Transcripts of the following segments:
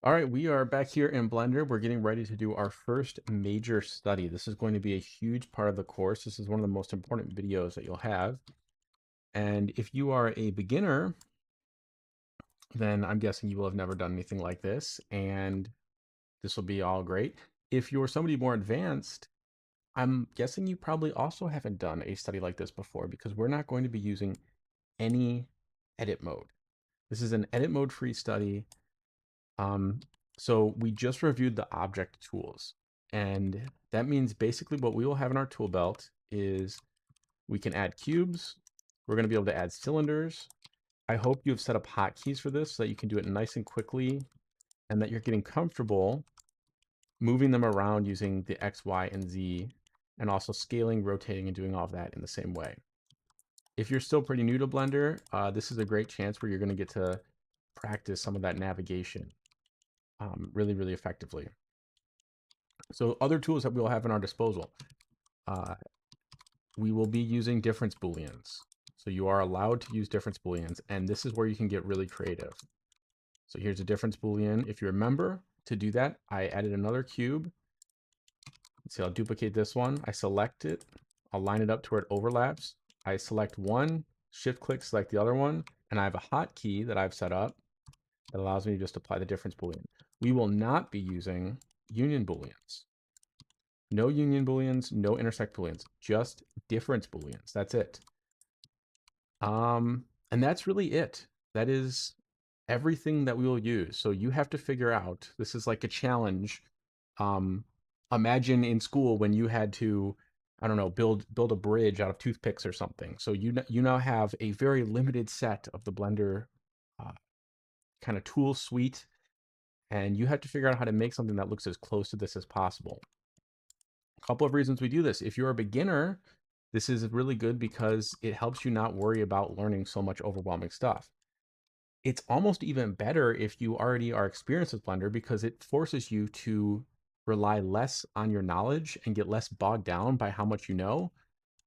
All right, we are back here in Blender. We're getting ready to do our first major study. This is going to be a huge part of the course. This is one of the most important videos that you'll have. And if you are a beginner, then I'm guessing you will have never done anything like this, and this will be all great. If you're somebody more advanced, I'm guessing you probably also haven't done a study like this before because we're not going to be using any edit mode. This is an edit mode free study. Um, so we just reviewed the object tools, and that means basically what we will have in our tool belt is we can add cubes. We're going to be able to add cylinders. I hope you have set up hotkeys for this so that you can do it nice and quickly and that you're getting comfortable moving them around using the X, Y, and Z, and also scaling, rotating, and doing all of that in the same way. If you're still pretty new to Blender, this is a great chance where you're going to get to practice some of that navigation really, really effectively. So other tools that we'll have in our disposal, uh, we will be using difference booleans. So you are allowed to use difference booleans, and this is where you can get really creative. So here's a difference boolean. If you remember to do that, I added another cube. Let's see, I'll duplicate this one. I select it. I'll line it up to where it overlaps. I select one, shift click, select the other one, and I have a hotkey that I've set up that allows me to just apply the difference boolean. We will not be using union booleans. No union booleans, no intersect booleans, just difference booleans. That's it. And that's really it. That is everything that we will use. So you have to figure out, this is like a challenge. Imagine in school when you had to, I don't know, build a bridge out of toothpicks or something. So you now have a very limited set of the Blender kind of tool suite, and you have to figure out how to make something that looks as close to this as possible. A couple of reasons we do this. If you're a beginner, this is really good because it helps you not worry about learning so much overwhelming stuff. It's almost even better if you already are experienced with Blender because it forces you to rely less on your knowledge and get less bogged down by how much you know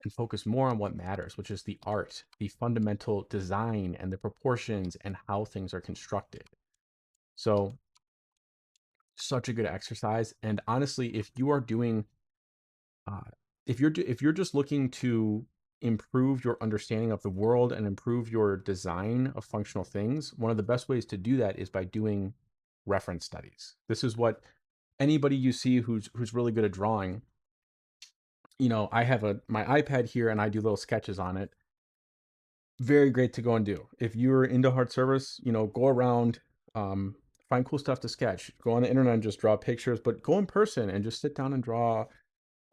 and focus more on what matters, which is the art, the fundamental design and the proportions and how things are constructed. So such a good exercise. And honestly, if you are doing uh, if you're just looking to improve your understanding of the world and improve your design of functional things, one of the best ways to do that is by doing reference studies. This is what anybody you see who's really good at drawing, I have my iPad here and I do little sketches on it. Very great to go and do. If you're into hard service, go around, find cool stuff to sketch. Go on the internet and just draw pictures, but go in person and just sit down and draw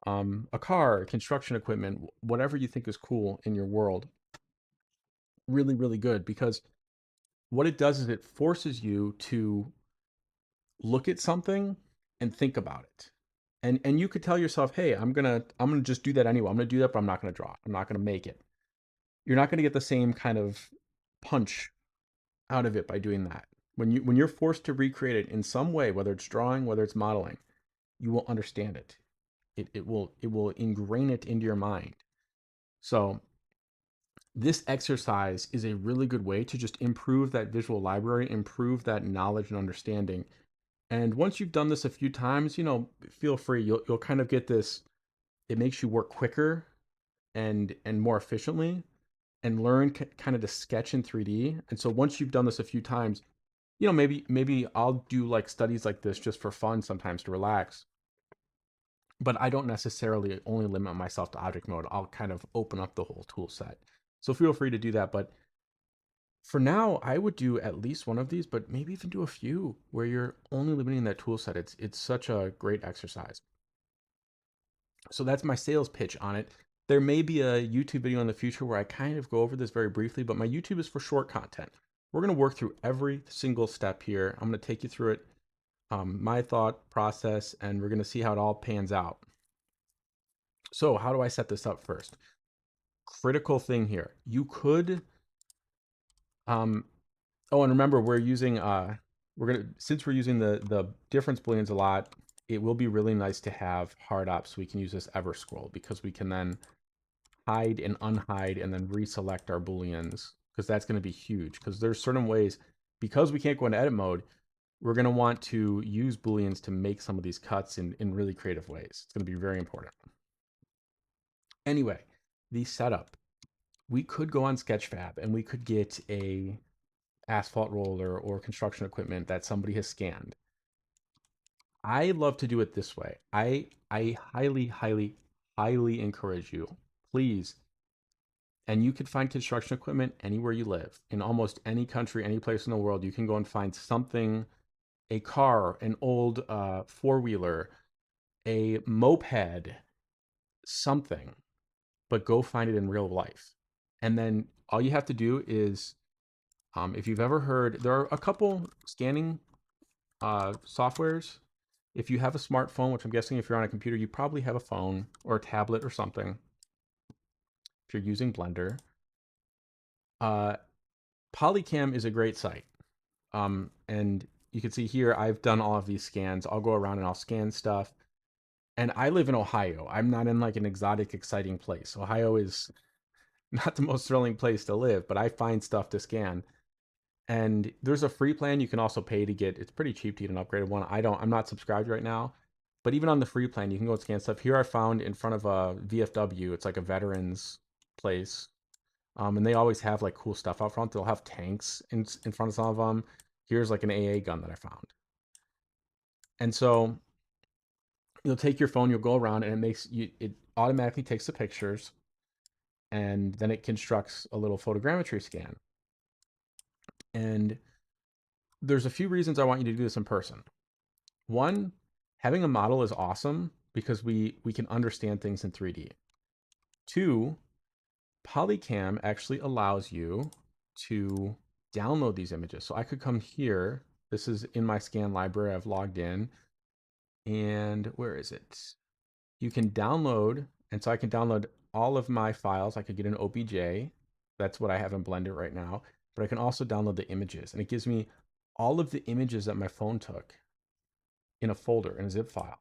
a car, construction equipment, whatever you think is cool in your world. Really, really good because what it does is it forces you to look at something and think about it. And you could tell yourself, hey, I'm gonna just do that anyway. I'm gonna do that, but I'm not gonna draw. I'm not gonna make it. You're not gonna get the same kind of punch out of it by doing that. When you're forced to recreate it in some way, whether it's drawing, whether it's modeling, you will understand it. It will ingrain it into your mind. So this exercise is a really good way to just improve that visual library, improve that knowledge and understanding. And once you've done this a few times, feel free. You'll kind of get this. It makes you work quicker and more efficiently, and learn kind of to sketch in 3D. And so once you've done this a few times, maybe I'll do like studies like this just for fun sometimes to relax. But I don't necessarily only limit myself to object mode. I'll kind of open up the whole tool set. So feel free to do that. But for now, I would do at least one of these, but maybe even do a few where you're only limiting that tool set. It's such a great exercise. So that's my sales pitch on it. There may be a YouTube video in the future where I kind of go over this very briefly, but my YouTube is for short content. We're going to work through every single step here. I'm going to take you through it, my thought process, and we're going to see how it all pans out. So how do I set this up first? Critical thing here. You could, oh, and remember since we're using the difference booleans a lot, it will be really nice to have hard op so we can use this ever scroll because we can then hide and unhide and then reselect our booleans because that's going to be huge because there's certain ways, because we can't go into edit mode, we're going to want to use Booleans to make some of these cuts in really creative ways. It's going to be very important. Anyway, the setup. We could go on Sketchfab and we could get a asphalt roller or construction equipment that somebody has scanned. I love to do it this way. I highly, highly, highly encourage you, please. And you can find construction equipment anywhere you live. In almost any country, any place in the world, you can go and find something, a car, an old four-wheeler, a moped, something, but go find it in real life. And then all you have to do is, if you've ever heard, there are a couple scanning softwares. If you have a smartphone, which I'm guessing if you're on a computer, you probably have a phone or a tablet or something. If you're using Blender, uh, Polycam is a great site. And you can see here, I've done all of these scans. I'll go around and I'll scan stuff. And I live in Ohio. I'm not in like an exotic, exciting place. Ohio is not the most thrilling place to live, but I find stuff to scan. And there's a free plan you can also pay to get. It's pretty cheap to get an upgraded one. I'm not subscribed right now, but even on the free plan, you can go and scan stuff. Here I found in front of a VFW. It's like a veterans place. And they always have like cool stuff out front. They'll have tanks in front of some of them. Here's like an AA gun that I found. And so you'll take your phone, you'll go around, and it automatically takes the pictures, and then it constructs a little photogrammetry scan. And there's a few reasons I want you to do this in person. One, having a model is awesome because we can understand things in 3D. Two, Polycam actually allows you to download these images. So I could come here. This is in my scan library. I've logged in. And where is it? You can download. And so I can download all of my files. I could get an OBJ. That's what I have in Blender right now. But I can also download the images. And it gives me all of the images that my phone took in a folder, in a zip file.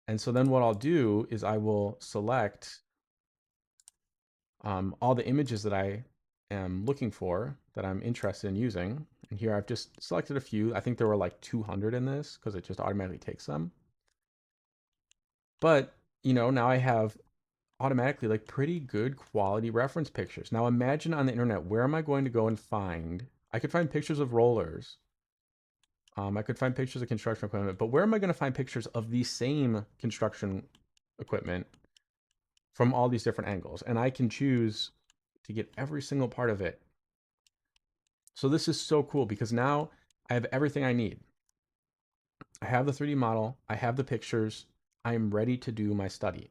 And so then what I'll do is I will select all the images that I am looking for, that I'm interested in using. And here I've just selected a few. I think there were like 200 in this because it just automatically takes them. But, now I have automatically like pretty good quality reference pictures. Now imagine on the internet, where am I going to go and find? I could find pictures of rollers. I could find pictures of construction equipment, but where am I going to find pictures of the same construction equipment from all these different angles? And I can choose to get every single part of it. So this is so cool because now I have everything I need. I have the 3D model, I have the pictures, I am ready to do my study.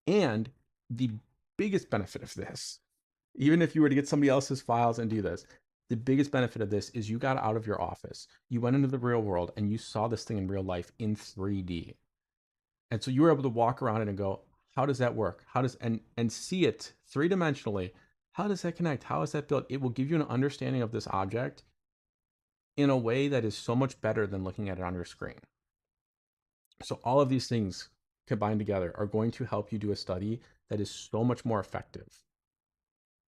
And the biggest benefit of this, even if you were to get somebody else's files and do this, the biggest benefit of this is you got out of your office, you went into the real world, and you saw this thing in real life in 3D. And so you were able to walk around it and go, how does that work? How does, and see it three-dimensionally. How does that connect? How is that built? It will give you an understanding of this object in a way that is so much better than looking at it on your screen. So all of these things combined together are going to help you do a study that is so much more effective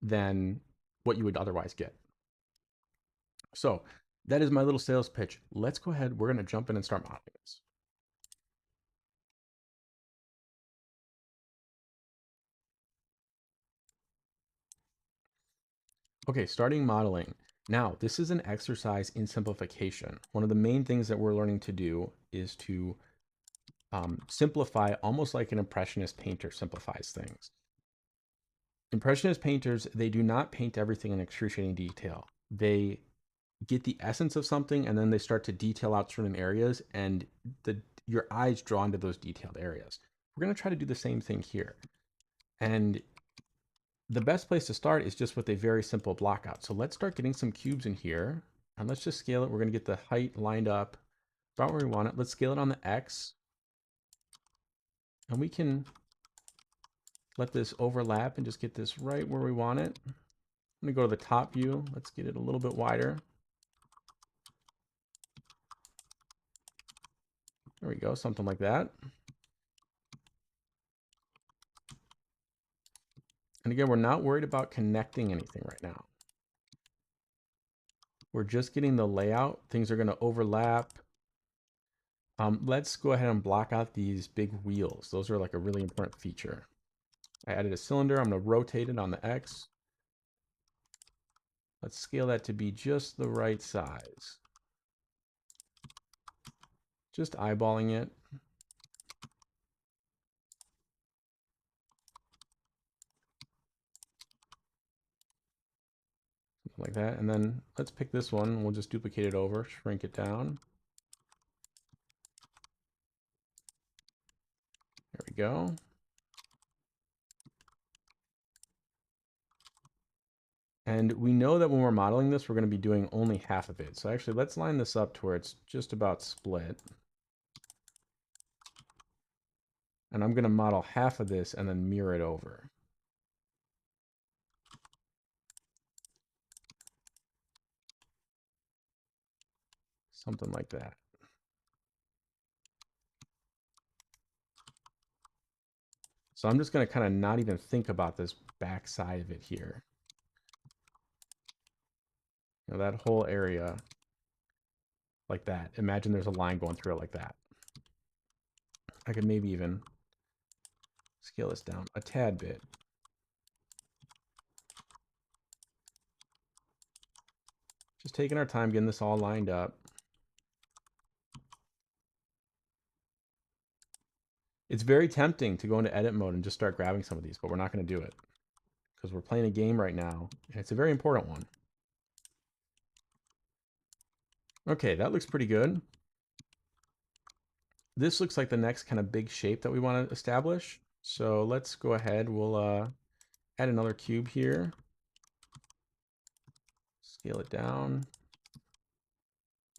than what you would otherwise get. So that is my little sales pitch. Let's go ahead. We're going to jump in and start modeling this. Okay, starting modeling. Now, this is an exercise in simplification. One of the main things that we're learning to do is to simplify, almost like an impressionist painter simplifies things. Impressionist painters, they do not paint everything in excruciating detail. They get the essence of something and then they start to detail out certain areas, and your eyes drawn to those detailed areas. We're going to try to do the same thing here. And the best place to start is just with a very simple block out. So let's start getting some cubes in here, and let's just scale it. We're going to get the height lined up about where we want it. Let's scale it on the X, and we can let this overlap and just get this right where we want it. I'm going to go to the top view. Let's get it a little bit wider. There we go, something like that. And again, we're not worried about connecting anything right now. We're just getting the layout. Things are going to overlap. Let's go ahead and block out these big wheels. Those are like a really important feature. I added a cylinder. I'm going to rotate it on the X. Let's scale that to be just the right size. Just eyeballing it. Like that. And then let's pick this one. We'll just duplicate it over, shrink it down. There we go. And we know that when we're modeling this, we're going to be doing only half of it. So actually, let's line this up to where it's just about split. And I'm going to model half of this and then mirror it over. Something like that. So I'm just going to kind of not even think about this back side of it here. You know, that whole area like that. Imagine there's a line going through it like that. I could maybe even scale this down a tad bit. Just taking our time getting this all lined up. It's very tempting to go into edit mode and just start grabbing some of these, but we're not going to do it because we're playing a game right now, and it's a very important one. Okay, that looks pretty good. This looks like the next kind of big shape that we want to establish. So let's go ahead. We'll add another cube here. Scale it down.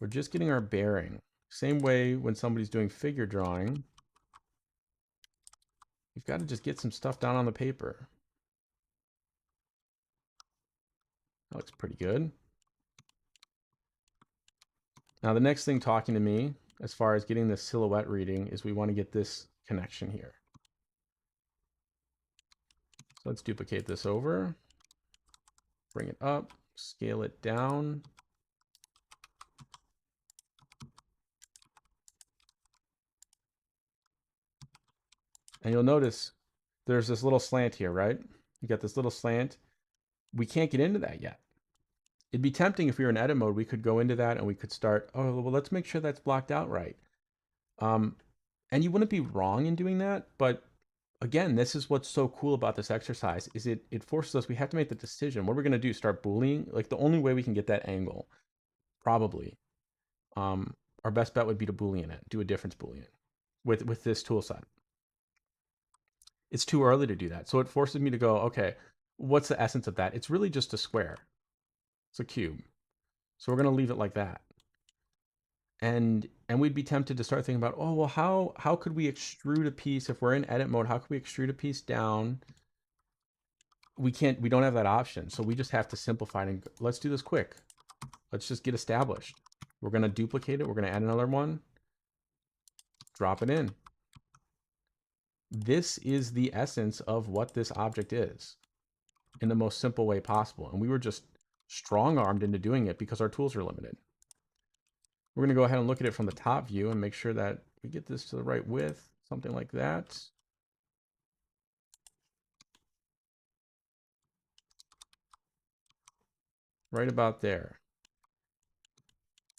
We're just getting our bearing. Same way when somebody's doing figure drawing, you've got to just get some stuff down on the paper. That looks pretty good. Now the next thing talking to me, as far as getting this silhouette reading, is we want to get this connection here. So let's duplicate this over, bring it up, scale it down. And you'll notice there's this little slant here, right? You got this little slant. We can't get into that yet. It'd be tempting if we were in edit mode, we could go into that and we could start, oh, well, let's make sure that's blocked out right. And you wouldn't be wrong in doing that, but again, this is what's so cool about this exercise is it forces us, we have to make the decision. What are we going to do? Start Booleaning? Like the only way we can get that angle, probably, our best bet would be to Boolean it, do a difference Boolean with this tool set. It's too early to do that. So it forces me to go, okay, what's the essence of that? It's really just a square. It's a cube. So we're going to leave it like that. And we'd be tempted to start thinking about, oh, well, how could we extrude a piece if we're in edit mode? How could we extrude a piece down? We don't have that option. So we just have to simplify it and let's do this quick. Let's just get established. We're going to duplicate it. We're going to add another one. Drop it in. This is the essence of what this object is in the most simple way possible. And we were just strong-armed into doing it because our tools are limited. We're going to go ahead and look at it from the top view and make sure that we get this to the right width, something like that. Right about there.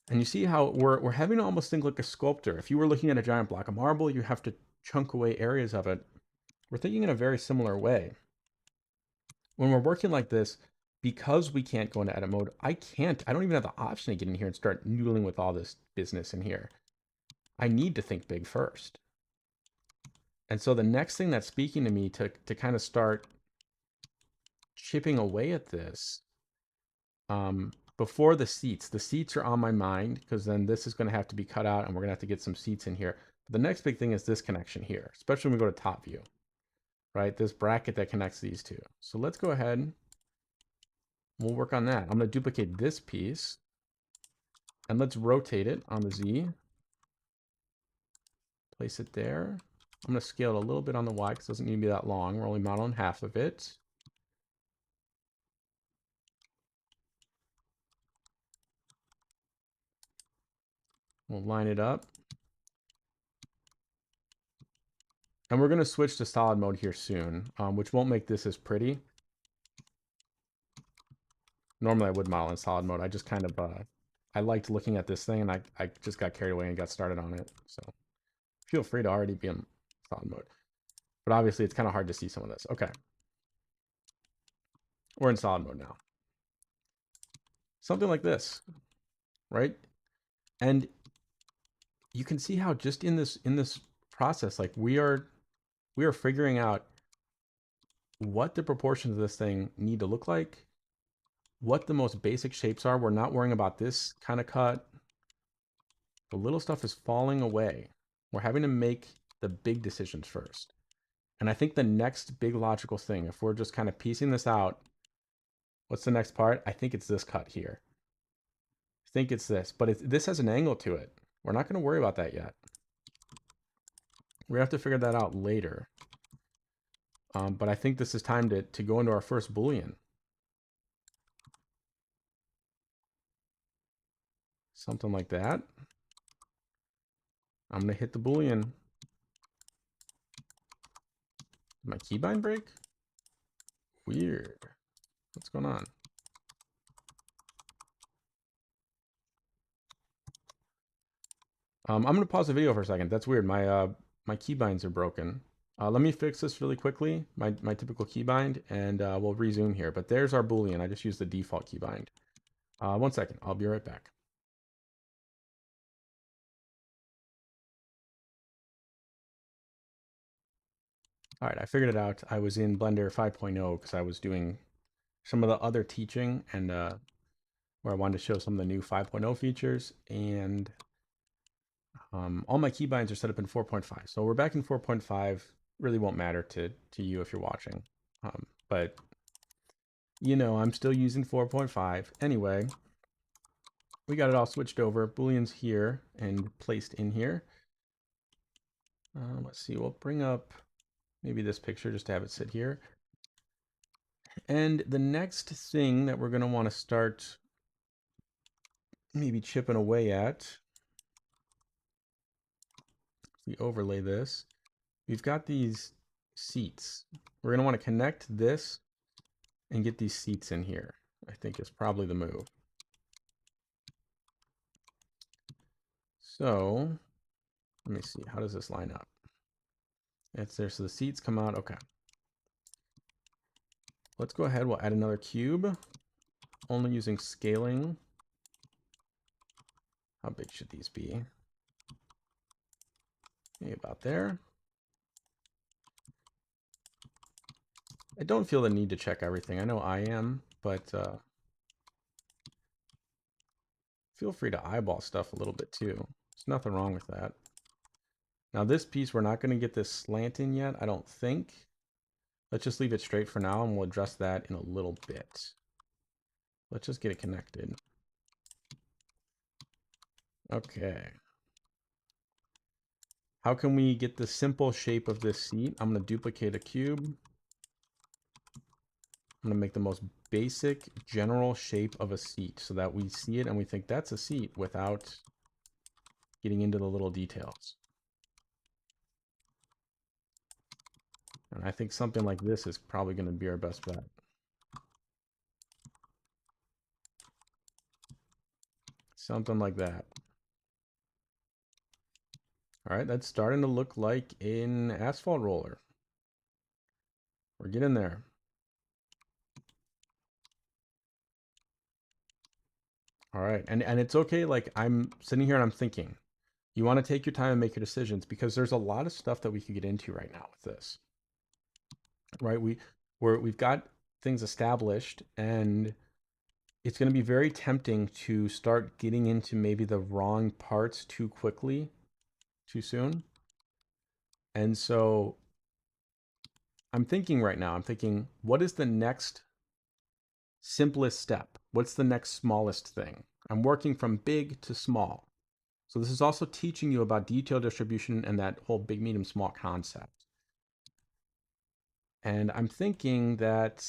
And you see how we're having to almost think like a sculptor. If you were looking at a giant block of marble, you have to chunk away areas of it. We're thinking in a very similar way. When we're working like this, because we can't go into edit mode, I don't even have the option to get in here and start noodling with all this business in here. I need to think big first. And so the next thing that's speaking to me to kind of start chipping away at this, before the seats are on my mind because then this is going to have to be cut out and we're going to have to get some seats in here. But the next big thing is this connection here, especially when we go to top view, right? This bracket that connects these two. So let's go ahead. We'll work on that. I'm going to duplicate this piece and let's rotate it on the Z. Place it there. I'm going to scale it a little bit on the Y because it doesn't need to be that long. We're only modeling half of it. We'll line it up. And we're going to switch to solid mode here soon, which won't make this as pretty. Normally I would model in solid mode. I just kind of, I liked looking at this thing and I just got carried away and got started on it. So feel free to already be in solid mode. But obviously it's kind of hard to see some of this. Okay. We're in solid mode now. Something like this, right? And you can see how just in this process, like we are figuring out what the proportions of this thing need to look like, what the most basic shapes are. We're not worrying about this kind of cut. The little stuff is falling away. We're having to make the big decisions first. And I think the next big logical thing, if we're just kind of piecing this out, what's the next part? I think it's this cut here. I think it's this, but this has an angle to it. We're not going to worry about that yet. We have to figure that out later. But I think this is time to go into our first Boolean. Something like that. I'm going to hit the Boolean. Did my keybind break? Weird. What's going on? I'm going to pause the video for a second. That's weird. My keybinds are broken. Let me fix this really quickly, my typical keybind, and we'll resume here. But there's our Boolean. I just used the default keybind. 1 second. I'll be right back. All right, I figured it out. I was in Blender 5.0 because I was doing some of the other teaching and where I wanted to show some of the new 5.0 features, and all my keybinds are set up in 4.5. So we're back in 4.5. Really won't matter to you if you're watching, but you know I'm still using 4.5 anyway. We got it all switched over. Boolean's here and placed in here. Let's see. We'll bring up maybe this picture just to have it sit here. And the next thing that we're going to want to start maybe chipping away at, if we overlay this, we've got these seats. We're going to want to connect this and get these seats in here. I think is probably the move. So let me see. How does this line up? It's there. So the seats come out. Okay. Let's go ahead. We'll add another cube. Only using scaling. How big should these be? Maybe about there. I don't feel the need to check everything. I know I am, but feel free to eyeball stuff a little bit too. There's nothing wrong with that. Now this piece, we're not going to get this slant in yet, I don't think. Let's just leave it straight for now, and we'll address that in a little bit. Let's just get it connected. Okay. How can we get the simple shape of this seat? I'm going to duplicate a cube. I'm going to make the most basic general shape of a seat so that we see it and we think that's a seat without getting into the little details. And I think something like this is probably going to be our best bet. Something like that. All right, that's starting to look like an asphalt roller. We're getting there. All right, and it's okay, like I'm sitting here and I'm thinking, you want to take your time and make your decisions because there's a lot of stuff that we could get into right now with this. Right? We've got things established, and it's going to be very tempting to start getting into maybe the wrong parts too quickly, too soon. And so I'm thinking right now, what is the next simplest step? What's the next smallest thing? I'm working from big to small. So this is also teaching you about detail distribution and that whole big, medium, small concept. And I'm thinking that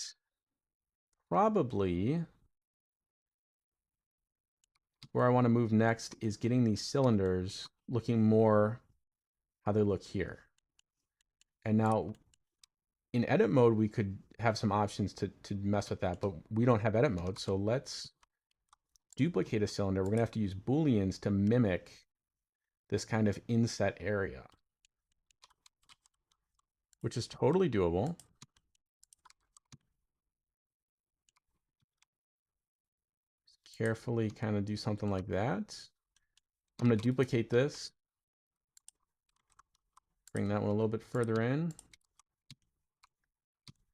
probably where I want to move next is getting these cylinders looking more how they look here. And now in edit mode, we could have some options to mess with that, but we don't have edit mode. So let's duplicate a cylinder. We're going to have to use Booleans to mimic this kind of inset area, which is totally doable. Carefully kind of do something like that. I'm going to duplicate this. Bring that one a little bit further in.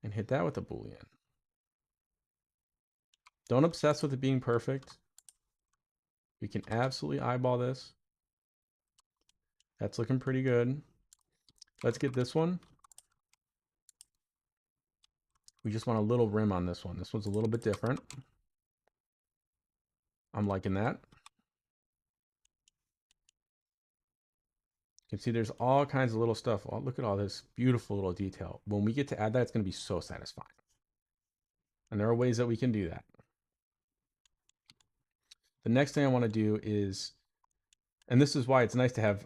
And hit that with a Boolean. Don't obsess with it being perfect. We can absolutely eyeball this. That's looking pretty good. Let's get this one. We just want a little rim on this one. This one's a little bit different. I'm liking that. You can see there's all kinds of little stuff. Oh, look at all this beautiful little detail. When we get to add that, it's going to be so satisfying. And there are ways that we can do that. The next thing I want to do is, and this is why it's nice to have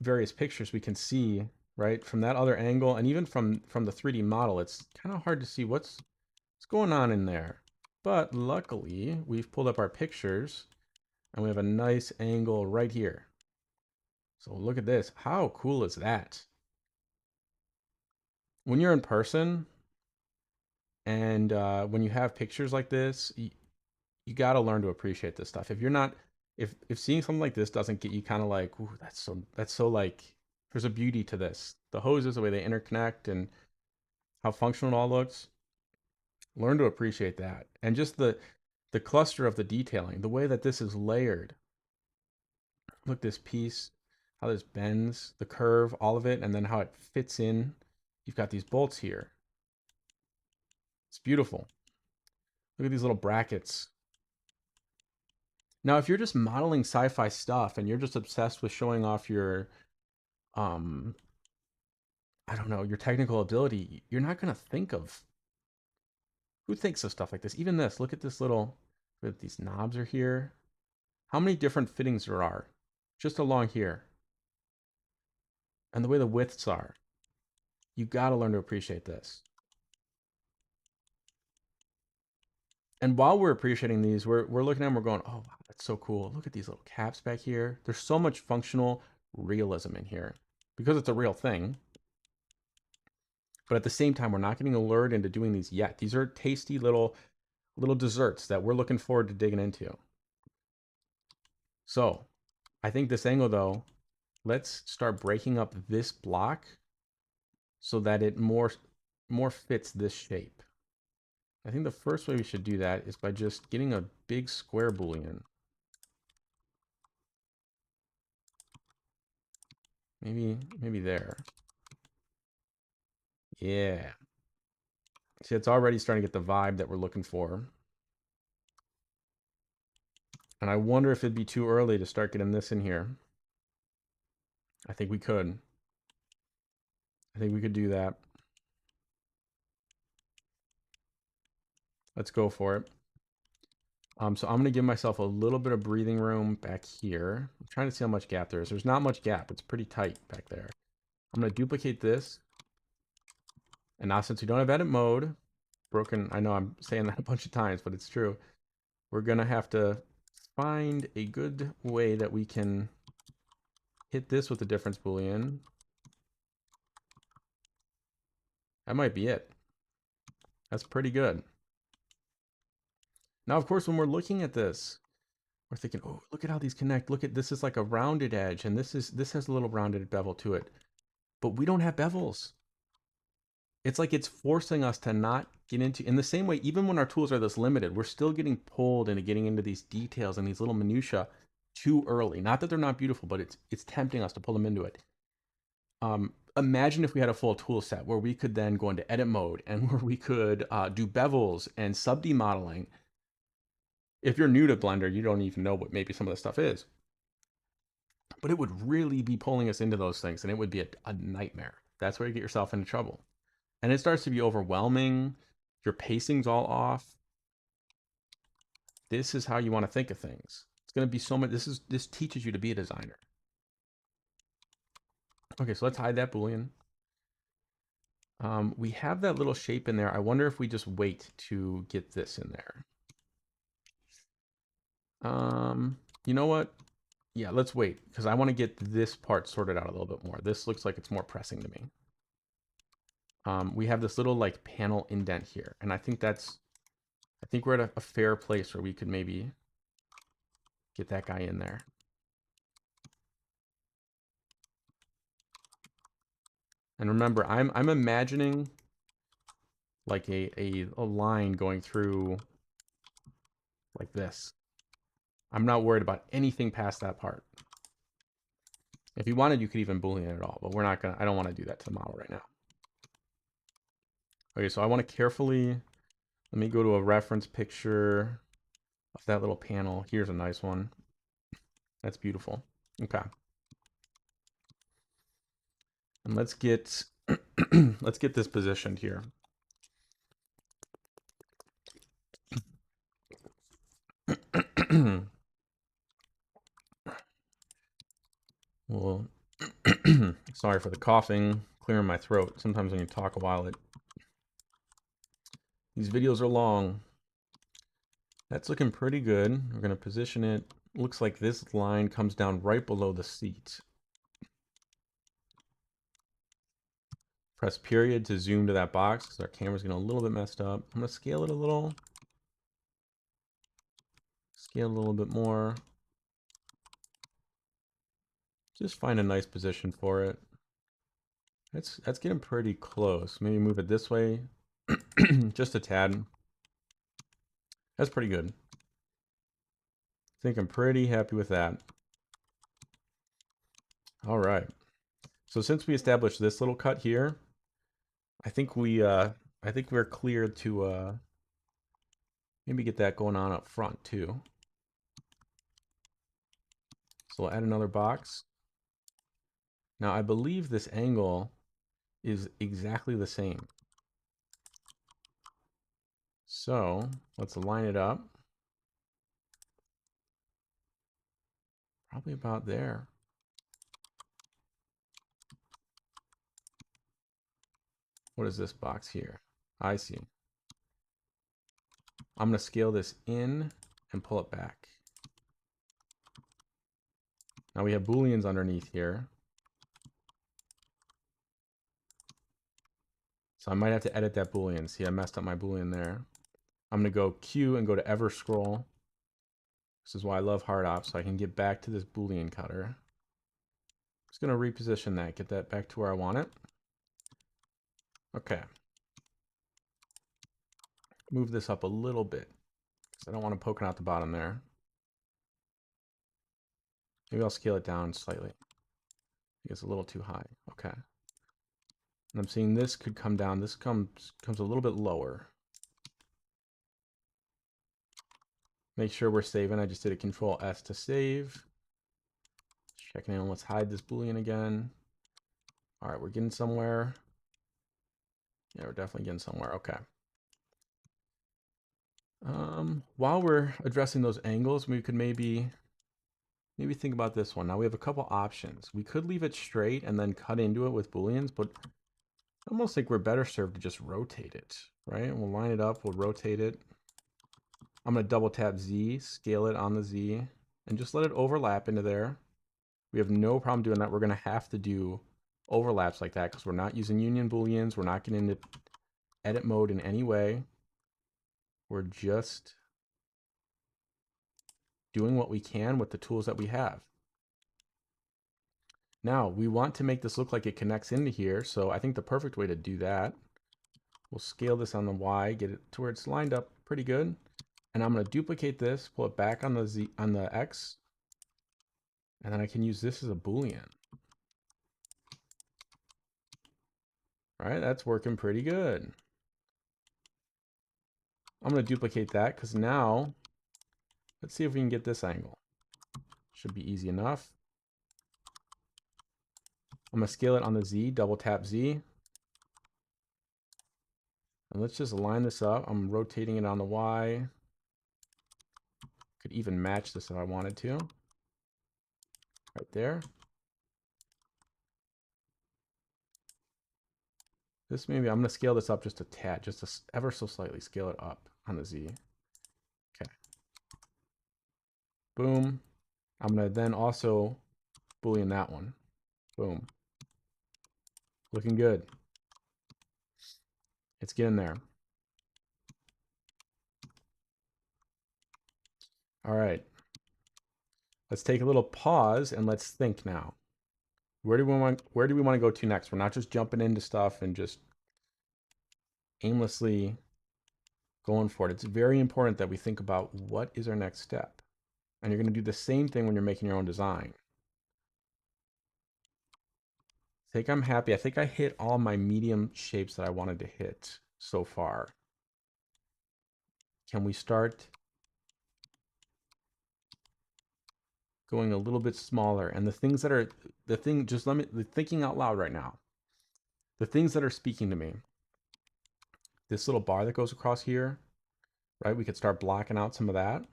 various pictures we can see, right, from that other angle, and even from the 3D model, it's kind of hard to see what's going on in there. But luckily, we've pulled up our pictures, and we have a nice angle right here. So look at this. How cool is that? When you're in person, and when you have pictures like this, you got to learn to appreciate this stuff. If you're not, if seeing something like this doesn't get you kind of like, ooh, that's so like, there's a beauty to this. The hoses, the way they interconnect, and how functional it all looks. Learn to appreciate that, and just the cluster of the detailing, the way that this is layered. Look, this piece, how this bends, the curve, all of it, and then how it fits in. You've got these bolts here. It's beautiful. Look at these little brackets. Now, if you're just modeling sci-fi stuff and you're just obsessed with showing off your, I don't know, your technical ability, you're not going to think of, who thinks of stuff like this? Even this, look at this little, these knobs are here. How many different fittings there are just along here. And the way the widths are. You got to learn to appreciate this. And while we're appreciating these, we're looking at them, we're going, oh, wow, that's so cool. Look at these little caps back here. There's so much functional realism in here because it's a real thing. But at the same time, we're not getting lured into doing these yet. These are tasty little desserts that we're looking forward to digging into. So I think this angle, though, let's start breaking up this block so that it more fits this shape. I think the first way we should do that is by just getting a big square Boolean. Maybe there. Yeah. See, it's already starting to get the vibe that we're looking for. And I wonder if it'd be too early to start getting this in here. I think we could. I think we could do that. Let's go for it. So I'm going to give myself a little bit of breathing room back here. I'm trying to see how much gap there is. There's not much gap. It's pretty tight back there. I'm going to duplicate this. And now since we don't have edit mode, broken, I know I'm saying that a bunch of times, but it's true. We're going to have to find a good way that we can hit this with the difference Boolean. That might be it. That's pretty good. Now, of course, when we're looking at this, we're thinking, oh, look at how these connect. Look at this is like a rounded edge, and this has a little rounded bevel to it. But we don't have bevels. It's like it's forcing us to not get into, in the same way, even when our tools are this limited, we're still getting pulled into getting into these details and these little minutia too early. Not that they're not beautiful, but it's tempting us to pull them into it. Imagine if we had a full tool set where we could then go into edit mode and where we could do bevels and sub-D modeling. If you're new to Blender, you don't even know what maybe some of this stuff is. But it would really be pulling us into those things, and it would be a nightmare. That's where you get yourself into trouble. And it starts to be overwhelming. Your pacing's all off. This is how you want to think of things. It's going to be so much. This teaches you to be a designer. Okay, so let's hide that Boolean. We have that little shape in there. I wonder if we just wait to get this in there. You know what? Yeah, let's wait because I want to get this part sorted out a little bit more. This looks like it's more pressing to me. We have this little like panel indent here, and I think we're at a fair place where we could maybe get that guy in there. And remember, I'm imagining like a line going through like this. I'm not worried about anything past that part. If you wanted, you could even boolean it all, but we're not gonna. I don't want to do that to the model right now. Okay, so I want to carefully. Let me go to a reference picture of that little panel. Here's a nice one. That's beautiful. Okay. And let's get let's get this positioned here. Well, sorry for the coughing, clearing my throat. Sometimes when you talk a while, these videos are long. That's looking pretty good. We're gonna position it. Looks like this line comes down right below the seat. Press period to zoom to that box because our camera's getting a little bit messed up. I'm gonna scale it a little. Scale it a little bit more. Just find a nice position for it. That's getting pretty close. Maybe move it this way. Just a tad. That's pretty good. I think I'm pretty happy with that. All right. So since we established this little cut here, I think we're clear to maybe get that going on up front too. So we'll add another box. Now I believe this angle is exactly the same. So let's line it up. Probably about there. What is this box here? I see. I'm going to scale this in and pull it back. Now we have booleans underneath here. So I might have to edit that boolean. See, I messed up my boolean there. I'm going to go Q and go to ever scroll. This is why I love hard op, so I can get back to this boolean cutter. Just going to reposition that, get that back to where I want it. Okay. Move this up a little bit because I don't want to poke it out the bottom there. Maybe I'll scale it down slightly. I think it's a little too high. Okay. And I'm seeing this could come down. This comes a little bit lower. Make sure we're saving. I just did a Control S to save. Checking in. Let's hide this boolean again. All right, we're getting somewhere. Yeah, we're definitely getting somewhere. Okay. While we're addressing those angles, we could maybe think about this one. Now we have a couple options. We could leave it straight and then cut into it with booleans, but I almost think we're better served to just rotate it, right? We'll line it up, we'll rotate it. I'm going to double tap Z, scale it on the Z, and just let it overlap into there. We have no problem doing that. We're going to have to do overlaps like that because we're not using union booleans. We're not getting into edit mode in any way. We're just doing what we can with the tools that we have. Now, we want to make this look like it connects into here, so I think the perfect way to do that, we'll scale this on the Y, get it to where it's lined up pretty good. And I'm going to duplicate this, pull it back on the Z, on the X, and then I can use this as a Boolean. All right, that's working pretty good. I'm going to duplicate that because now, let's see if we can get this angle. Should be easy enough. I'm going to scale it on the Z, double tap Z. And let's just line this up. I'm rotating it on the Y. Could even match this if I wanted to. Right there. This maybe I'm going to scale this up just a tad, just to ever so slightly scale it up on the Z. Okay. Boom. I'm going to then also Boolean that one. Boom. Looking good. It's getting there. All right. Let's take a little pause and let's think now. Where do we want to go to next? We're not just jumping into stuff and just aimlessly going for it. It's very important that we think about what is our next step. And you're going to do the same thing when you're making your own design. I think I'm happy. I think I hit all my medium shapes that I wanted to hit so far. Can we start going a little bit smaller? And the things that are, just let me, thinking out loud right now. The things that are speaking to me. This little bar that goes across here, right? We could start blocking out some of that.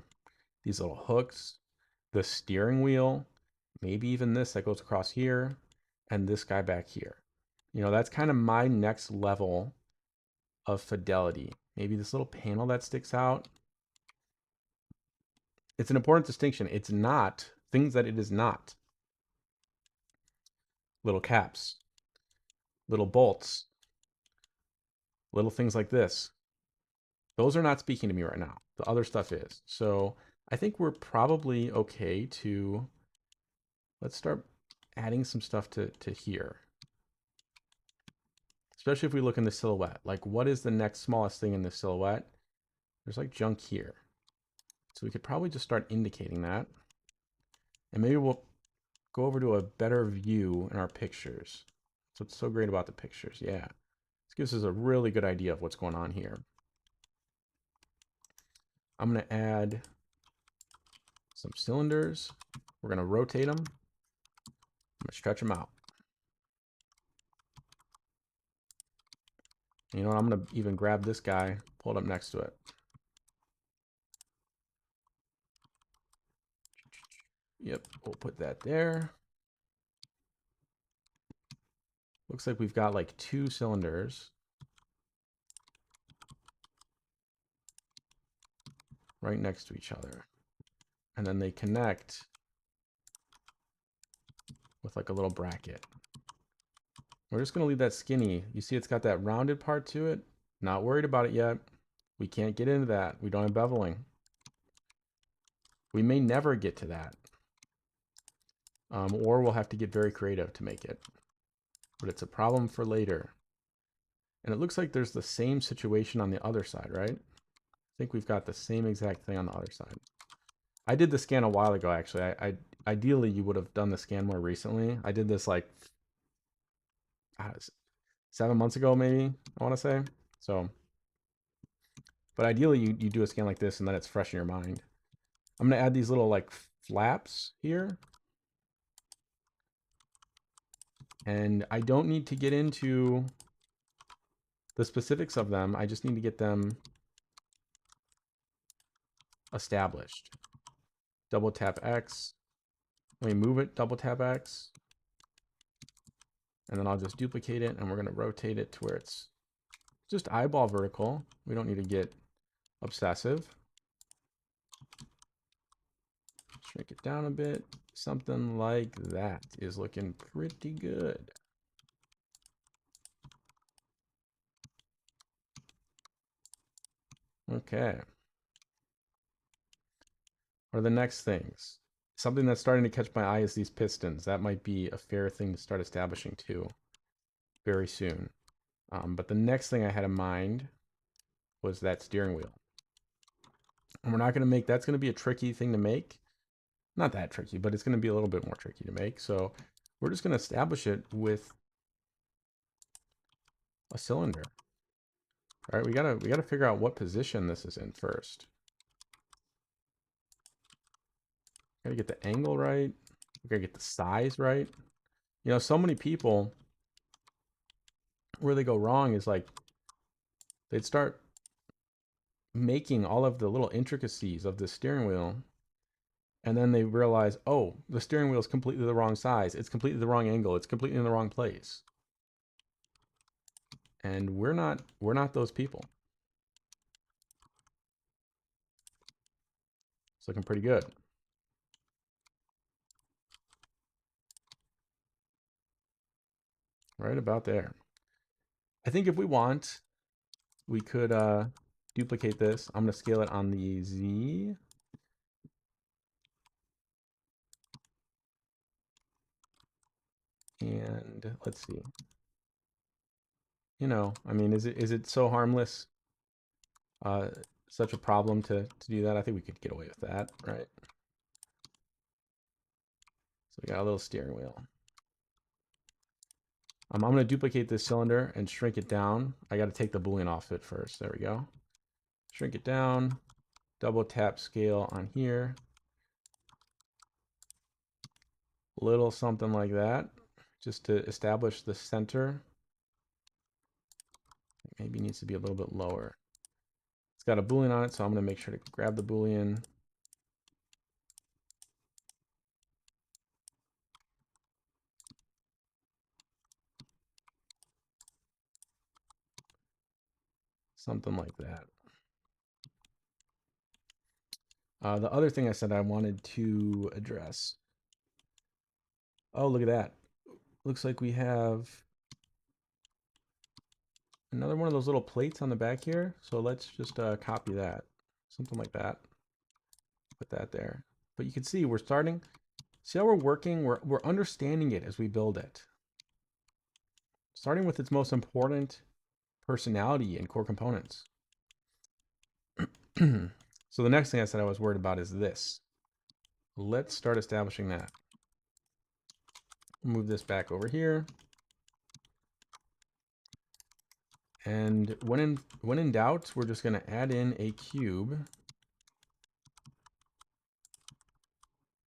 These little hooks, the steering wheel, maybe even this that goes across here, and this guy back here. You know, that's kind of my next level of fidelity. Maybe this little panel that sticks out. It's an important distinction. It's not things that it is not. Little caps, little bolts, little things like this. Those are not speaking to me right now. The other stuff is. So I think we're probably okay to, let's start adding some stuff to here. Especially if we look in the silhouette. Like, what is the next smallest thing in the silhouette? There's like junk here. So we could probably just start indicating that. And maybe we'll go over to a better view in our pictures. That's what's so great about the pictures. Yeah. This gives us a really good idea of what's going on here. I'm going to add some cylinders. We're going to rotate them. I'm going to stretch them out. You know what? I'm going to even grab this guy, pull it up next to it. Yep, we'll put that there. Looks like we've got like 2 cylinders right next to each other. And then they connect with like a little bracket. We're just going to leave that skinny. You see it's got that rounded part to it. Not worried about it yet. We can't get into that. We don't have beveling. We may never get to that. Or we'll have to get very creative to make it. But it's a problem for later. And it looks like there's the same situation on the other side, right? I think we've got the same exact thing on the other side. I did the scan a while ago, actually. I ideally, you would have done the scan more recently. I did this like 7 months ago, maybe, I want to say. So, but ideally, you do a scan like this and then it's fresh in your mind. I'm going to add these little like flaps here. And I don't need to get into the specifics of them. I just need to get them established. Double tap X. Let me move it, double tap X. And then I'll just duplicate it and we're going to rotate it to where it's just eyeball vertical. We don't need to get obsessive. Shrink it down a bit. Something like that is looking pretty good. Okay. What are the next things? Something that's starting to catch my eye is these pistons. That might be a fair thing to start establishing too very soon. But the next thing I had in mind was that steering wheel. And we're not going to make, that's going to be a tricky thing to make. Not that tricky, but it's going to be a little bit more tricky to make. So we're just going to establish it with a cylinder. All right, we gotta figure out what position this is in first. Gotta get the angle right. We gotta get the size right. You know, so many people, where they go wrong is like, they'd start making all of the little intricacies of the steering wheel, and then they realize, oh, the steering wheel is completely the wrong size. It's completely the wrong angle. It's completely in the wrong place. And we're not those people. It's looking pretty good. Right about there. I think if we want, we could duplicate this. I'm going to scale it on the Z. And let's see. I mean, is it so harmless? Such a problem to do that? I think we could get away with that, right? So we got a little steering wheel. I'm going to duplicate this cylinder and shrink it down. I got to take the boolean off it first. There we go. Shrink it down. Double tap scale on here. Little something like that, just to establish the center. Maybe needs to be a little bit lower. It's got a boolean on it, so I'm going to make sure to grab the boolean. Something like that. The other thing I said I wanted to address. Oh, look at that. Looks like we have another one of those little plates on the back here. So let's just copy that. Something like that. Put that there. But you can see we're starting. See how we're working? We're understanding it as we build it. Starting with its most important personality and core components. So the next thing I said I was worried about is this. Let's start establishing that. Move this back over here. And when in doubt, we're just going to add in a cube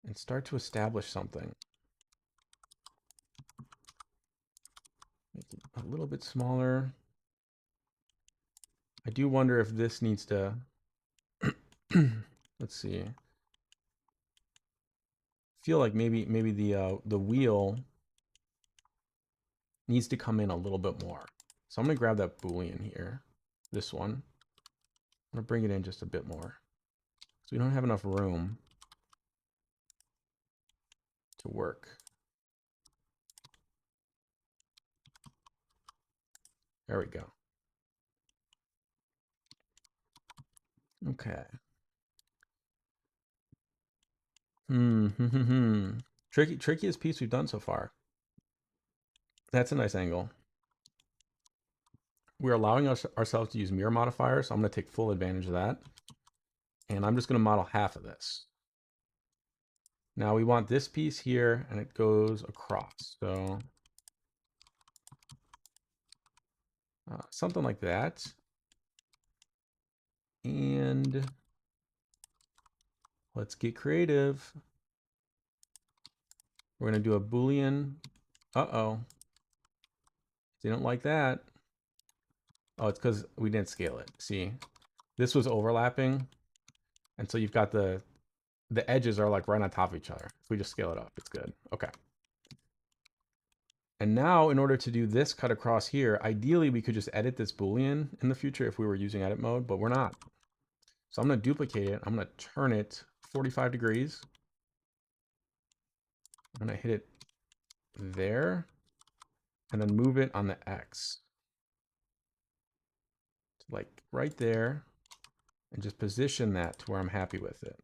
and start to establish something. Make it a little bit smaller. I do wonder if this needs to, let's see. Feel like maybe the wheel needs to come in a little bit more. So I'm going to grab that boolean here, this one. I'm going to bring it in just a bit more. So we don't have enough room to work. There we go. Okay. Trickiest piece we've done so far. That's a nice angle. We're allowing ourselves to use mirror modifiers, so I'm going to take full advantage of that. And I'm just going to model half of this. Now we want this piece here, and it goes across. So something like that. And let's get creative. We're going to do a boolean. Uh-oh. Didn't like that. Oh, it's because we didn't scale it. See, this was overlapping. And so you've got the edges are like right on top of each other. If we just scale it up, it's good. Okay. And now in order to do this cut across here, ideally we could just edit this boolean in the future if we were using edit mode, but we're not. So I'm going to duplicate it. I'm going to turn it 45 degrees. I'm going to hit it there and then move it on the X. Like right there, and just position that to where I'm happy with it.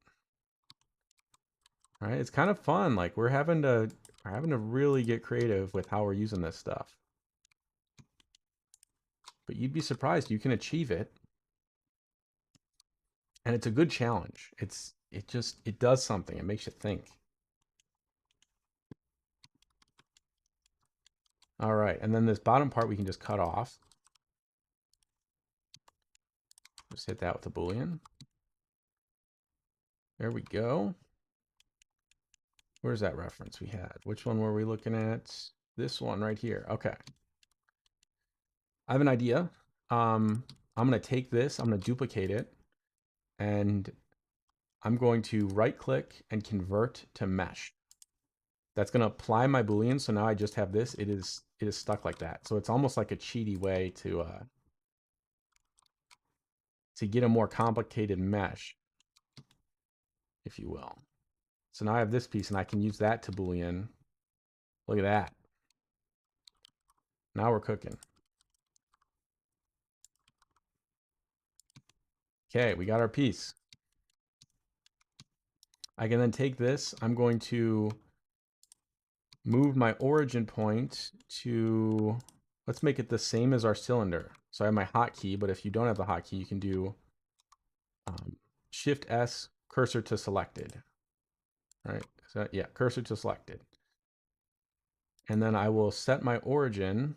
All right, it's kind of fun. Like we're having to really get creative with how we're using this stuff. But you'd be surprised you can achieve it. And it's a good challenge. It does something. It makes you think. All right, and then this bottom part we can just cut off. Just hit that with a boolean. There we go. Where's that reference we had? Which one were we looking at? This one right here. Okay. I have an idea. I'm going to take this, I'm going to duplicate it, and I'm going to right click and convert to mesh. That's going to apply my Boolean. So now I just have this. It is stuck like that. So it's almost like a cheaty way to get a more complicated mesh, if you will. So now I have this piece and I can use that to Boolean. Look at that. Now we're cooking. Okay, we got our piece. I can then take this. I'm going to move my origin point to, let's make it the same as our cylinder. So I have my hotkey, but if you don't have the hotkey, you can do Shift S, cursor to selected. Right? So yeah, cursor to selected. And then I will set my origin.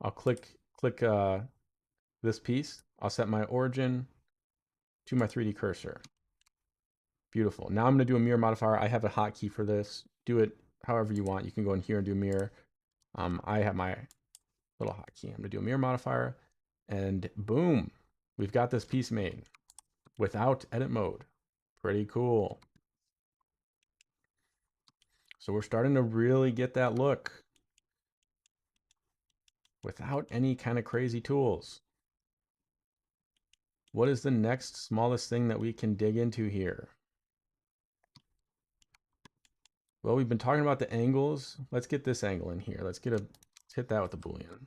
I'll click this piece. I'll set my origin to my 3D cursor. Beautiful. Now I'm going to do a mirror modifier. I have a hotkey for this. Do it however you want. You can go in here and do mirror. I have my little hotkey. I'm going to do a mirror modifier. And boom, we've got this piece made without edit mode. Pretty cool. So we're starting to really get that look without any kind of crazy tools. What is the next smallest thing that we can dig into here? Well, we've been talking about the angles. Let's get this angle in here. Let's hit that with the Boolean.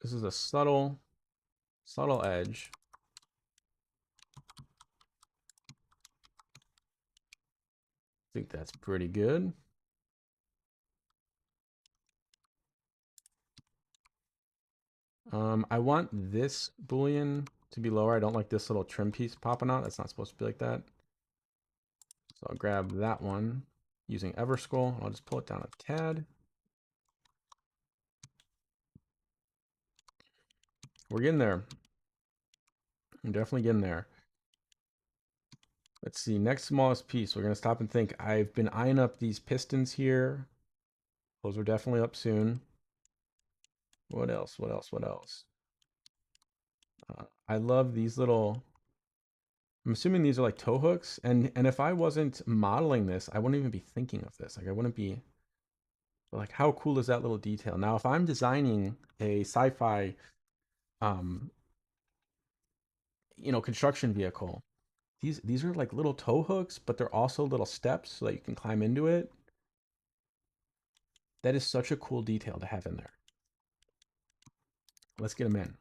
This is a subtle edge. I think that's pretty good. I want this Boolean to be lower. I don't like this little trim piece popping out. That's not supposed to be like that. So I'll grab that one using Everscroll. I'll just pull it down a tad. We're getting there. I'm definitely getting there. Let's see, next smallest piece. We're going to stop and think. I've been eyeing up these pistons here. Those are definitely up soon. What else? What else? What else? I love these little, I'm assuming these are like tow hooks. And if I wasn't modeling this, I wouldn't even be thinking of this. Like I wouldn't be, like how cool is that little detail? Now, if I'm designing a sci-fi, construction vehicle, these are like little tow hooks, but they're also little steps so that you can climb into it. That is such a cool detail to have in there. Let's get them in.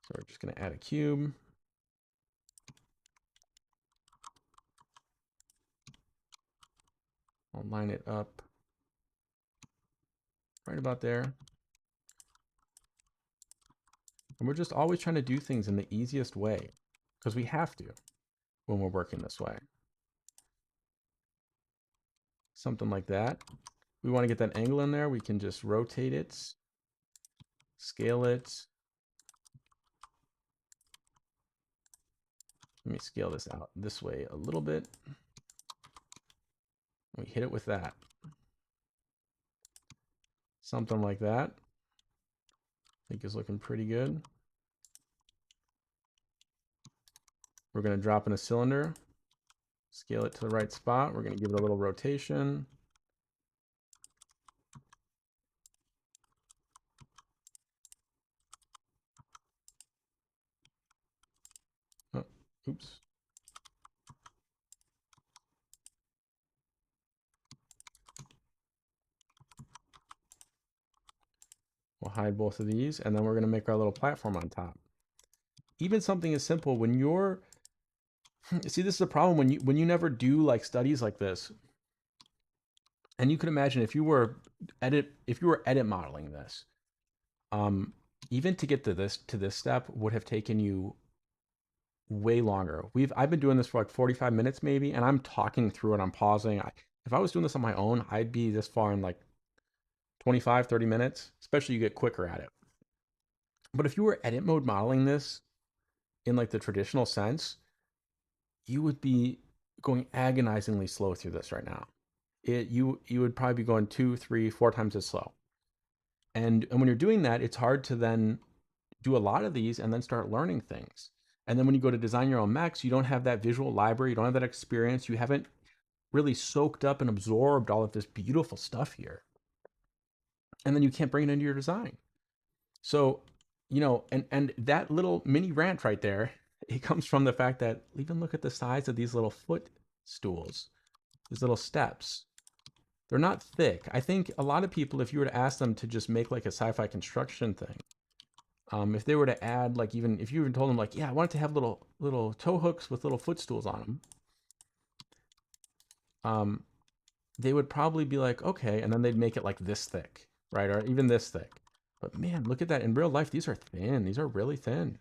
So we're just going to add a cube. I'll line it up right about there. And we're just always trying to do things in the easiest way because we have to when we're working this way. Something like that. We want to get that angle in there. We can just rotate it, scale it. Let me scale this out this way a little bit. We hit it with that. Something like that. I think is looking pretty good. We're going to drop in a cylinder, scale it to the right spot. We're going to give it a little rotation. Oh, oops. We'll hide both of these, and then we're going to make our little platform on top. Even something as simple when you're, see, this is a problem when you never do like studies like this. And you could imagine if you were edit modeling this, even to get to this step would have taken you way longer. I've been doing this for like 45 minutes maybe, and I'm talking through it. I'm pausing. If I was doing this on my own, I'd be this far in like 25, 30 minutes, especially you get quicker at it. But if you were edit mode modeling this in like the traditional sense, you would be going agonizingly slow through this right now. You would probably be going 2, 3, 4 times as slow. And when you're doing that, it's hard to then do a lot of these and then start learning things. And then when you go to design your own mechs, you don't have that visual library, you don't have that experience, you haven't really soaked up and absorbed all of this beautiful stuff here. And then you can't bring it into your design. So, and that little mini rant right there, it comes from the fact that even look at the size of these little footstools, these little steps. They're not thick. I think a lot of people, if you were to ask them to just make like a sci-fi construction thing, if they were to add like, even if you even told them like, yeah, I want it to have little toe hooks with little footstools on them, they would probably be like, okay, and then they'd make it like this thick, right, or even this thick. But man, look at that. In real life, these are thin. These are really thin.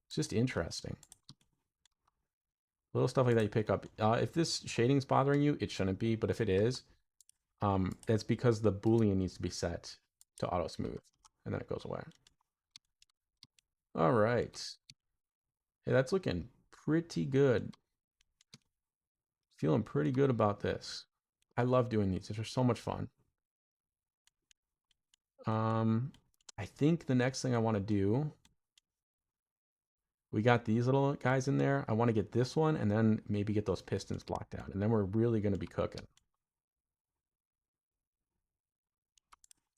It's just interesting. Little stuff like that you pick up. If this shading's bothering you, it shouldn't be, but if it is, it's because the Boolean needs to be set to auto smooth, and then it goes away. All right. Hey, that's looking pretty good. Feeling pretty good about this. I love doing these. These are so much fun. I think the next thing I want to do, we got these little guys in there. I want to get this one and then maybe get those pistons blocked out. And then we're really going to be cooking.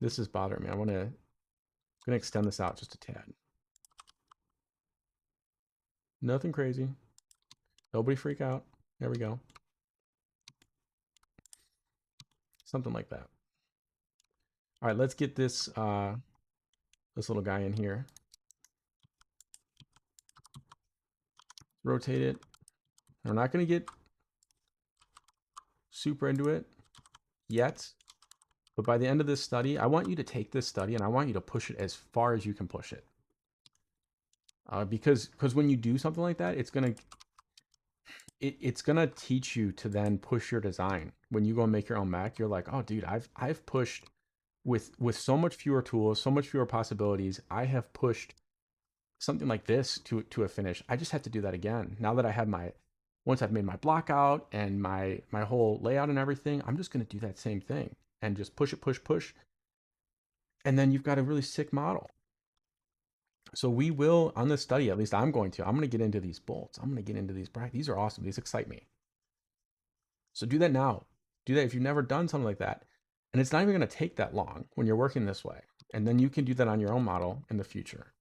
This is bothering me. I'm going to extend this out just a tad. Nothing crazy. Nobody freak out. There we go. Something like that. All right, let's get this this little guy in here. Rotate it. We're not going to get super into it yet, but by the end of this study, I want you to take this study and I want you to push it as far as you can push it. Because when you do something like that, it's gonna teach you to then push your design. When you go and make your own Mac, you're like, oh, dude, I've pushed with so much fewer tools, so much fewer possibilities. I have pushed something like this to a finish. I just have to do that again. Now that I have once I've made my block out and my whole layout and everything, I'm just gonna do that same thing and just push, and then you've got a really sick model. So we will, on this study, at least I'm going to get into these bolts. I'm going to get into these brackets. These are awesome. These excite me. So do that now. Do that if you've never done something like that. And it's not even going to take that long when you're working this way. And then you can do that on your own model in the future.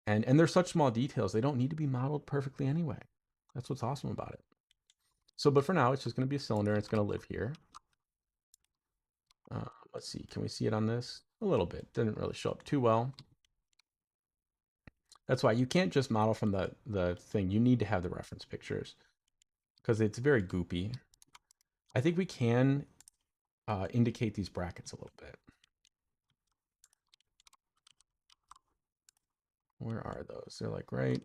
And they're such small details. They don't need to be modeled perfectly anyway. That's what's awesome about it. So, but for now, it's just going to be a cylinder. And it's going to live here. Let's see. Can we see it on this? A little bit. Didn't really show up too well. That's why you can't just model from the thing. You need to have the reference pictures because it's very goopy. I think we can indicate these brackets a little bit. Where are those? They're like right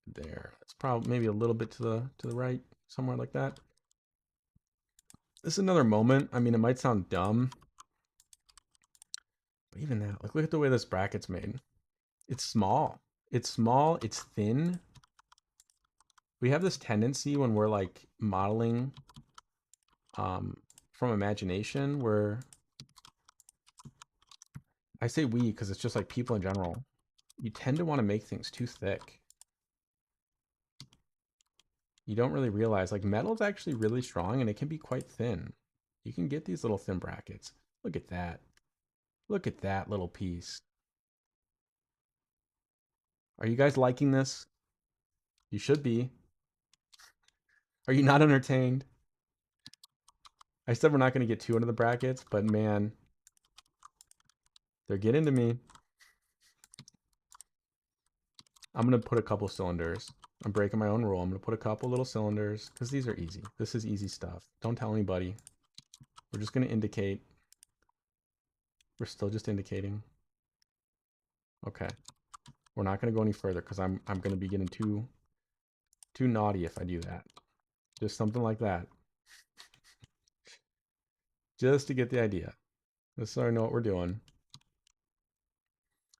there. It's probably maybe a little bit to the right, somewhere like that. This is another moment. I mean, it might sound dumb, but even that, like, look at the way this bracket's made. It's small. It's small. It's thin. We have this tendency when we're like modeling from imagination, where I say we because it's just like people in general. You tend to want to make things too thick. You don't really realize like metal is actually really strong and it can be quite thin. You can get these little thin brackets. Look at that. Look at that little piece. Are you guys liking this? You should be. Are you not entertained? I said we're not going to get too into the brackets, but man, they're getting to me. I'm going to put a couple cylinders. I'm breaking my own rule. I'm going to put a couple little cylinders because these are easy. This is easy stuff. Don't tell anybody. We're just going to indicate. We're still just indicating. Okay. We're not going to go any further because I'm going to be getting too naughty if I do that. Just something like that. Just to get the idea. Just so I know what we're doing.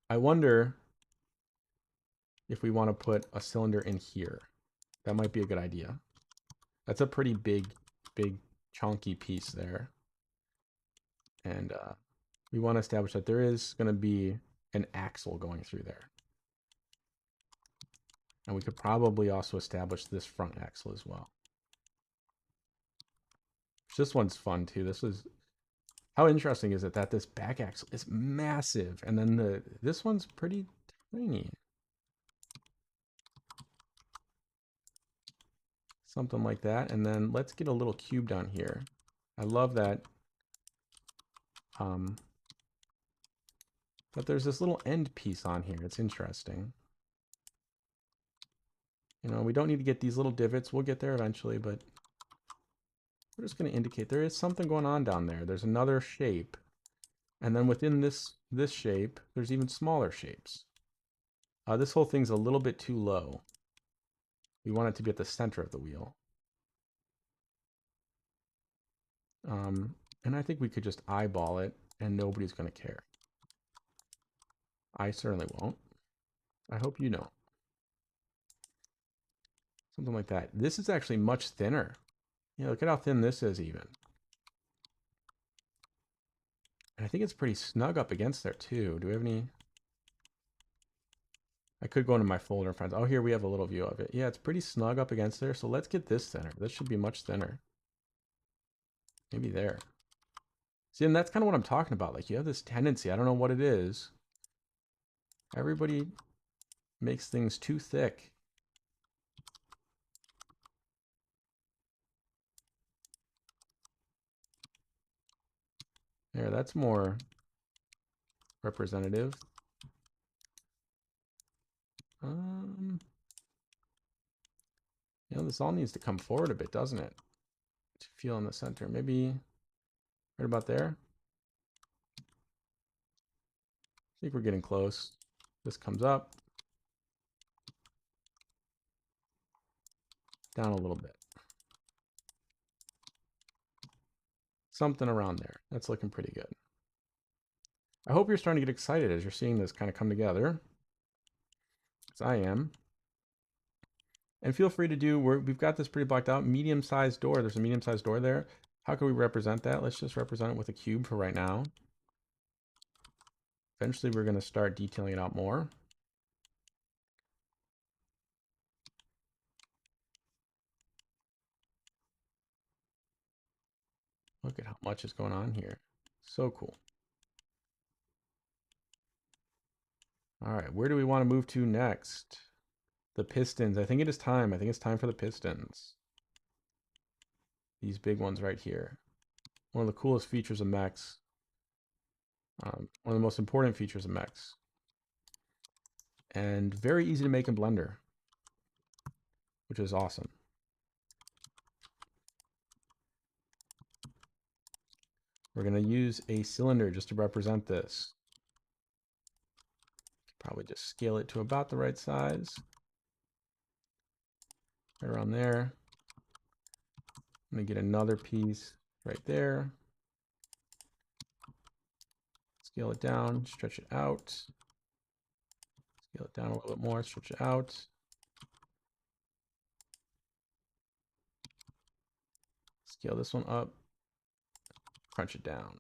I wonder if we want to put a cylinder in here. That might be a good idea. That's a pretty big chunky piece there. And we want to establish that there is going to be an axle going through there. And we could probably also establish this front axle as well. This one's fun too. This is, how interesting is it that this back axle is massive and then this one's pretty tiny. Something like that. And then let's get a little cube down here. I love that but there's this little end piece on here. It's interesting. You know, we don't need to get these little divots. We'll get there eventually, but we're just going to indicate there is something going on down there. There's another shape. And then within this shape, there's even smaller shapes. This whole thing's a little bit too low. We want it to be at the center of the wheel. And I think we could just eyeball it and nobody's going to care. I certainly won't. I hope you know. Something like that. This is actually much thinner. Yeah, look at how thin this is even. And I think it's pretty snug up against there too. Do we have any? I could go into my folder and find, oh, here we have a little view of it. Yeah, it's pretty snug up against there. So let's get this thinner. This should be much thinner. Maybe there. See, and that's kind of what I'm talking about. Like, you have this tendency, I don't know what it is. Everybody makes things too thick. There, that's more representative. You know, this all needs to come forward a bit, doesn't it? To feel in the center. Maybe right about there. I think we're getting close. This comes up. Down a little bit. Something around there. That's looking pretty good. I hope you're starting to get excited as you're seeing this kind of come together. As I am. And feel free to do, we've got this pretty blocked out. Medium-sized door. There's a medium-sized door there. How can we represent that? Let's just represent it with a cube for right now. Eventually, we're going to start detailing it out more. Look at how much is going on here. So cool. All right, where do we want to move to next? The pistons. I think it is time. I think it's time for the pistons. These big ones right here. One of the coolest features of mechs. One of the most important features of mechs. And very easy to make in Blender, which is awesome. We're going to use a cylinder just to represent this. Probably just scale it to about the right size. Right around there. I'm going to get another piece right there. Scale it down, stretch it out. Scale it down a little bit more, stretch it out. Scale this one up, crunch it down.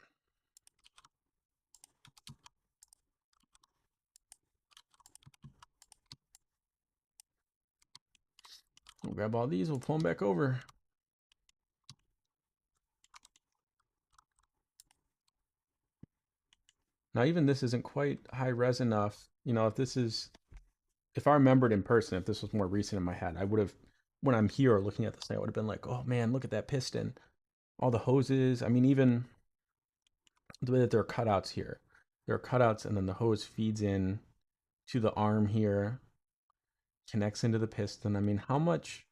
We'll grab all these, we'll pull them back over. Now, even this isn't quite high res enough. You know, if I remembered in person, if this was more recent in my head, I would have, when I'm here looking at this thing, I would have been like, oh man, look at that piston. All the hoses. I mean, even the way that there are cutouts here. There are cutouts and then the hose feeds in to the arm here, connects into the piston. I mean, how much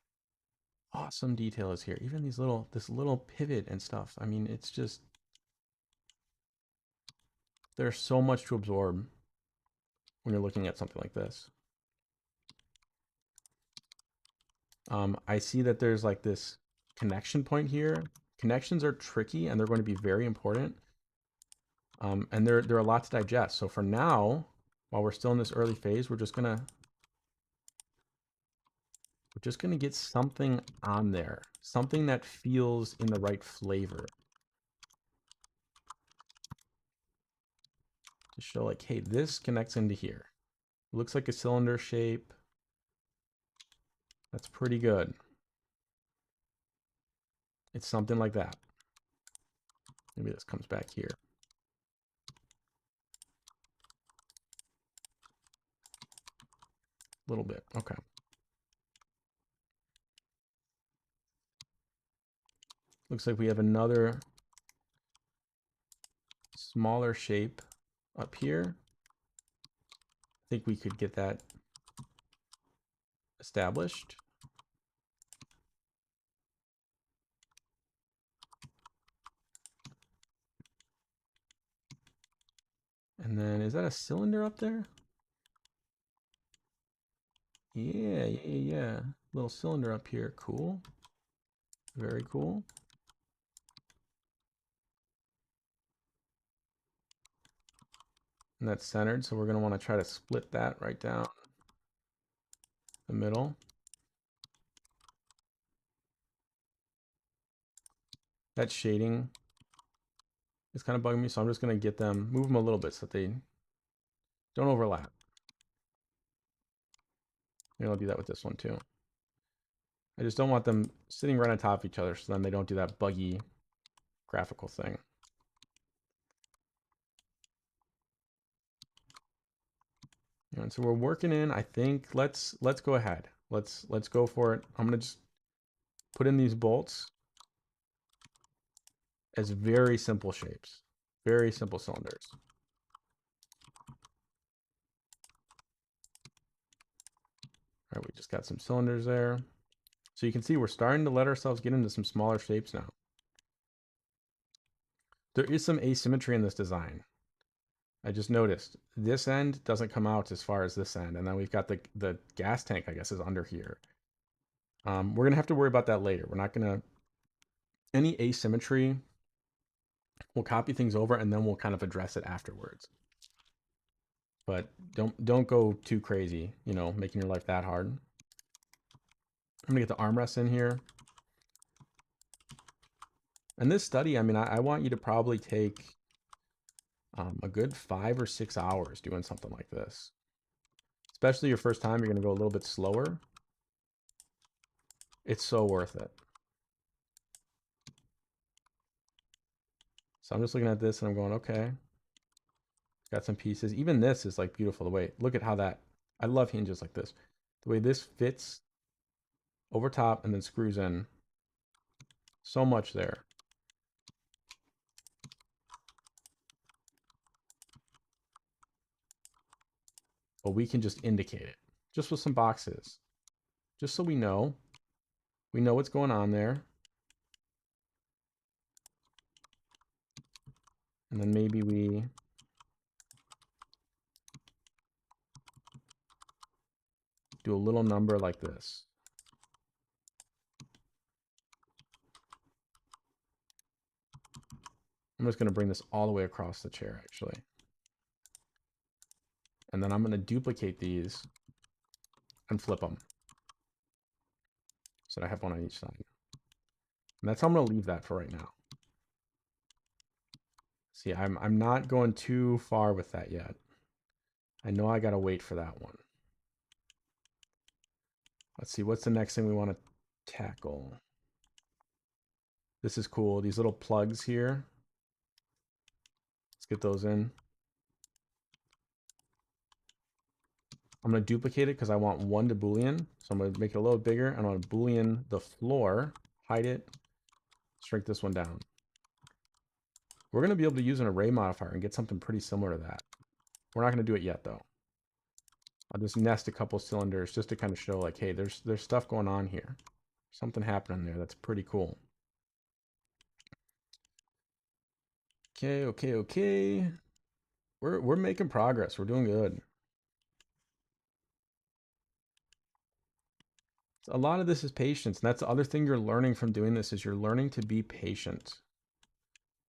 awesome detail is here. Even this little pivot and stuff. I mean, it's just, there's so much to absorb when you're looking at something like this. I see that there's like this connection point here. Connections are tricky and they're going to be very important. And they're a lot to digest. So for now, while we're still in this early phase, we're just gonna get something on there, something that feels in the right flavor. to show like, hey, this connects into here. It looks like a cylinder shape. That's pretty good. It's something like that. Maybe this comes back here. A little bit, okay. Looks like we have another smaller shape up here. I think we could get that established. And then, is that a cylinder up there? Yeah. Little cylinder up here, cool. Very cool. And that's centered, so we're gonna wanna try to split that right down the middle. That shading is kind of bugging me, so I'm just gonna move them a little bit so that they don't overlap. Maybe I'll do that with this one too. I just don't want them sitting right on top of each other, so then they don't do that buggy graphical thing. And so we're working in, I think, let's go ahead. Let's go for it. I'm gonna just put in these bolts as very simple shapes, very simple cylinders. All right, we just got some cylinders there. So you can see we're starting to let ourselves get into some smaller shapes now. There is some asymmetry in this design. I just noticed this end doesn't come out as far as this end. And then we've got the gas tank, I guess, is under here. We're going to have to worry about that later. We're not going to, any asymmetry, we'll copy things over and then we'll kind of address it afterwards. But don't go too crazy, you know, making your life that hard. I'm going to get the armrests in here. And this study, I mean, I want you to probably take a good 5 or 6 hours doing something like this. Especially your first time, you're going to go a little bit slower. It's so worth it. So I'm just looking at this and I'm going, okay. Got some pieces. Even this is like beautiful. The way, look at how that, I love hinges like this. The way this fits over top and then screws in. So much there. But we can just indicate it. Just with some boxes. Just so we know. We know what's going on there. And then maybe we do a little number like this. I'm just going to bring this all the way across the chair, actually. And then I'm going to duplicate these and flip them. So I have one on each side. And that's how I'm going to leave that for right now. See, I'm not going too far with that yet. I know I got to wait for that one. Let's see, what's the next thing we want to tackle? This is cool. These little plugs here. Let's get those in. I'm going to duplicate it because I want one to Boolean. So I'm going to make it a little bigger. And I'm going to Boolean the floor, hide it, shrink this one down. We're going to be able to use an array modifier and get something pretty similar to that. We're not going to do it yet, though. I'll just nest a couple cylinders just to kind of show like, hey, there's stuff going on here. Something happening there. That's pretty cool. Okay. We're making progress. We're doing good. A lot of this is patience, and that's the other thing you're learning from doing this is you're learning to be patient.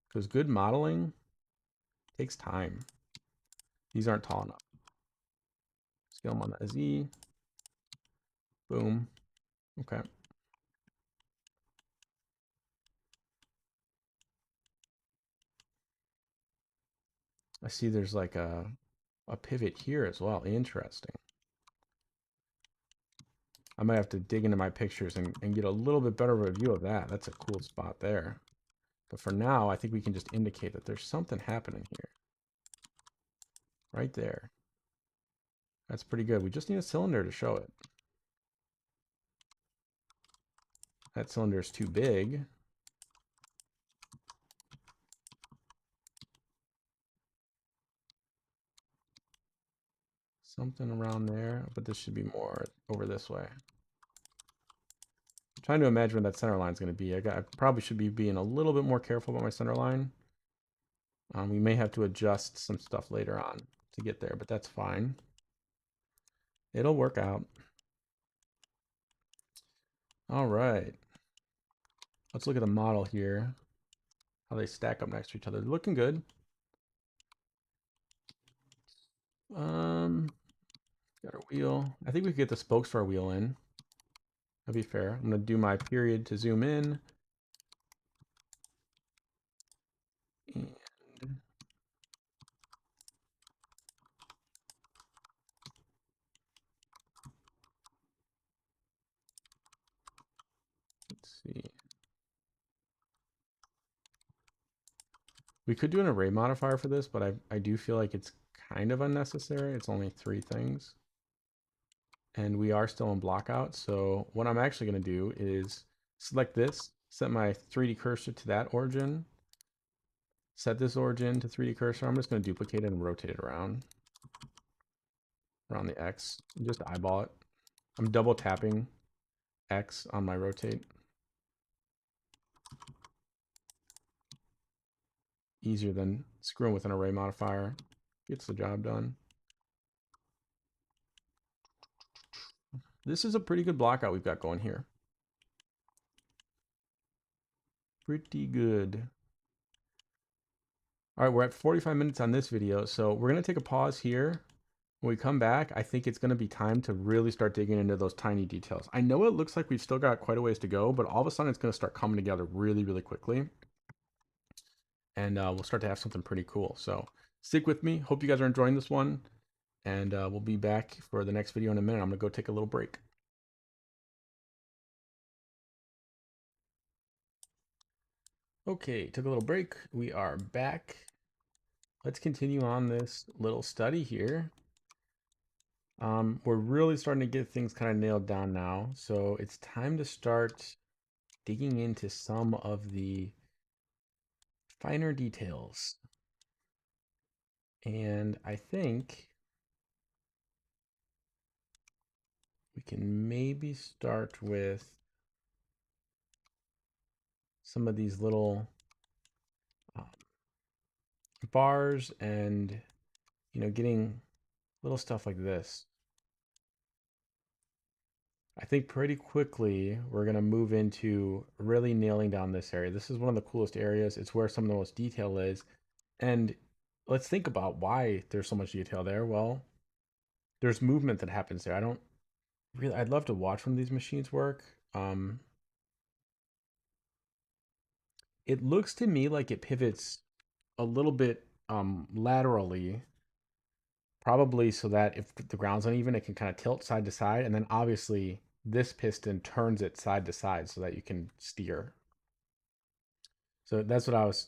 Because good modeling takes time. These aren't tall enough. Scale them on the Z. Boom. Okay. I see there's like a pivot here as well. Interesting. I might have to dig into my pictures and get a little bit better of a view of that. That's a cool spot there. But for now, I think we can just indicate that there's something happening here. Right there. That's pretty good. We just need a cylinder to show it. That cylinder is too big. Something around there, but this should be more over this way. I'm trying to imagine where that center line is going to be. I probably should be being a little bit more careful about my center line. We may have to adjust some stuff later on to get there, but that's fine. It'll work out. All right. Let's look at the model here. How they stack up next to each other. They're looking good. Got our wheel. I think we could get the spokes for our wheel in. That'd be fair. I'm going to do my period to zoom in. And let's see. We could do an array modifier for this, but I do feel like it's kind of unnecessary. It's only 3 things. And we are still in blockout. So what I'm actually going to do is select this, set my 3D cursor to that origin, set this origin to 3D cursor. I'm just going to duplicate it and rotate it around the X, and just eyeball it. I'm double tapping X on my rotate. Easier than screwing with an array modifier. Gets the job done. This is a pretty good blockout we've got going here. Pretty good. All right, we're at 45 minutes on this video, so we're going to take a pause here. When we come back, I think it's going to be time to really start digging into those tiny details. I know it looks like we've still got quite a ways to go, but all of a sudden it's going to start coming together really, really quickly. And we'll start to have something pretty cool. So stick with me. Hope you guys are enjoying this one. And we'll be back for the next video in a minute. I'm going to go take a little break. Okay, took a little break. We are back. Let's continue on this little study here. We're really starting to get things kind of nailed down now. So it's time to start digging into some of the finer details. And I think we can maybe start with some of these little bars and, getting little stuff like this. I think pretty quickly we're going to move into really nailing down this area. This is one of the coolest areas. It's where some of the most detail is. And let's think about why there's so much detail there. Well, there's movement that happens there. I'd love to watch one of these machines work. It looks to me like it pivots a little bit laterally, probably so that if the ground's uneven, it can kind of tilt side to side. And then obviously this piston turns it side to side so that you can steer. So that's what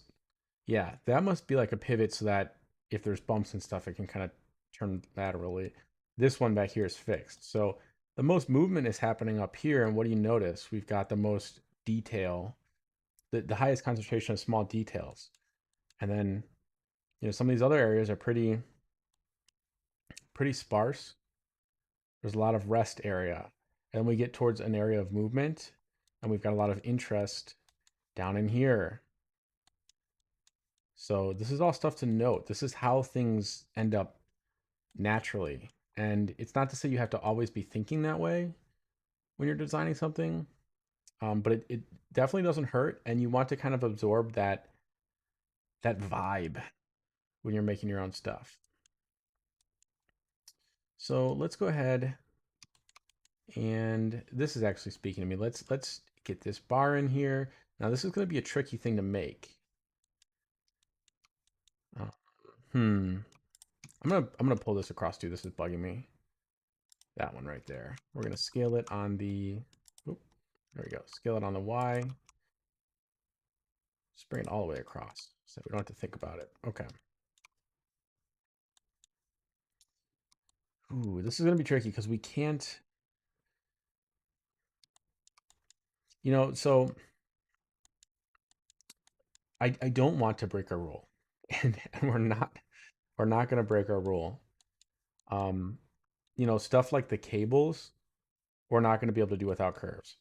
yeah, that must be like a pivot so that if there's bumps and stuff, it can kind of turn laterally. This one back here is fixed. So the most movement is happening up here. And what do you notice? We've got the most detail, the highest concentration of small details. And then, some of these other areas are pretty sparse. There's a lot of rest area. And we get towards an area of movement, and we've got a lot of interest down in here. So this is all stuff to note. This is how things end up naturally. And it's not to say you have to always be thinking that way when you're designing something, but it definitely doesn't hurt. And you want to kind of absorb that vibe when you're making your own stuff. So let's go ahead, and this is actually speaking to me. Let's get this bar in here. Now this is going to be a tricky thing to make. I'm gonna pull this across too. This is bugging me. That one right there. We're gonna scale it on the. Oop, there we go. Scale it on the Y. Just bring it all the way across, so we don't have to think about it. Okay. Ooh, this is gonna be tricky because we can't. So I don't want to break our rule, and we're not gonna break our rule. Um, stuff like the cables, we're not gonna be able to do without curves,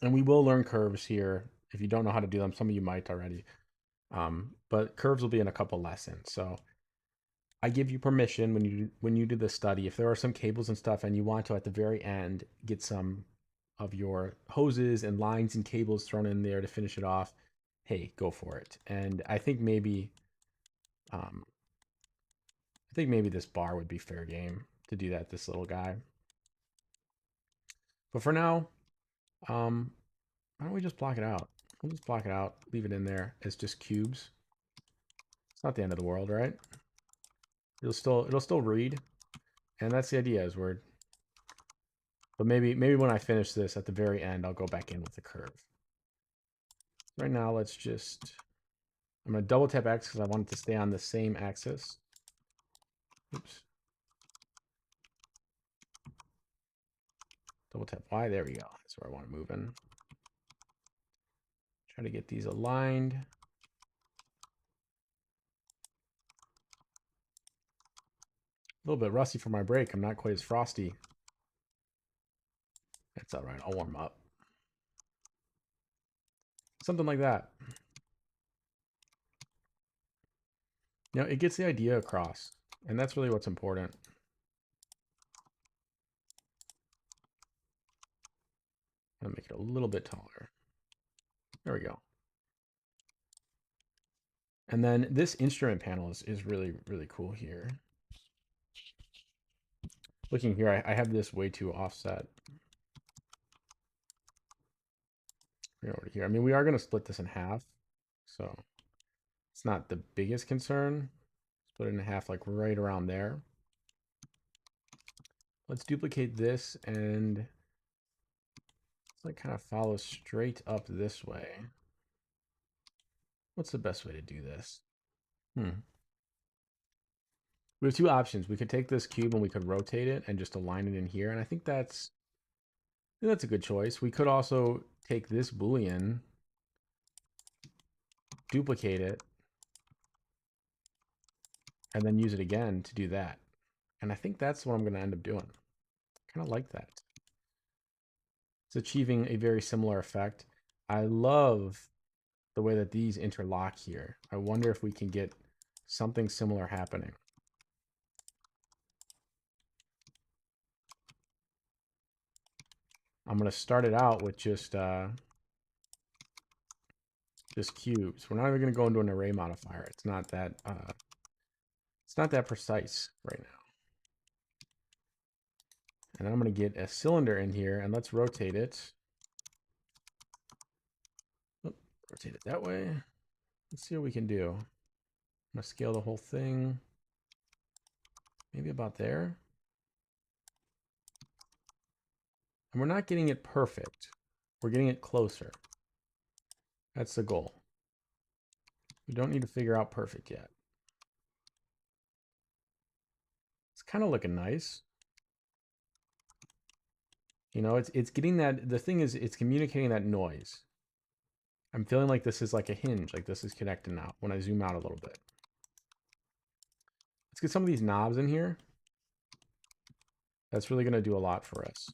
and we will learn curves here. If you don't know how to do them, some of you might already. But curves will be in a couple lessons. So I give you permission when you do this study, if there are some cables and stuff, and you want to at the very end get some of your hoses and lines and cables thrown in there to finish it off, hey, go for it. And um, I think maybe this bar would be fair game to do that. This little guy. But for now, um, why don't we just block it out? We'll just block it out, leave it in there as just cubes. It's not the end of the world, right? It'll still read, and that's the idea. But maybe when I finish this at the very end, I'll go back in with the curve. Right now, I'm gonna double tap X because I want it to stay on the same axis. Oops. Double tap Y, there we go. That's where I want to move in. Try to get these aligned. A little bit rusty for my break. I'm not quite as frosty. That's all right. I'll warm up. Something like that. It gets the idea across, and that's really what's important. I'm gonna make it a little bit taller. There we go. And then this instrument panel is really, really cool here. Looking here, I have this way too offset. Over here. I mean, we are going to split this in half, so it's not the biggest concern. Split it in half, like right around there. Let's duplicate this, and let's like kind of follow straight up this way. What's the best way to do this? We have two options. We could take this cube and we could rotate it and just align it in here, and I think that's a good choice. We could also take this Boolean, duplicate it, and then use it again to do that. And I think that's what I'm going to end up doing. Kind of like that. It's achieving a very similar effect. I love the way that these interlock here. I wonder if we can get something similar happening. I'm going to start it out with just cubes. We're not even going to go into an array modifier. It's not that precise right now. And I'm going to get a cylinder in here, and let's rotate it. Oh, rotate it that way. Let's see what we can do. I'm going to scale the whole thing. Maybe about there. And we're not getting it perfect. We're getting it closer. That's the goal. We don't need to figure out perfect yet. It's kind of looking nice. It's getting that, the thing is, it's communicating that noise. I'm feeling like this is like a hinge, like this is connecting now when I zoom out a little bit. Let's get some of these knobs in here. That's really going to do a lot for us.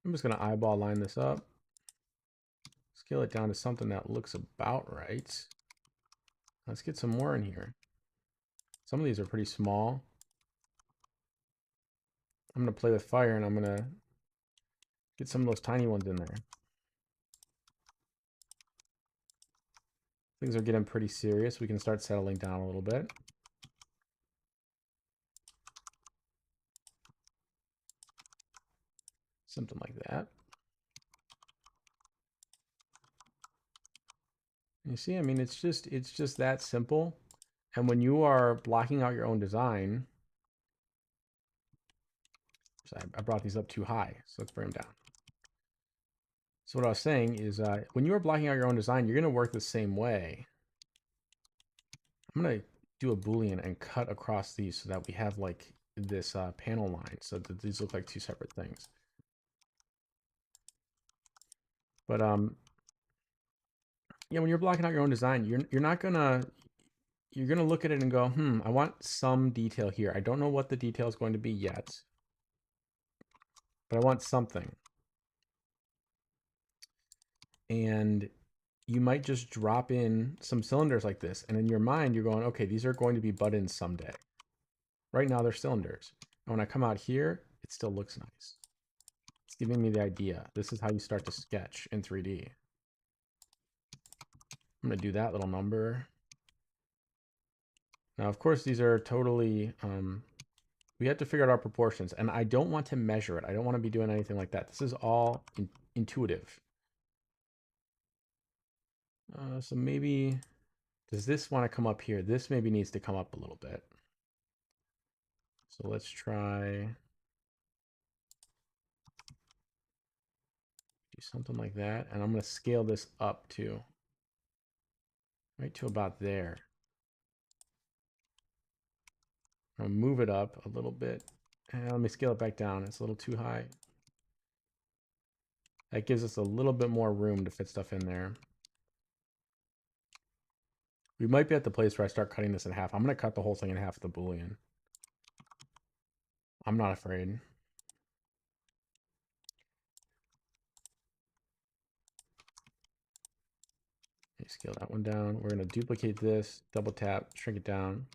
I'm just going to eyeball line this up. Scale it down to something that looks about right. Let's get some more in here. Some of these are pretty small. I'm going to play with fire, and I'm going to get some of those tiny ones in there. Things are getting pretty serious. We can start settling down a little bit. Something like that. You see, I mean, it's just that simple. And when you are blocking out your own design, so I brought these up too high, so let's bring them down. So what I was saying is, when you are blocking out your own design, you're going to work the same way. I'm going to do a Boolean and cut across these so that we have like this panel line, so that these look like two separate things. But yeah, when you're blocking out your own design, you're not gonna you're gonna look at it and go, I want some detail here. I don't know what the detail is going to be yet, but I want something. And you might just drop in some cylinders like this, and in your mind, you're going, okay, these are going to be buttons someday. Right now, they're cylinders. And when I come out here, it still looks nice. It's giving me the idea. This is how you start to sketch in 3D. I'm going to do that little number. Now, of course, these are totally, we have to figure out our proportions, and I don't want to measure it. I don't want to be doing anything like that. This is all intuitive. So maybe, does this want to come up here? This maybe needs to come up a little bit. So let's try do something like that. And I'm going to scale this up to, right to about there. I'll move it up a little bit. And let me scale it back down. It's a little too high. That gives us a little bit more room to fit stuff in there. We might be at the place where I start cutting this in half. I'm going to cut the whole thing in half with the Boolean. I'm not afraid. Scale that one down. We're going to duplicate this, double tap, shrink it down.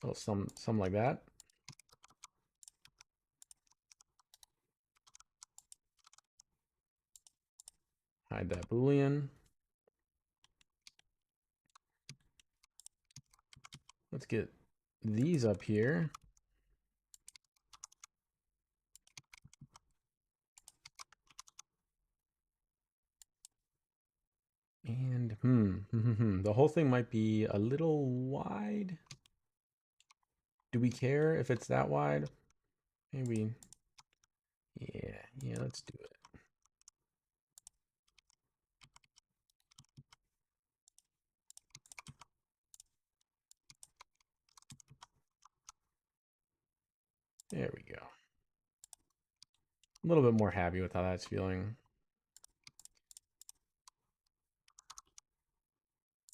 A little some like that. Hide that Boolean. Let's get these up here. And the whole thing might be a little wide. Do we care if it's that wide? Maybe. Yeah, let's do it. There we go. A little bit more happy with how that's feeling.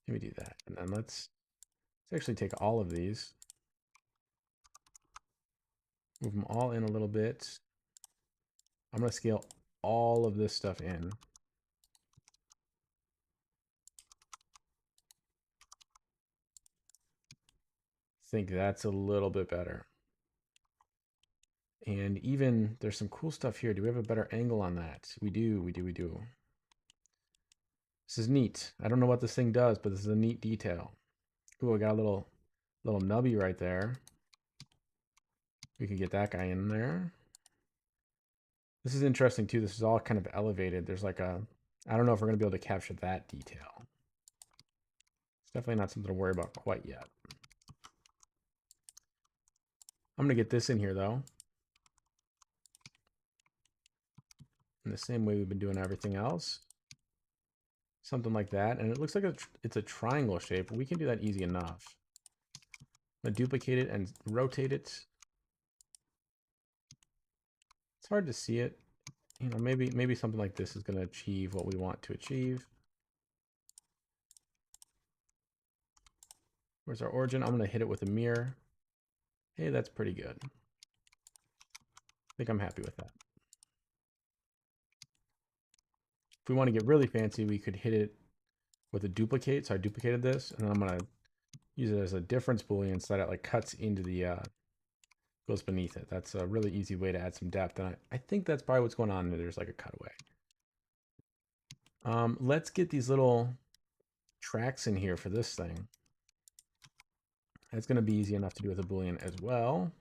Let me do that. And then let's actually take all of these. Move them all in a little bit. I'm going to scale all of this stuff in. Think that's a little bit better. And even there's some cool stuff here. Do we have a better angle on that? We do. This is neat. I don't know what this thing does, but this is a neat detail. Ooh, I got a little nubby right there. We can get that guy in there. This is interesting too. This is all kind of elevated. There's like a, I don't know if we're going to be able to capture that detail. It's definitely not something to worry about quite yet. I'm going to get this in here though. In the same way we've been doing everything else. Something like that. And it looks like it's a triangle shape. We can do that easy enough. I'm going to duplicate it and rotate it. It's hard to see it. You know, maybe something like this is going to achieve what we want to achieve. Where's our origin? I'm going to hit it with a mirror. Hey, that's pretty good. I think I'm happy with that. If we want to get really fancy, we could hit it with a duplicate. So I duplicated this, and I'm going to use it as a difference Boolean so that it like cuts into the, goes beneath it. That's a really easy way to add some depth. And I think that's probably what's going on. There's like a cutaway. Let's get these little tracks in here for this thing. That's going to be easy enough to do with a Boolean as well.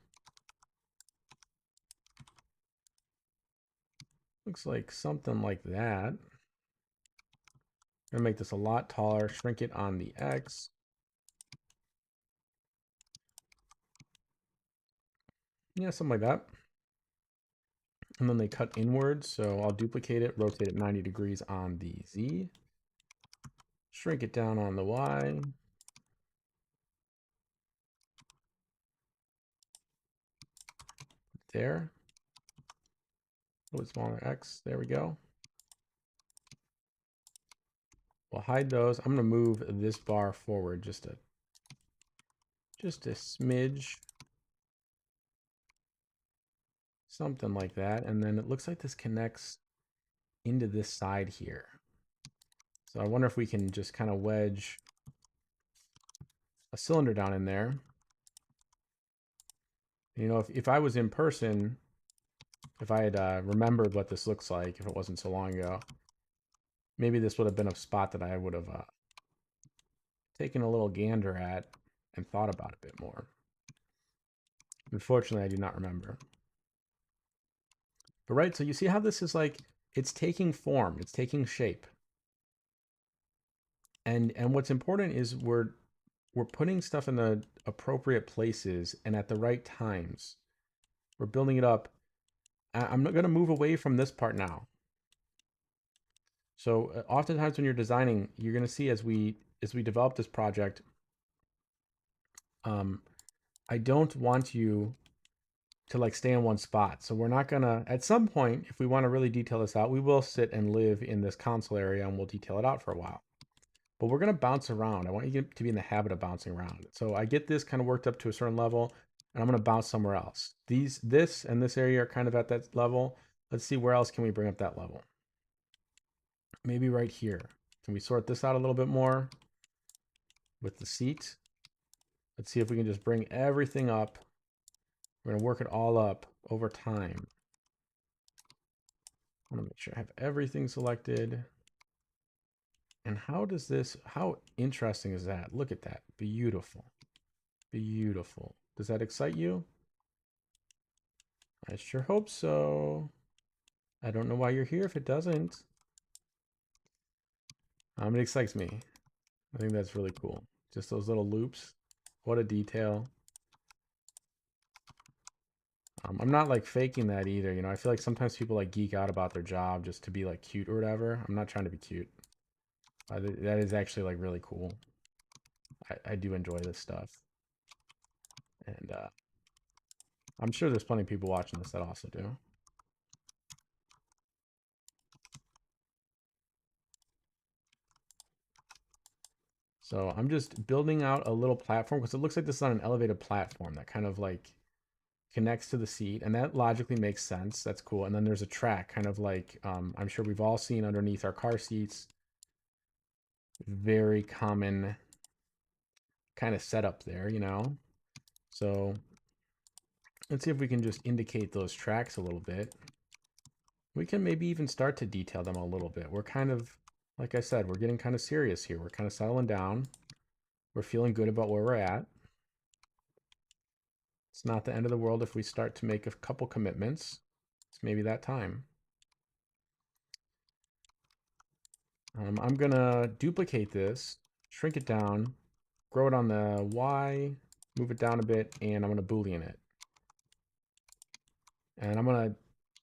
Looks like something like that. I'm gonna make this a lot taller, shrink it on the X. Yeah, something like that. And then they cut inwards, so I'll duplicate it, rotate it 90 degrees on the Z. Shrink it down on the Y. There. A little bit smaller X. There we go. We'll hide those. I'm gonna move this bar forward just a smidge. Something like that. And then it looks like this connects into this side here. So I wonder if we can just kind of wedge a cylinder down in there. You know, if I was in person, if I had remembered what this looks like, if it wasn't so long ago, maybe this would have been a spot that I would have taken a little gander at and thought about a bit more. Unfortunately, I do not remember. But right, so you see how this is like, it's taking form, it's taking shape. And what's important is we're putting stuff in the appropriate places and at the right times. We're building it up. I'm not going to move away from this part now. So oftentimes when you're designing, you're going to see as we develop this project, I don't want you to like stay in one spot. So we're not going to, at some point, if we want to really detail this out, we will sit and live in this console area and we'll detail it out for a while. But we're going to bounce around. I want you to be in the habit of bouncing around. So I get this kind of worked up to a certain level, and I'm going to bounce somewhere else. This and this area are kind of at that level. Let's see where else can we bring up that level. Maybe right here. Can we sort this out a little bit more with the seat? Let's see if we can just bring everything up. We're going to work it all up over time. I want to make sure I have everything selected. And how interesting is that? Look at that. Beautiful. Beautiful. Does that excite you? I sure hope so. I don't know why you're here if it doesn't. It excites me. I think that's really cool. Just those little loops. What a detail. I'm not like faking that either. You know, I feel like sometimes people like geek out about their job just to be like cute or whatever. I'm not trying to be cute. That is actually like really cool. I do enjoy this stuff. And I'm sure there's plenty of people watching this that also do. So I'm just building out a little platform because it looks like this is on an elevated platform that kind of like connects to the seat, and that logically makes sense. That's cool. And then there's a track kind of like I'm sure we've all seen underneath our car seats. Very common kind of setup there, you know. So let's see if we can just indicate those tracks a little bit. We can maybe even start to detail them a little bit. We're kind of, like I said, we're getting kind of serious here. We're kind of settling down. We're feeling good about where we're at. It's not the end of the world if we start to make a couple commitments. It's maybe that time. I'm gonna duplicate this, shrink it down, grow it on the Y, move it down a bit, and I'm gonna Boolean it. And I'm gonna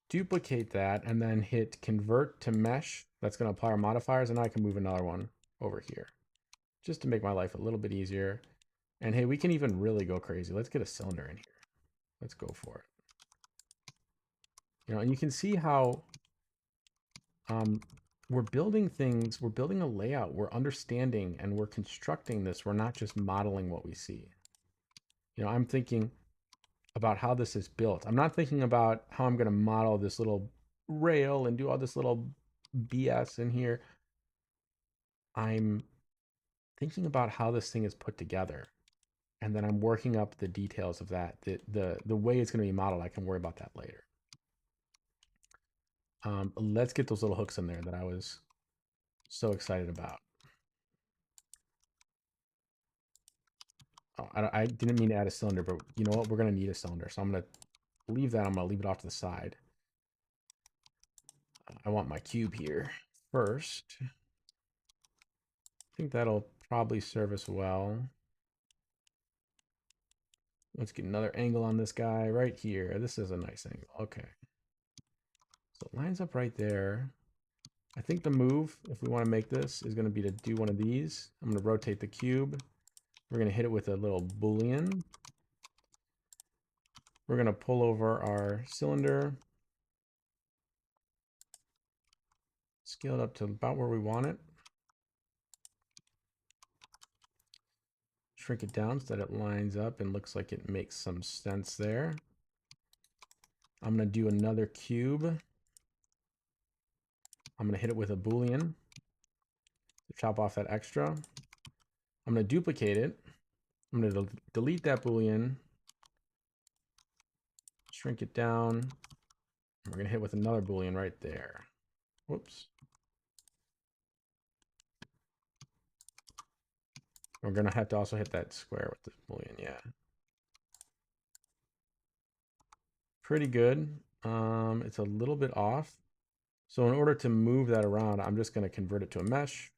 duplicate that and then hit convert to mesh. That's gonna apply our modifiers, and I can move another one over here just to make my life a little bit easier. And hey, we can even really go crazy. Let's get a cylinder in here. Let's go for it. You know, and you can see how we're building things, we're building a layout, we're understanding and we're constructing this. We're not just modeling what we see. You know, I'm thinking about how this is built. I'm not thinking about how I'm going to model this little rail and do all this little BS in here. I'm thinking about how this thing is put together. And then I'm working up the details of that. The way it's going to be modeled, I can worry about that later. Let's get those little hooks in there that I was so excited about. Oh, I didn't mean to add a cylinder, but you know what? We're going to need a cylinder. So I'm going to leave that. I'm going to leave it off to the side. I want my cube here first. think that'll probably serve us well. Let's get another angle on this guy right here. This is a nice angle. Okay. So it lines up right there. I think the move, if we want to make this, is going to be to do one of these. I'm going to rotate the cube. We're going to hit it with a little boolean. We're going to pull over our cylinder. Scale it up to about where we want it. Shrink it down so that it lines up and looks like it makes some sense there. I'm going to do another cube. I'm going to hit it with a boolean to chop off that extra. I'm going to duplicate it. I'm going to delete that boolean, shrink it down. And we're going to hit with another boolean right there. Whoops. We're going to have to also hit that square with the boolean. Yeah. Pretty good. It's a little bit off. So in order to move that around, I'm just going to convert it to a mesh.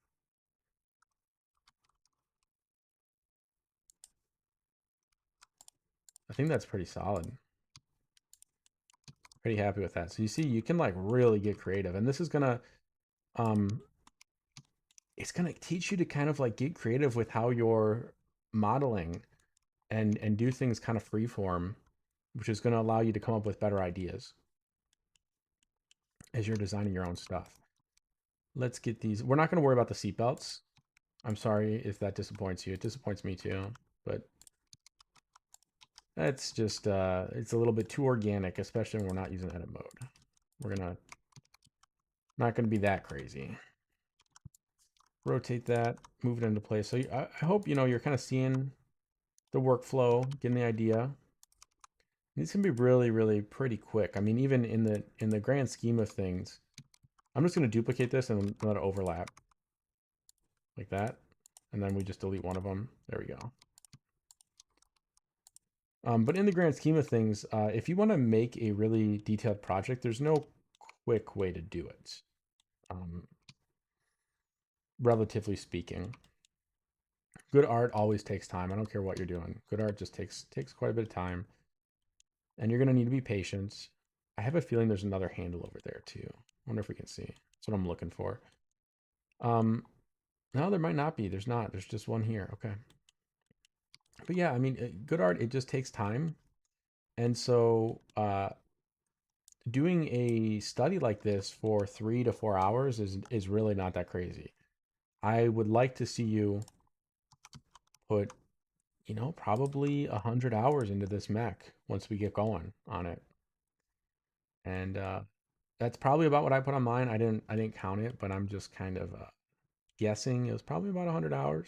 I think that's pretty solid. Pretty happy with that. So you see, you can like really get creative, and this is gonna, it's gonna teach you to kind of like get creative with how you're modeling and do things kind of free form, which is gonna allow you to come up with better ideas as you're designing your own stuff. Let's get these. We're not gonna worry about the seatbelts. I'm sorry if that disappoints you. It disappoints me too, but that's just, it's a little bit too organic, especially when we're not using edit mode. We're not gonna be that crazy. Rotate that, move it into place. So I hope, you're kind of seeing the workflow, getting the idea. These can be really, really pretty quick. I mean, even in the grand scheme of things, I'm just going to duplicate this and let it overlap like that. And then we just delete one of them. There we go. But in the grand scheme of things, if you want to make a really detailed project, there's no quick way to do it, relatively speaking. Good art always takes time. I don't care what you're doing. Good art just takes quite a bit of time. And you're going to need to be patient. I have a feeling there's another handle over there too. I wonder if we can see. That's what I'm looking for. No, there might not be. There's not. There's just one here. Okay. But yeah, I mean, good art, it just takes time. And so doing a study like this for 3 to 4 hours is really not that crazy. I would like to see you put, probably 100 hours into this mech once we get going on it. And that's probably about what I put on mine. I didn't count it, but I'm just kind of guessing it was probably about 100 hours.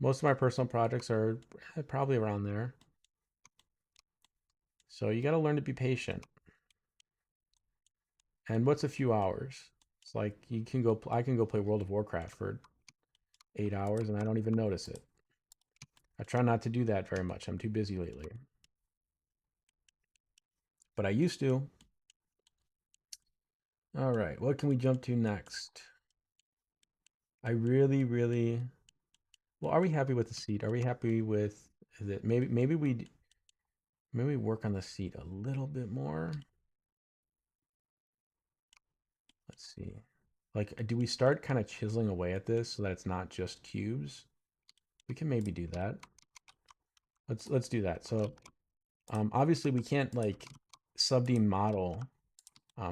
Most of my personal projects are probably around there. So you got to learn to be patient. And what's a few hours? It's like I can go play World of Warcraft for 8 hours and I don't even notice it. I try not to do that very much. I'm too busy lately. But I used to. All right, what can we jump to next? I really, really... Well, are we happy with the seat? Are we happy with it? Maybe we work on the seat a little bit more. Let's see. Like, do we start kind of chiseling away at this so that it's not just cubes? We can maybe do that. Let's do that. So, obviously we can't like sub D model.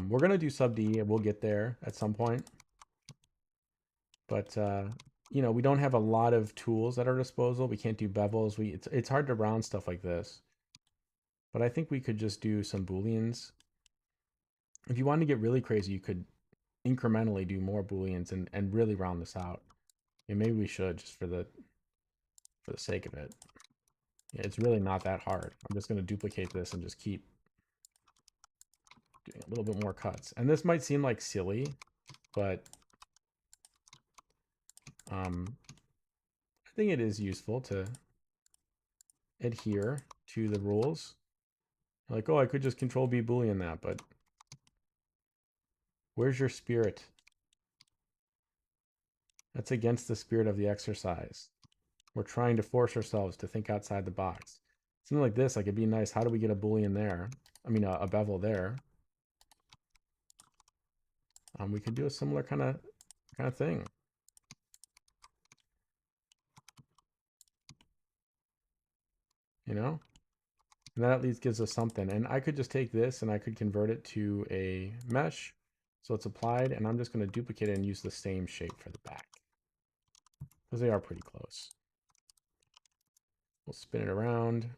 We're gonna do sub D and we'll get there at some point. But we don't have a lot of tools at our disposal. We can't do bevels. It's hard to round stuff like this. But I think we could just do some booleans. If you wanted to get really crazy, you could incrementally do more booleans and really round this out. And maybe we should, just for the sake of it. Yeah, it's really not that hard. I'm just going to duplicate this and just keep doing a little bit more cuts. And this might seem like silly, but I think it is useful to adhere to the rules. Like, oh, I could just control B boolean that, but where's your spirit? That's against the spirit of the exercise. We're trying to force ourselves to think outside the box. Something like this, like it'd be nice. How do we get a boolean there? I mean, a bevel there. We could do a similar kind of thing, you know? And that at least gives us something. And I could just take this and I could convert it to a mesh. So it's applied, and I'm just going to duplicate it and use the same shape for the back because they are pretty close. We'll spin it around.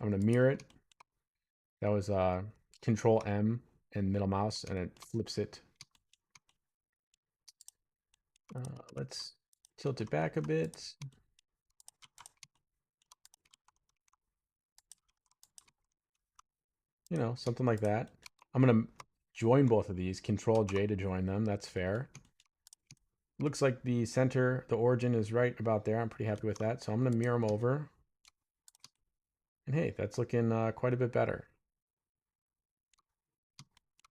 I'm going to mirror it. That was Control M and middle mouse, and it flips it. Let's tilt it back a bit. You know, something like that. I'm going to join both of these. Control J to join them. That's fair. Looks like the center, the origin is right about there. I'm pretty happy with that. So I'm going to mirror them over. And hey, that's looking quite a bit better.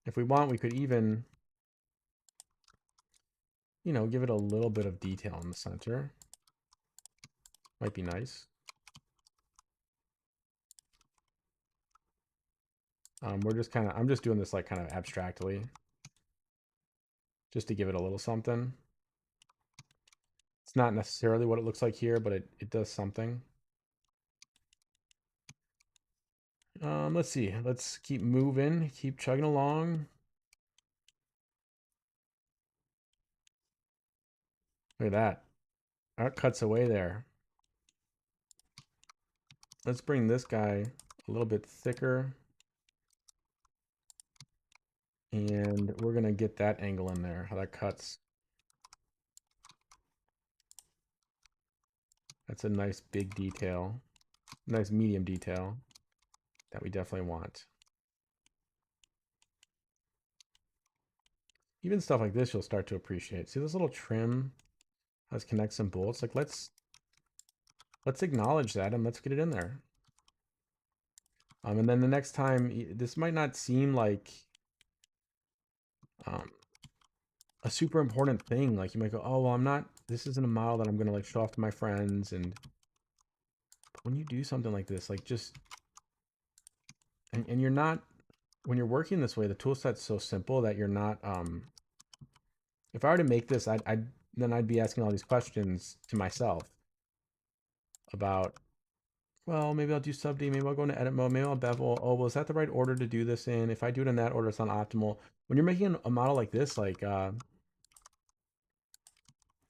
If we want, we could even, you know, give it a little bit of detail in the center. Might be nice. I'm just doing this like kind of abstractly, just to give it a little something. It's not necessarily what it looks like here, but it does something. Let's see. Let's keep moving, keep chugging along. Look at that. That cuts away there. Let's bring this guy a little bit thicker. And we're going to get that angle in there, how that cuts. That's a nice big detail. Nice medium detail that we definitely want. Even stuff like this you'll start to appreciate. See this little trim? How it connects some bolts? Like let's acknowledge that and let's get it in there. And then the next time, this might not seem like a super important thing. Like you might go, oh, well, this isn't a model that I'm going to like show off to my friends. But when you do something like this, like just, and you're not, when you're working this way, the tool set's so simple that you're not, if I were to make this, then I'd be asking all these questions to myself about, well, maybe I'll do sub D, maybe I'll go into edit mode, maybe I'll bevel. Oh, well, is that the right order to do this in? If I do it in that order, it's not optimal. When you're making a model like this, like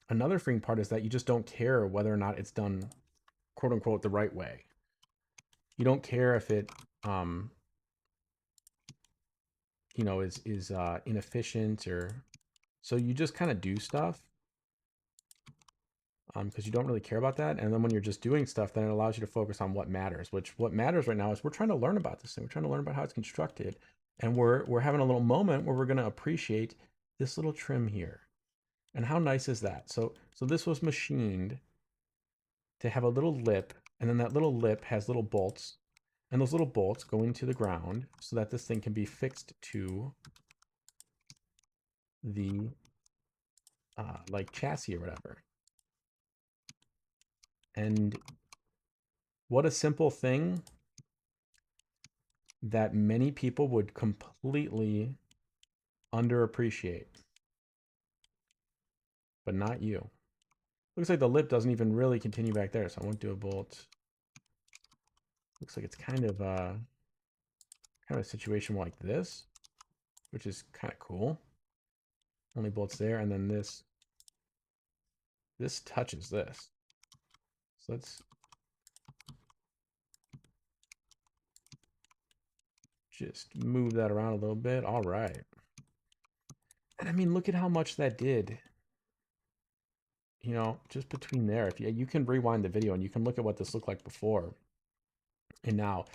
another freeing part is that you just don't care whether or not it's done, quote unquote, the right way. You don't care if it, you know, is inefficient or so you just kind of do stuff because you don't really care about that. And then when you're just doing stuff, then it allows you to focus on what matters, which what matters right now is we're trying to learn about this thing. We're trying to learn about how it's constructed. And we're having a little moment where we're going to appreciate this little trim here. And how nice is that? So this was machined to have a little lip, and then that little lip has little bolts, and those little bolts go into the ground so that this thing can be fixed to the like chassis or whatever. And what a simple thing that many people would completely underappreciate, but not you. Looks like the lip doesn't even really continue back there, so I won't do a bolt. Looks like it's kind of a situation like this, which is kind of cool. Only bolts there, and then this touches this. So let's just move that around a little bit. All right. And I mean, look at how much that did. You know, just between there. If you can rewind the video and you can look at what this looked like before and now,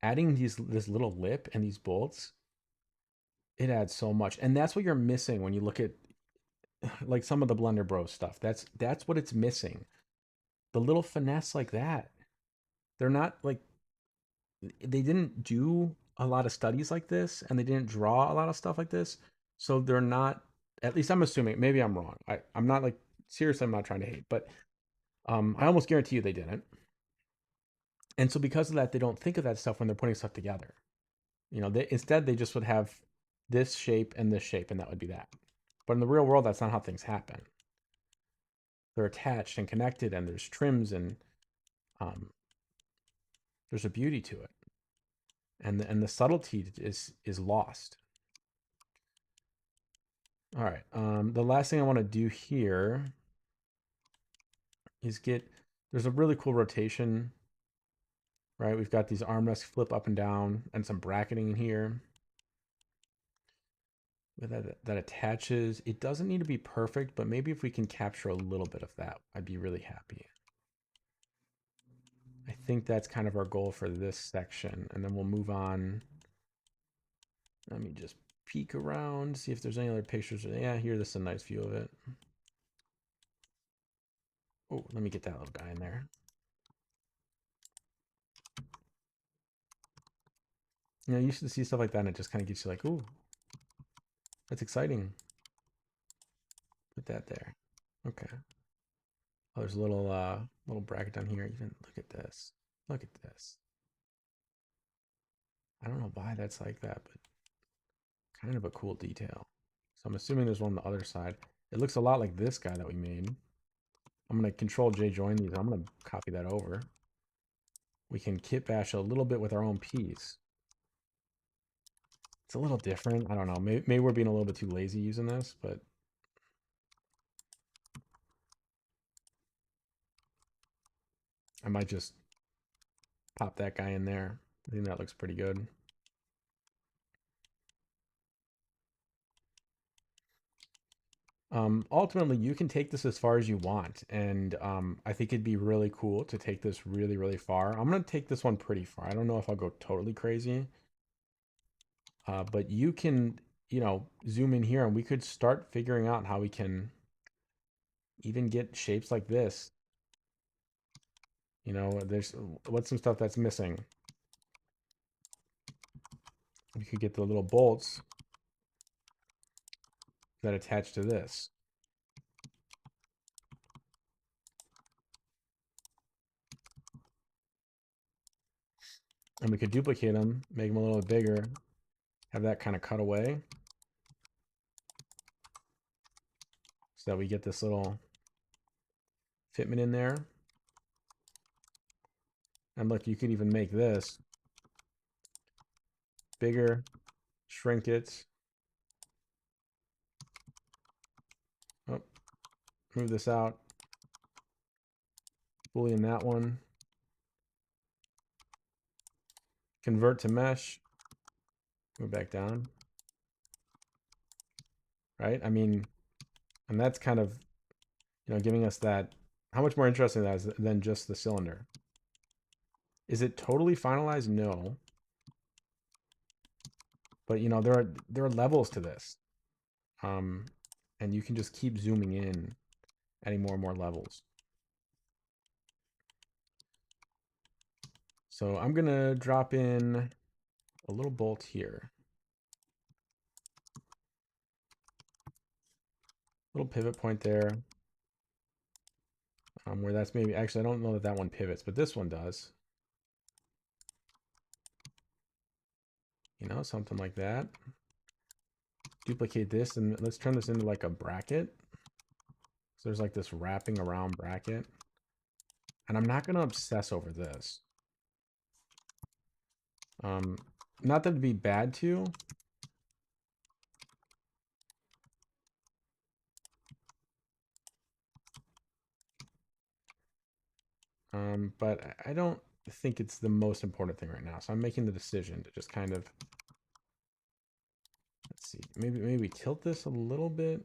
adding this little lip and these bolts, it adds so much. And that's what you're missing when you look at like some of the Blender Bros stuff. That's what it's missing. The little finesse like that. They're not like, they didn't do a lot of studies like this and they didn't draw a lot of stuff like this. So they're not, at least I'm assuming, maybe I'm wrong. I'm not like Seriously, I'm not trying to hate, but I almost guarantee you they didn't. And so because of that, they don't think of that stuff when they're putting stuff together. Instead they just would have this shape and this shape, and that would be that. But in the real world, that's not how things happen. They're attached and connected, and there's trims, and um, there's a beauty to it, and the subtlety is lost. All right. The last thing I want to do here is there's a really cool rotation, right? We've got these armrests flip up and down and some bracketing in here that attaches. It doesn't need to be perfect, but maybe if we can capture a little bit of that, I'd be really happy. I think that's kind of our goal for this section, and then we'll move on. Let me just peek around, see if there's any other pictures. Yeah, here, this is a nice view of it. Oh, let me get that little guy in there. You used to see stuff like that, and it just kind of gets you like, ooh, that's exciting. Put that there. Okay. Oh, there's a little bracket down here. Even look at this. Look at this. I don't know why that's like that, but kind of a cool detail. So I'm assuming there's one on the other side. It looks a lot like this guy that we made. I'm going to Control J join these. I'm going to copy that over. We can kit bash a little bit with our own piece. It's a little different. I don't know. Maybe we're being a little bit too lazy using this, but I might just pop that guy in there. I think that looks pretty good. Ultimately, you can take this as far as you want, and I think it'd be really cool to take this really, really far. I'm going to take this one pretty far. I don't know if I'll go totally crazy, but you can, zoom in here, and we could start figuring out how we can even get shapes like this. There's what's some stuff that's missing. We could get the little bolts that attach to this. And we could duplicate them, make them a little bit bigger, have that kind of cut away, so that we get this little fitment in there. And look, you could even make this bigger, shrink it. Oh, move this out. Boolean that one. Convert to mesh. Move back down. Right? I mean, and that's kind of, giving us that. How much more interesting that is than just the cylinder? Is it totally finalized? No. But there are levels to this. And you can just keep zooming in, adding more and more levels. So I'm gonna drop in a little bolt here. Little pivot point there. Where that's maybe, actually, I don't know that one pivots, but this one does. Something like that. Duplicate this, and let's turn this into like a bracket. So there's like this wrapping around bracket. And I'm not gonna obsess over this. Not that it'd be bad to. But I don't think it's the most important thing right now. So I'm making the decision to just kind of, let's see, maybe tilt this a little bit.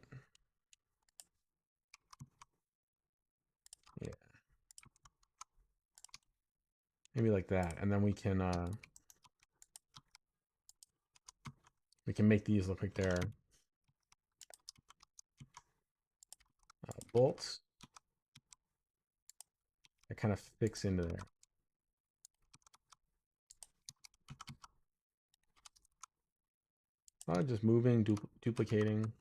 Yeah. Maybe like that. And then we can make these look like they're bolts that kind of fix into there. Just moving, duplicating.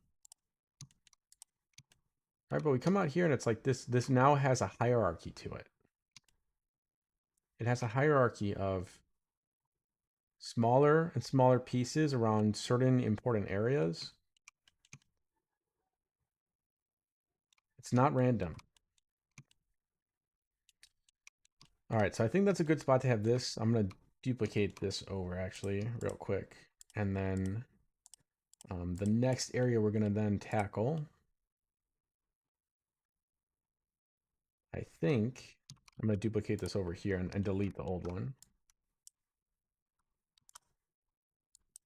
All right, but we come out here and it's like this now has a hierarchy to it. It has a hierarchy of smaller and smaller pieces around certain important areas. It's not random. All right, so I think that's a good spot to have this. I'm going to duplicate this over actually real quick. And then the next area we're going to then tackle, I think I'm going to duplicate this over here and delete the old one.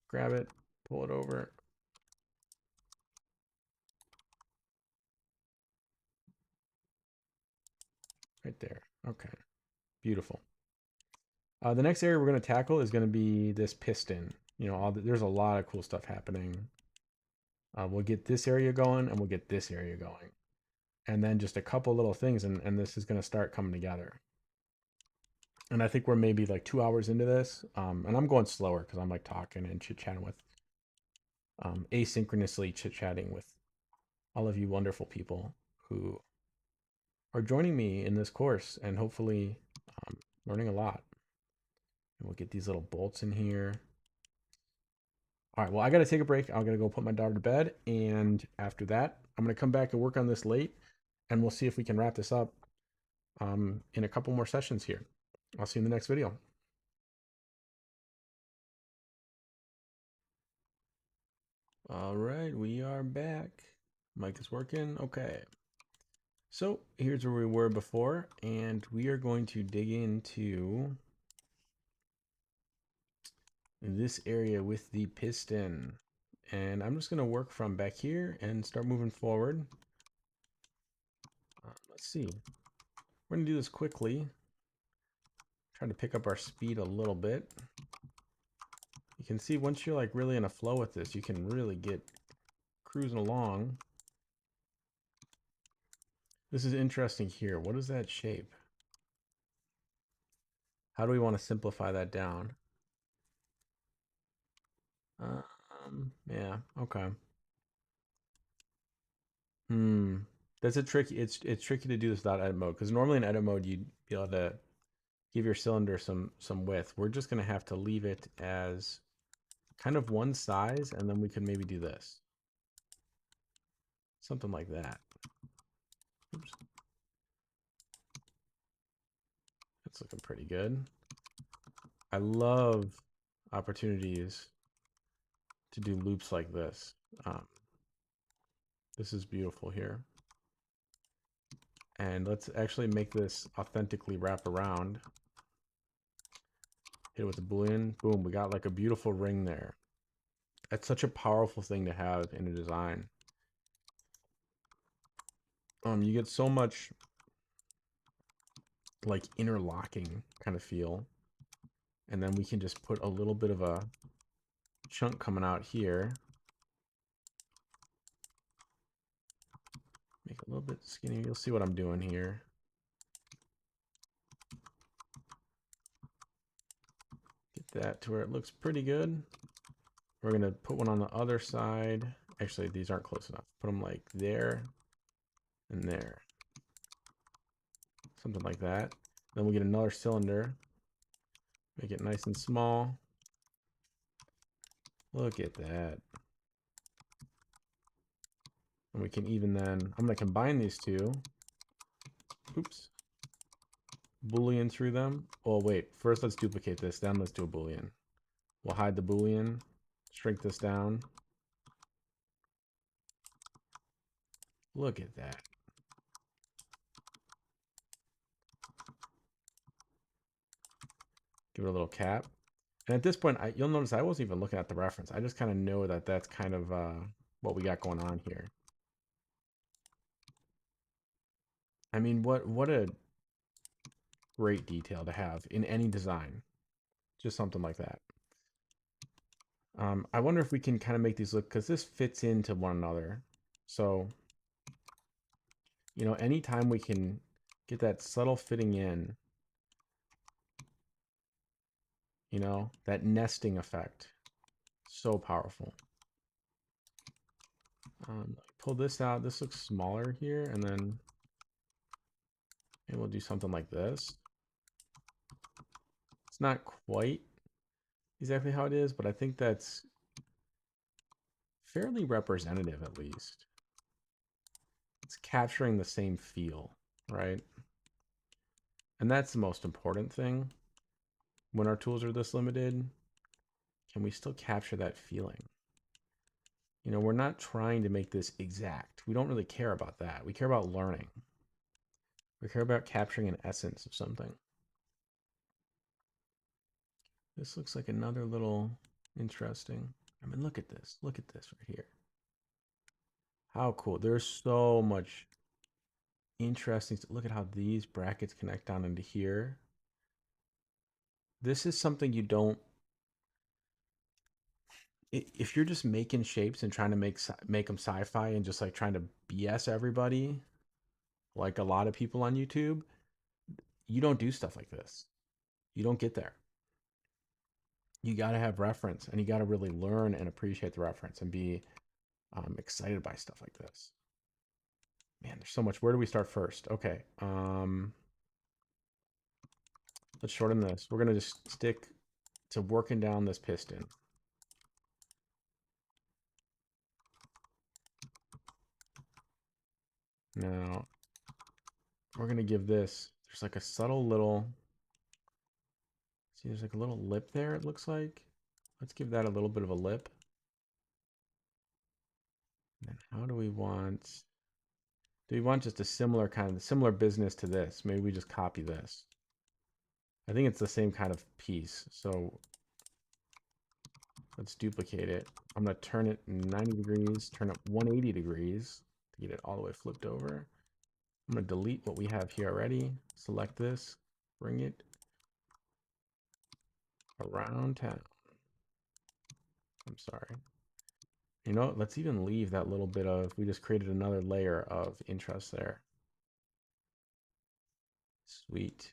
Grab it, pull it over. Right there. Okay, beautiful. The next area we're going to tackle is going to be this piston. You know, there's a lot of cool stuff happening. We'll get this area going and we'll get this area going. And then just a couple little things and this is going to start coming together. And I think we're maybe like 2 hours into this. And I'm going slower because I'm like talking and chit-chatting with, asynchronously chit-chatting with all of you wonderful people who are joining me in this course and hopefully learning a lot. And we'll get these little bolts in here. All right, well, I got to take a break. I'm going to go put my daughter to bed. And after that, I'm going to come back and work on this late. And we'll see if we can wrap this up in a couple more sessions here. I'll see you in the next video. All right, we are back. Mic is working. Okay. So here's where we were before, and we are going to dig into this area with the piston. And I'm just going to work from back here and start moving forward. Let's see. We're going to do this quickly. Try to pick up our speed a little bit. You can see once you're like really in a flow with this, you can really get cruising along. This is interesting here. What is that shape? How do we want to simplify that down? Yeah, okay. That's a tricky. It's tricky to do this without edit mode because normally in edit mode you'd be able to give your cylinder some width. We're just gonna have to leave it as kind of one size, and then we could maybe do this, something like that. Oops, that's looking pretty good. I love opportunities to do loops like this. This is beautiful here. And let's actually make this authentically wrap around. Hit it with a Boolean. Boom, we got like a beautiful ring there. That's such a powerful thing to have in a design. You get so much like interlocking kind of feel. And then we can just put a little bit of a chunk coming out here. Make it a little bit skinnier. You'll see what I'm doing here. Get that to where it looks pretty good. We're going to put one on the other side. Actually, these aren't close enough. Put them like there and there. Something like that. Then we'll get another cylinder. Make it nice and small. Look at that. And we can even then, I'm going to combine these two. Oops. Boolean through them. Oh, wait. First, let's duplicate this. Then let's do a Boolean. We'll hide the Boolean. Shrink this down. Look at that. Give it a little cap. And at this point, you'll notice I wasn't even looking at the reference. I just kind of know that that's kind of what we got going on here. I mean, what a great detail to have in any design. Just something like that. I wonder if we can kind of make these look, because this fits into one another. So, you know, anytime we can get that subtle fitting in, you know, that nesting effect, so powerful. Pull this out. This looks smaller here, and then maybe we'll do something like this. It's not quite exactly how it is, but I think that's fairly representative at least. It's capturing the same feel, right? And that's the most important thing when our tools are this limited. Can we still capture that feeling? You know, we're not trying to make this exact. We don't really care about that. We care about learning. We care about capturing an essence of something. This looks like another little interesting. I mean, look at this. Look at this right here. How cool. There's so much interesting. Look at how these brackets connect down into here. This is something you don't, if you're just making shapes and trying to make them sci-fi and just like trying to BS everybody, like a lot of people on YouTube, you don't do stuff like this. You don't get there. You got to have reference, and you got to really learn and appreciate the reference and be excited by stuff like this. Man, there's so much. Where do we start first? Okay. Let's shorten this. We're going to just stick to working down this piston. Now, we're going to give this, there's like a subtle little, see, there's like a little lip there, it looks like. Let's give that a little bit of a lip. And then how do we want just a similar business to this? Maybe we just copy this. I think it's the same kind of piece. So let's duplicate it. I'm going to turn it 90 degrees, turn it 180 degrees to get it all the way flipped over. I'm going to delete what we have here already. Select this, bring it around town. I'm sorry. You know, let's even leave that little bit of, we just created another layer of interest there. Sweet.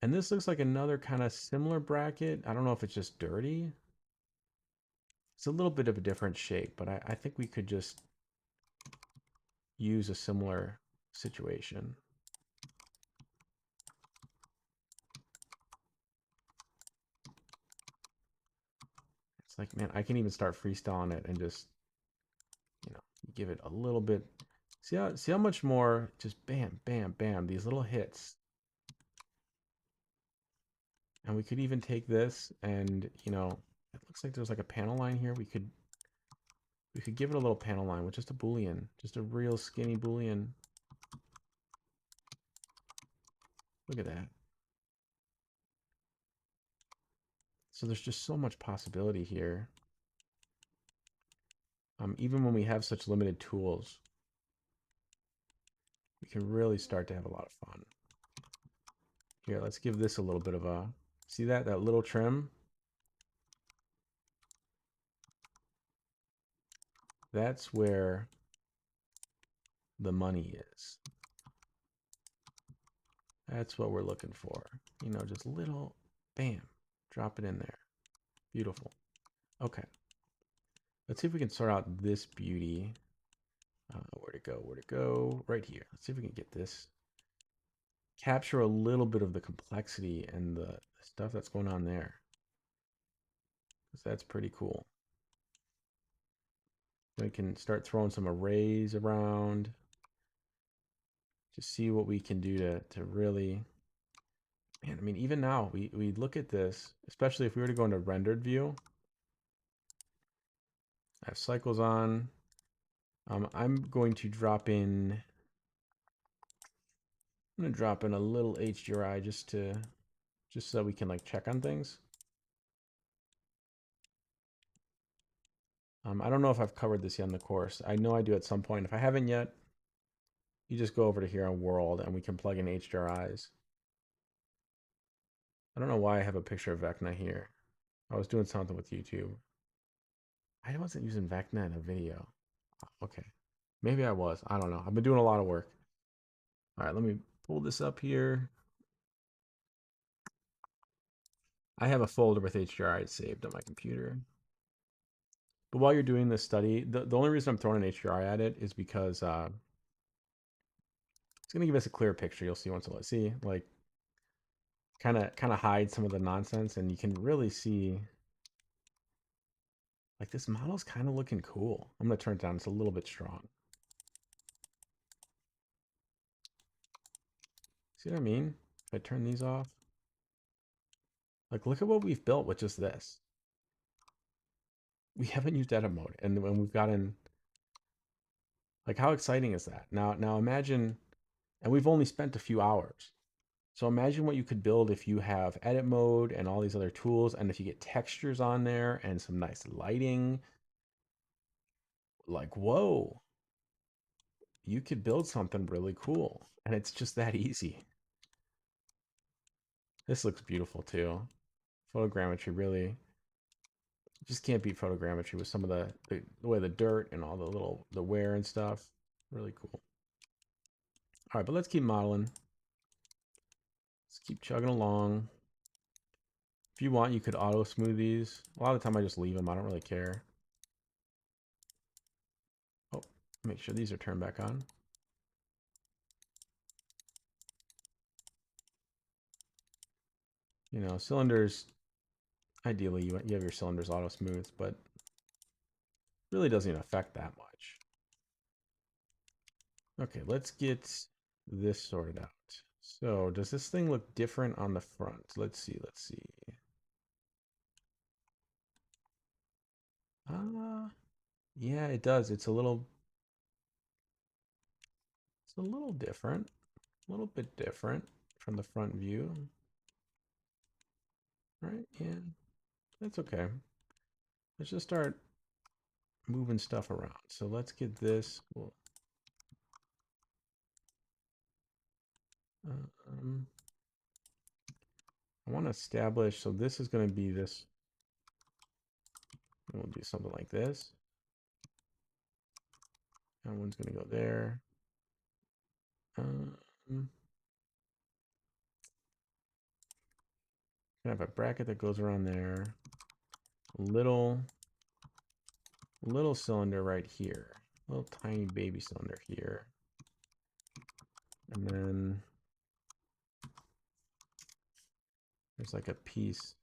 And this looks like another kind of similar bracket. I don't know if it's just dirty. It's a little bit of a different shape, but I think we could just use a similar situation. It's like, man, I can even start freestyling it and just, you know, give it a little bit. See how much more, just bam, bam, bam, these little hits. And we could even take this and, you know, it looks like there's like a panel line here. We could give it a little panel line with just a Boolean, just a real skinny Boolean. Look at that. So there's just so much possibility here. Even when we have such limited tools, we can really start to have a lot of fun. Here, let's give this a little bit of a, see that little trim? That's where the money is. That's what we're looking for. You know, just little, bam, drop it in there. Beautiful. Okay. Let's see if we can sort out this beauty. Where to go? Where to go? Right here. Let's see if we can get this. Capture a little bit of the complexity and the stuff that's going on there. Because that's pretty cool. We can start throwing some arrays around. Just see what we can do to really, man, I mean, even now, we look at this, especially if we were to go into rendered view. I have cycles on. I'm going to drop in, I'm going to drop in a little HDRI just so we can like check on things. I don't know if I've covered this yet in the course. I know I do at some point. If I haven't yet, you just go over to here on world and we can plug in HDRIs. I don't know why I have a picture of Vecna here. I was doing something with YouTube. I wasn't using Vecna in a video. Okay. Maybe I was. I don't know. I've been doing a lot of work. All right, let me pull this up here. I have a folder with HDRI saved on my computer. But while you're doing this study, the only reason I'm throwing an HDRI at it is because it's going to give us a clear picture. You'll see once I see, like, kind of hide some of the nonsense, and you can really see, like, this model's kind of looking cool. I'm going to turn it down. It's a little bit strong. See what I mean? If I turn these off, like, look at what we've built with just this. We haven't used edit mode, and when we've gotten, like, how exciting is that? Now imagine, and we've only spent a few hours. So imagine what you could build if you have edit mode and all these other tools, and if you get textures on there and some nice lighting. Like, whoa, you could build something really cool, and it's just that easy. This looks beautiful too. Photogrammetry really just can't beat photogrammetry with some of the way the dirt and all the wear and stuff. Really cool. All right, but let's keep modeling. Let's keep chugging along. If you want, you could auto smooth these. A lot of the time I just leave them. I don't really care. Oh, make sure these are turned back on. You know, cylinders, ideally you have your cylinders auto smooth, but really doesn't even affect that much. Okay, let's get this sorted out. So does this thing look different on the front? Let's see, let's see. Yeah, it does. It's a little different, a little bit different from the front view, right? Yeah, that's okay. Let's just start moving stuff around. So let's get this. Well, um, I want to establish, so this is going to be this. We'll do something like this. That one's going to go there. Um, Gonna have a bracket that goes around there. Little cylinder right here. Little tiny baby cylinder here. And then there's like a piece.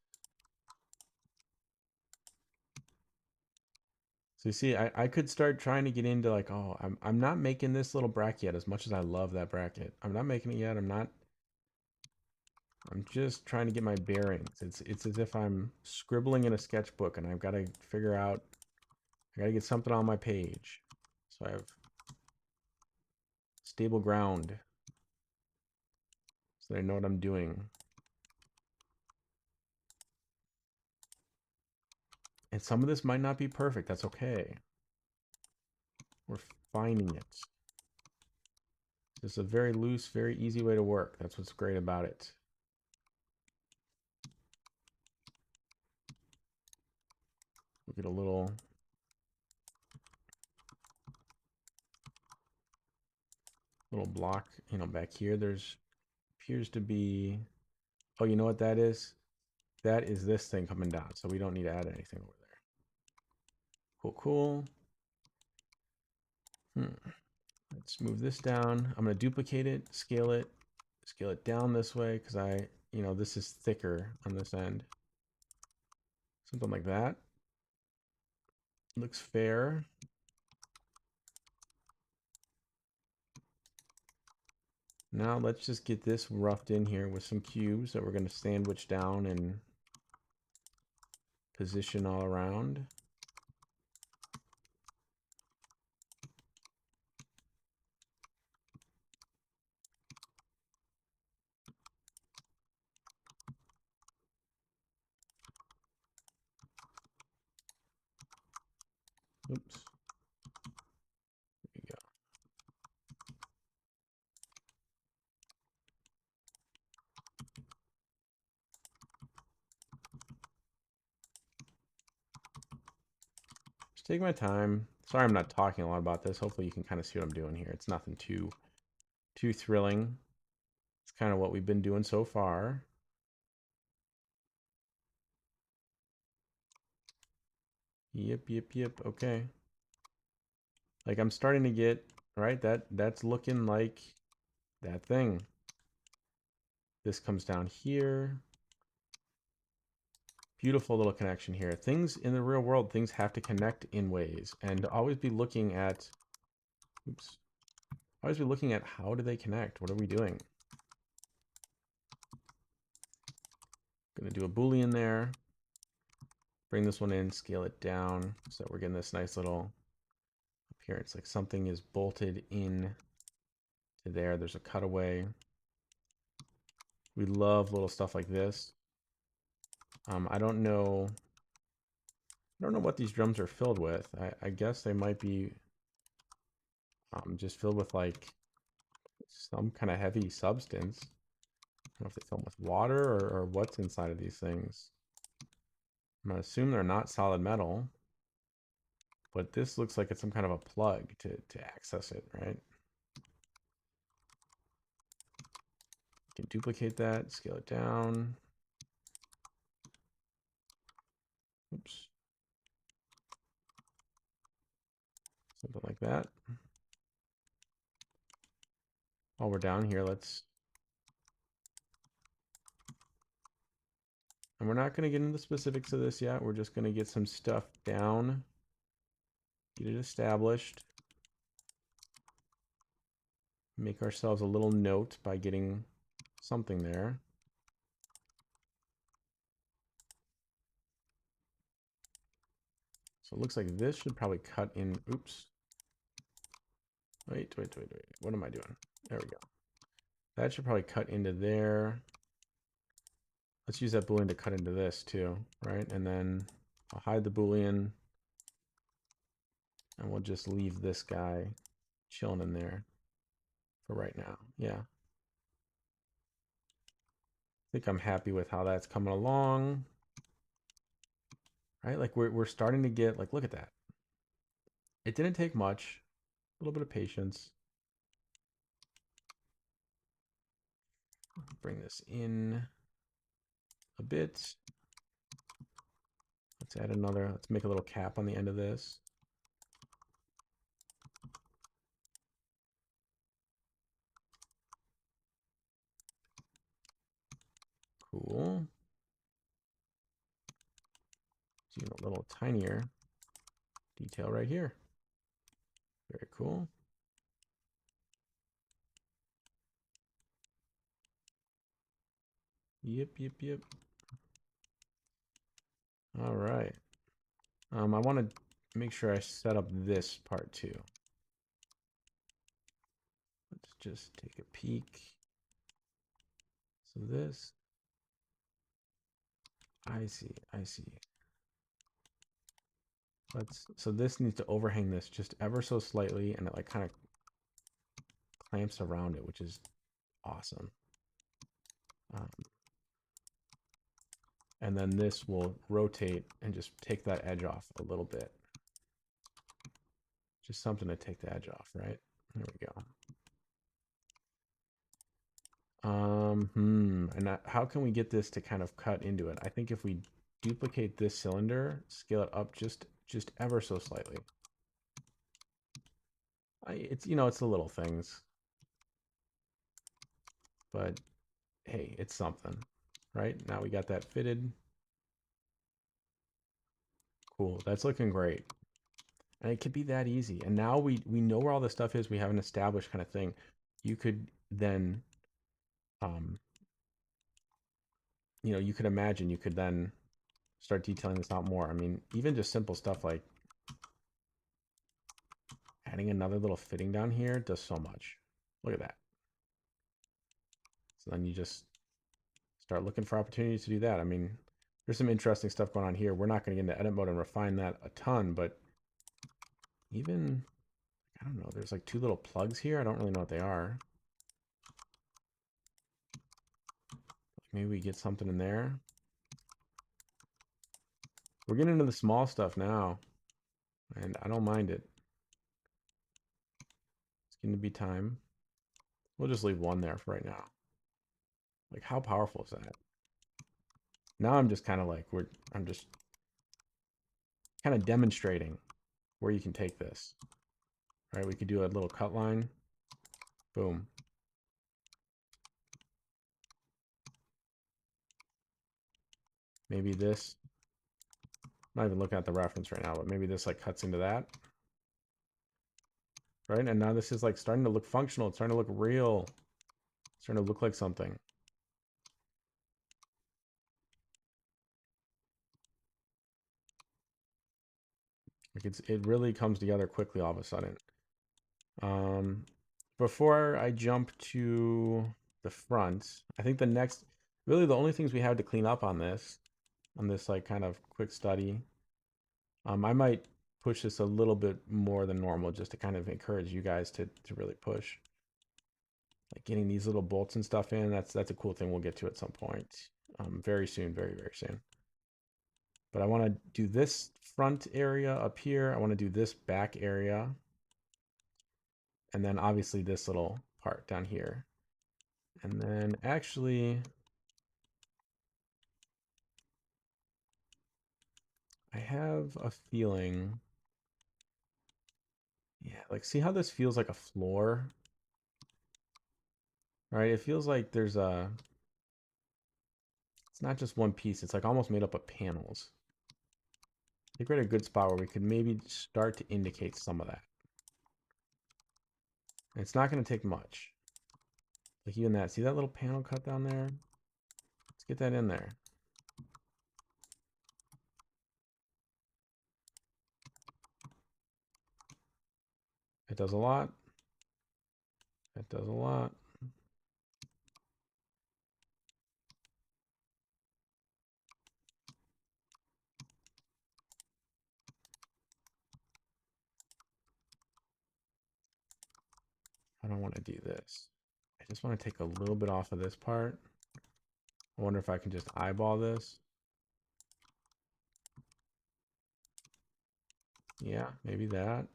So you see, I could start trying to get into, like, oh, I'm not making this little bracket yet, as much as I love that bracket. I'm not making it yet. I'm just trying to get my bearings. It's as if I'm scribbling in a sketchbook and I've got to figure out, I got to get something on my page. So I have stable ground so that I know what I'm doing. And some of this might not be perfect. That's okay. We're finding it. This is a very loose, very easy way to work. That's what's great about it. We get a little block, back here. There's appears to be, oh, you know what that is? That is this thing coming down. So we don't need to add anything over there. Cool, cool. Let's move this down. I'm going to duplicate it, scale it down this way because this is thicker on this end. Something like that. Looks fair. Now let's just get this roughed in here with some cubes that we're going to sandwich down and position all around. Oops. There we go. Just take my time. Sorry I'm not talking a lot about this. Hopefully you can kind of see what I'm doing here. It's nothing too thrilling. It's kind of what we've been doing so far. Yep. Okay. Like I'm starting to get, right? That's looking like that thing. This comes down here. Beautiful little connection here. Things in the real world, things have to connect in ways, and always be looking at, oops, always be looking at how do they connect? What are we doing? Gonna do a Boolean there. Bring this one in, scale it down, so we're getting this nice little appearance. Like something is bolted in to there. There's a cutaway. We love little stuff like this. I don't know. I don't know what these drums are filled with. I guess they might be just filled with like some kind of heavy substance. I don't know if they fill them with water or what's inside of these things. I'm gonna assume they're not solid metal, but this looks like it's some kind of a plug to access it, right? You can duplicate that, scale it down. Oops. Something like that. While we're down here, and we're not going to get into the specifics of this yet. We're just going to get some stuff down, get it established, make ourselves a little note by getting something there. So it looks like this should probably cut in. Oops. Wait. What am I doing? There we go. That should probably cut into there. Let's use that Boolean to cut into this too, right? And then I'll hide the Boolean and we'll just leave this guy chilling in there for right now. Yeah. I think I'm happy with how that's coming along. Right? Like we're starting to get, like, look at that. It didn't take much, a little bit of patience. Bring this in a bit. Let's add another, let's make a little cap on the end of this. Cool. See a little tinier detail right here. Very cool. Yep. All right. I want to make sure I set up this part too. Let's just take a peek. So this, I see. So this needs to overhang this just ever so slightly, and it like kind of clamps around it, which is awesome. And then this will rotate and just take that edge off a little bit. Just something to take the edge off, right? There we go. And how can we get this to kind of cut into it? I think if we duplicate this cylinder, scale it up just ever so slightly. It's, it's the little things, but hey, it's something, right? Now we got that fitted. Cool, that's looking great. And it could be that easy. And now we know where all this stuff is. We have an established kind of thing. You could then, you could imagine you could then start detailing this out more. I mean, even just simple stuff like adding another little fitting down here does so much. Look at that. So then you just start looking for opportunities to do that. I mean, there's some interesting stuff going on here. We're not going to get into edit mode and refine that a ton, but even, I don't know, there's like two little plugs here. I don't really know what they are. Maybe we get something in there. We're getting into the small stuff now, and I don't mind it. It's going to be time. We'll just leave one there for right now. Like, how powerful is that? Now I'm just kind of like, I'm just kind of demonstrating where you can take this. Right, we could do a little cut line. Boom. Maybe this, I'm not even looking at the reference right now, but maybe this like cuts into that. Right, and now this is like starting to look functional. It's starting to look real. It's starting to look like something. Like it really comes together quickly all of a sudden. Um, before I jump to the front, I think the next, really the only things we have to clean up on this like kind of quick study, I might push this a little bit more than normal just to kind of encourage you guys to really push. Like getting these little bolts and stuff in, that's a cool thing we'll get to at some point. Very soon, very, very soon. But I want to do this front area up here. I want to do this back area. And then obviously this little part down here. And then actually, I have a feeling, yeah, like see how this feels like a floor, right? It feels like there's it's not just one piece. It's like almost made up of panels. I think we're at a good spot where we could maybe start to indicate some of that. And it's not going to take much. Like even that, see that little panel cut down there? Let's get that in there. It does a lot. It does a lot. I don't want to do this. I just want to take a little bit off of this part. I wonder if I can just eyeball this. Yeah, maybe that.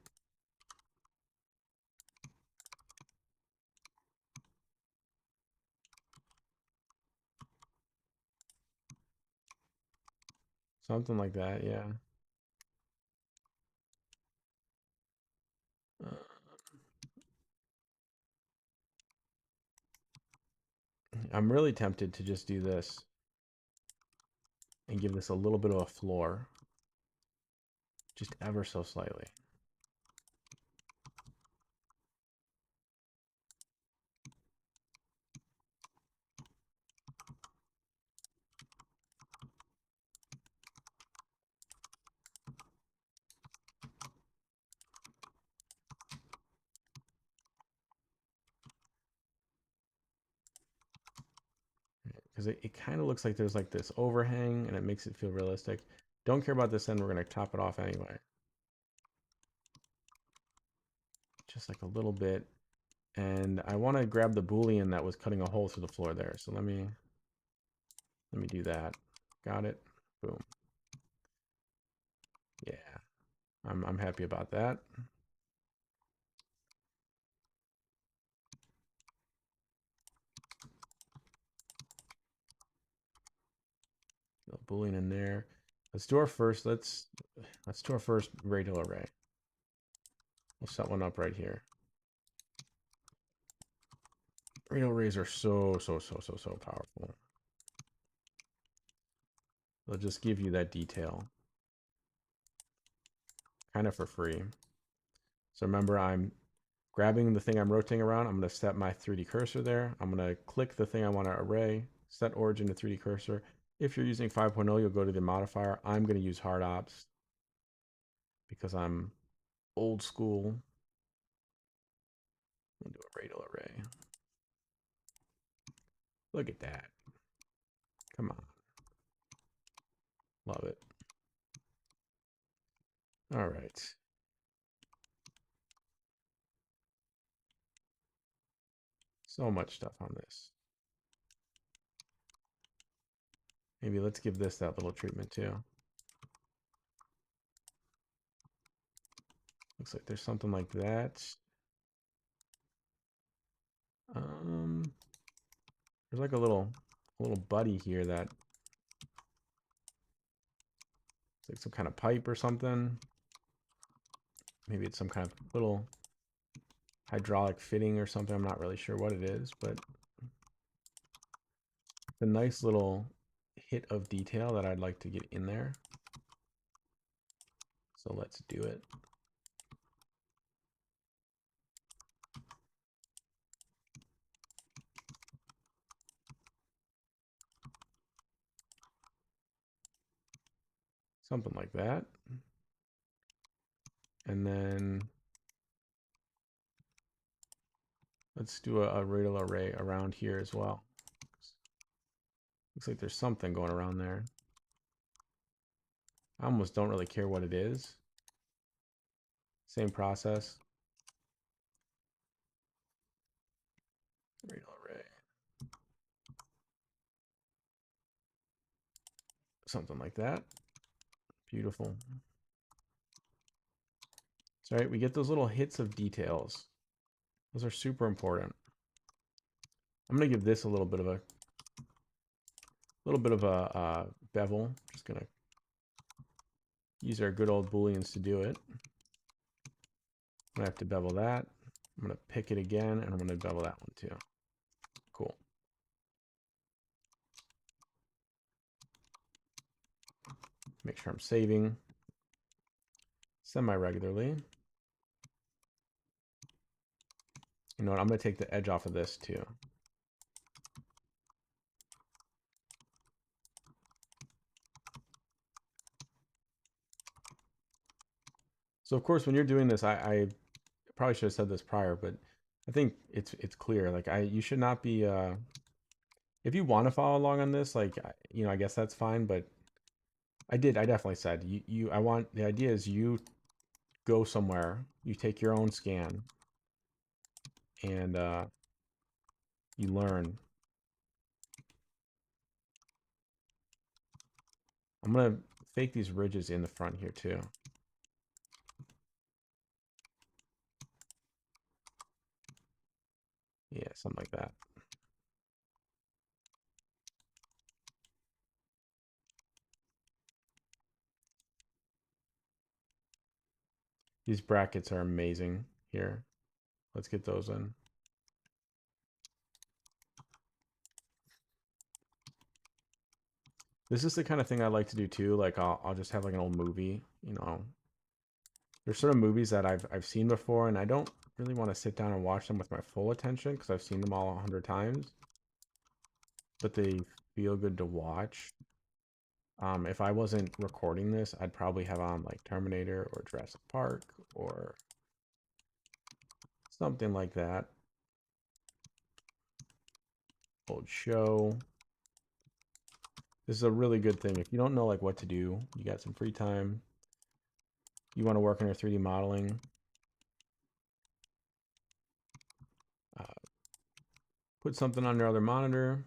Something like that, yeah. Uh, I'm really tempted to just do this and give this a little bit of a floor, just ever so slightly. Because it kind of looks like there's like this overhang and it makes it feel realistic. Don't care about this end, we're going to top it off anyway. Just like a little bit. And I want to grab the Boolean that was cutting a hole through the floor there. So let me do that. Got it. Boom. Yeah. I'm happy about that. Little Boolean in there. Let's do our first, let's do our first radial array. We'll set one up right here. Radial arrays are so powerful. They'll just give you that detail kind of for free. So remember, I'm grabbing the thing I'm rotating around. I'm going to set my 3D cursor there. I'm going to click the thing I want to array, set origin to 3D cursor. If you're using 5.0, you'll go to the modifier. I'm going to use hard ops because I'm old school. I'm going to do a radial array. Look at that. Come on. Love it. All right. So much stuff on this. Maybe let's give this that little treatment too. Looks like there's something like that. There's like a little buddy here that like some kind of pipe or something. Maybe it's some kind of little hydraulic fitting or something. I'm not really sure what it is, but a nice little hit of detail that I'd like to get in there. So let's do it. Something like that. And then let's do a radial array around here as well. Looks like there's something going around there. I almost don't really care what it is. Same process. Radial array. Something like that. Beautiful. That's right. We get those little hits of details. Those are super important. I'm gonna give this a little bit of a bevel. Just gonna use our good old booleans to do it. I'm gonna have to bevel that. I'm gonna pick it again, and I'm gonna bevel that one too. Cool. Make sure I'm saving semi-regularly. You know what? I'm gonna take the edge off of this too. So of course, when you're doing this, I probably should have said this prior, but I think it's clear. Like you should not be. If you want to follow along on this, like you know, I guess that's fine. But I definitely said I want the idea is you go somewhere, you take your own scan, and you learn. I'm gonna fake these ridges in the front here too. Yeah, something like that. These brackets are amazing here. Let's get those in. This is the kind of thing I like to do too. Like I'll just have like an old movie, you know. There's sort of movies that I've seen before, and I don't really want to sit down and watch them with my full attention because I've seen them all 100 times. But they feel good to watch. If I wasn't recording this, I'd probably have on like Terminator or Jurassic Park or something like that. Old show. This is a really good thing. If you don't know like what to do, you got some free time, you want to work on your 3D modeling, uh, put something on your other monitor.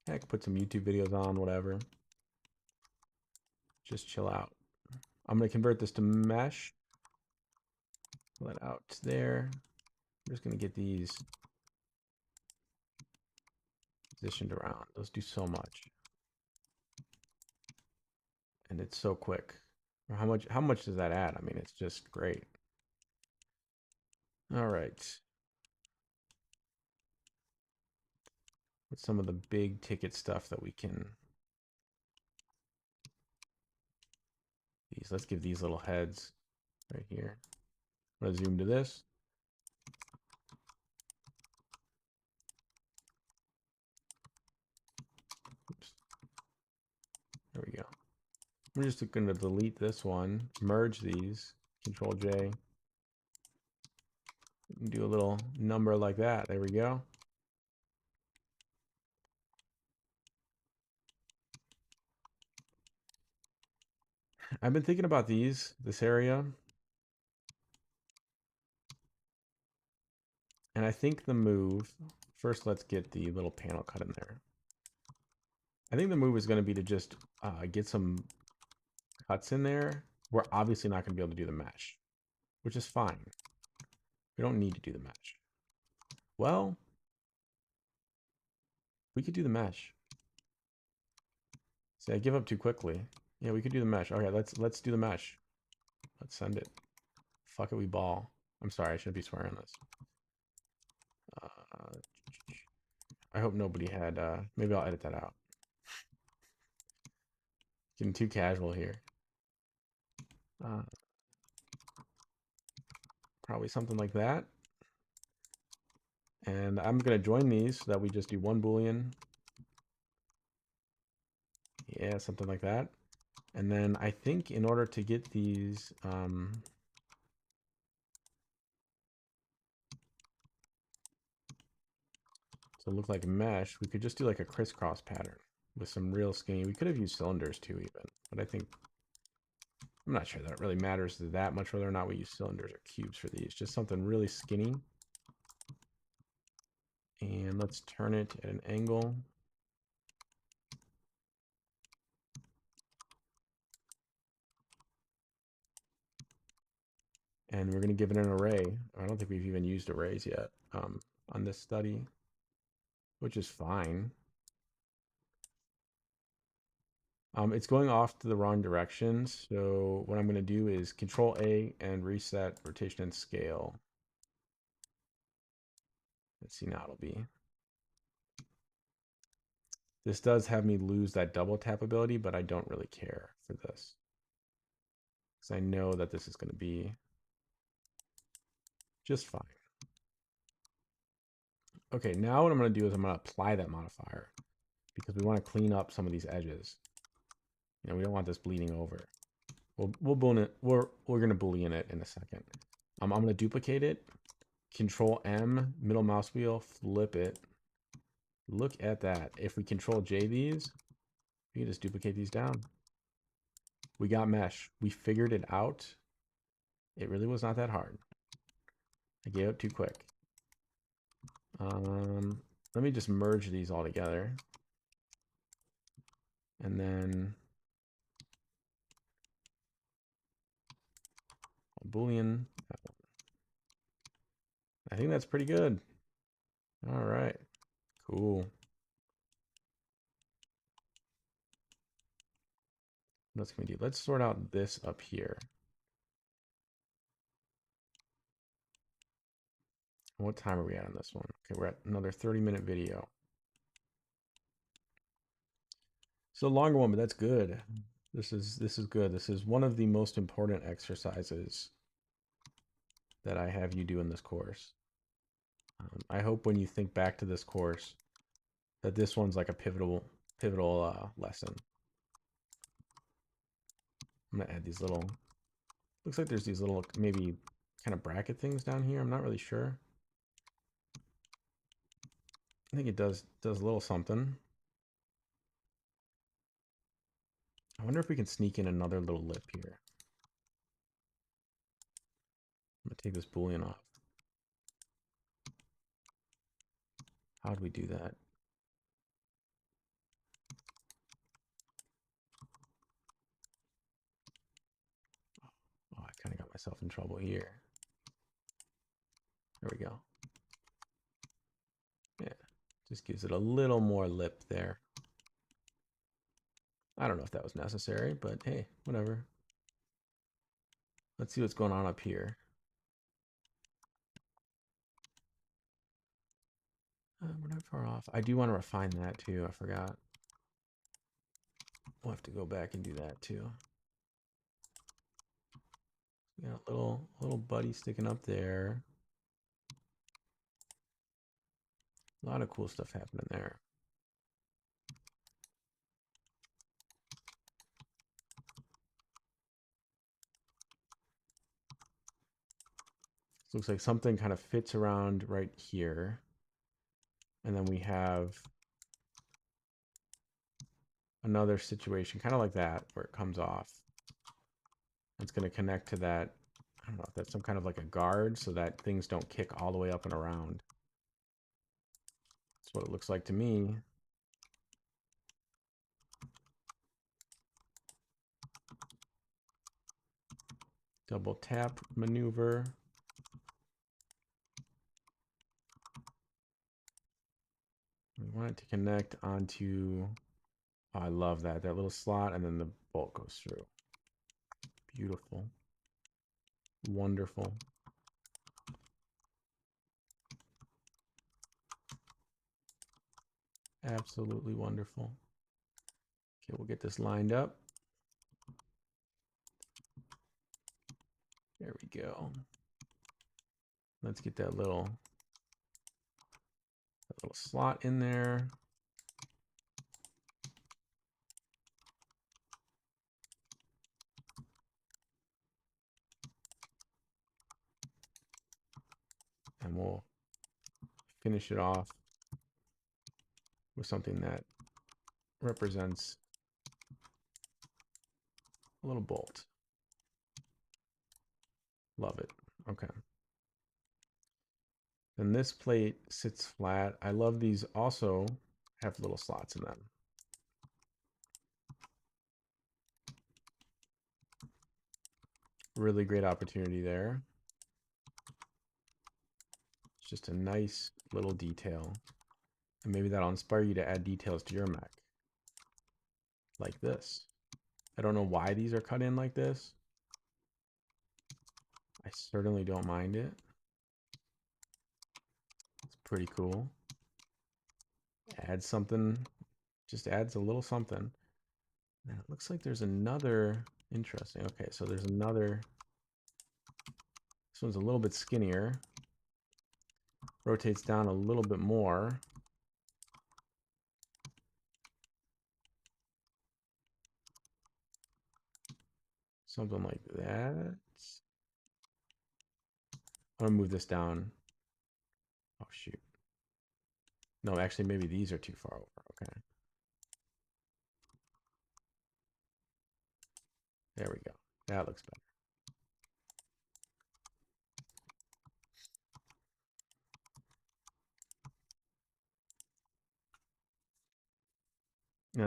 Heck, put some YouTube videos on, whatever. Just chill out. I'm going to convert this to mesh. Pull that out to there. I'm just going to get these positioned around. Those do so much. And it's so quick. How much does that add? I mean, it's just great. All right. What's some of the big ticket stuff that we can let's give these little heads right here. I'm gonna zoom to this. Oops. There we go. We're just gonna delete this one, merge these, Control J. Do a little number like that. There we go. I've been thinking about this area. And I think the move, first let's get the little panel cut in there. I think the move is going to be to just get some cuts in there. We're obviously not going to be able to do the mesh, which is fine. We don't need to do the mesh. Well, we could do the mesh. See, I give up too quickly. Yeah, we could do the mesh. Okay, let's do the mesh. Let's send it. Fuck it, we ball. I'm sorry, I shouldn't be swearing on this. Uh, I hope nobody had. Maybe I'll edit that out. Getting too casual here. Uh, Probably something like that. And I'm gonna join these so that we just do one boolean. Yeah, something like that. And then I think in order to get these, to look like mesh, we could just do like a crisscross pattern with some real skinny. We could have used cylinders too, even, but I think I'm not sure that it really matters that much whether or not we use cylinders or cubes for these. Just something really skinny. And let's turn it at an angle. And we're going to give it an array. I don't think we've even used arrays yet on this study, which is fine. It's going off to the wrong direction. So what I'm going to do is Control A and reset rotation and scale. Let's see, now it'll be. This does have me lose that double tap ability, but I don't really care for this. Because I know that this is going to be just fine. Okay, now what I'm going to do is I'm going to apply that modifier because we want to clean up some of these edges. You know, we don't want this bleeding over. We'll boolean it. We're going to boolean it in a second. I'm going to duplicate it. Control M, middle mouse wheel, flip it. Look at that. If we Control J these, we can just duplicate these down. We got mesh. We figured it out. It really was not that hard. I gave up too quick. Let me just merge these all together. And then Boolean. I think that's pretty good. All right, cool. What else can we do? Let's sort out this up here. What time are we at on this one? Okay, we're at another 30-minute video. It's a longer one, but that's good. This is good. This is one of the most important exercises that I have you do in this course. I hope when you think back to this course that this one's like a pivotal lesson. I'm gonna add these little, looks like there's these little maybe kind of bracket things down here. I'm not really sure. I think it does a little something. I wonder if we can sneak in another little lip here. I'm gonna take this boolean off. How would we do that? Oh, I kind of got myself in trouble here. There we go. Yeah, just gives it a little more lip there. I don't know if that was necessary, but hey, whatever. Let's see what's going on up here. We're not far off. I do want to refine that too. I forgot. We'll have to go back and do that too. Got a little buddy sticking up there. A lot of cool stuff happening there. Looks like something kind of fits around right here. And then we have another situation, kind of like that, where it comes off. It's going to connect to that. I don't know if that's some kind of like a guard so that things don't kick all the way up and around. That's what it looks like to me. Double tap maneuver. We want it to connect onto, oh, I love that little slot and then the bolt goes through. Beautiful. Wonderful. Absolutely wonderful. Okay, we'll get this lined up. There we go. Let's get that little slot in there. And we'll finish it off with something that represents a little bolt. Love it. Okay. Then this plate sits flat. I love these also have little slots in them. Really great opportunity there. It's just a nice little detail. And maybe that'll inspire you to add details to your mech. Like this. I don't know why these are cut in like this. I certainly don't mind it. It's pretty cool. Adds something, just adds a little something. And it looks like there's another, interesting. Okay, so there's another, this one's a little bit skinnier. Rotates down a little bit more. Something like that. I'm gonna move this down. Oh shoot. No, actually maybe these are too far over. Okay. There we go. That looks better.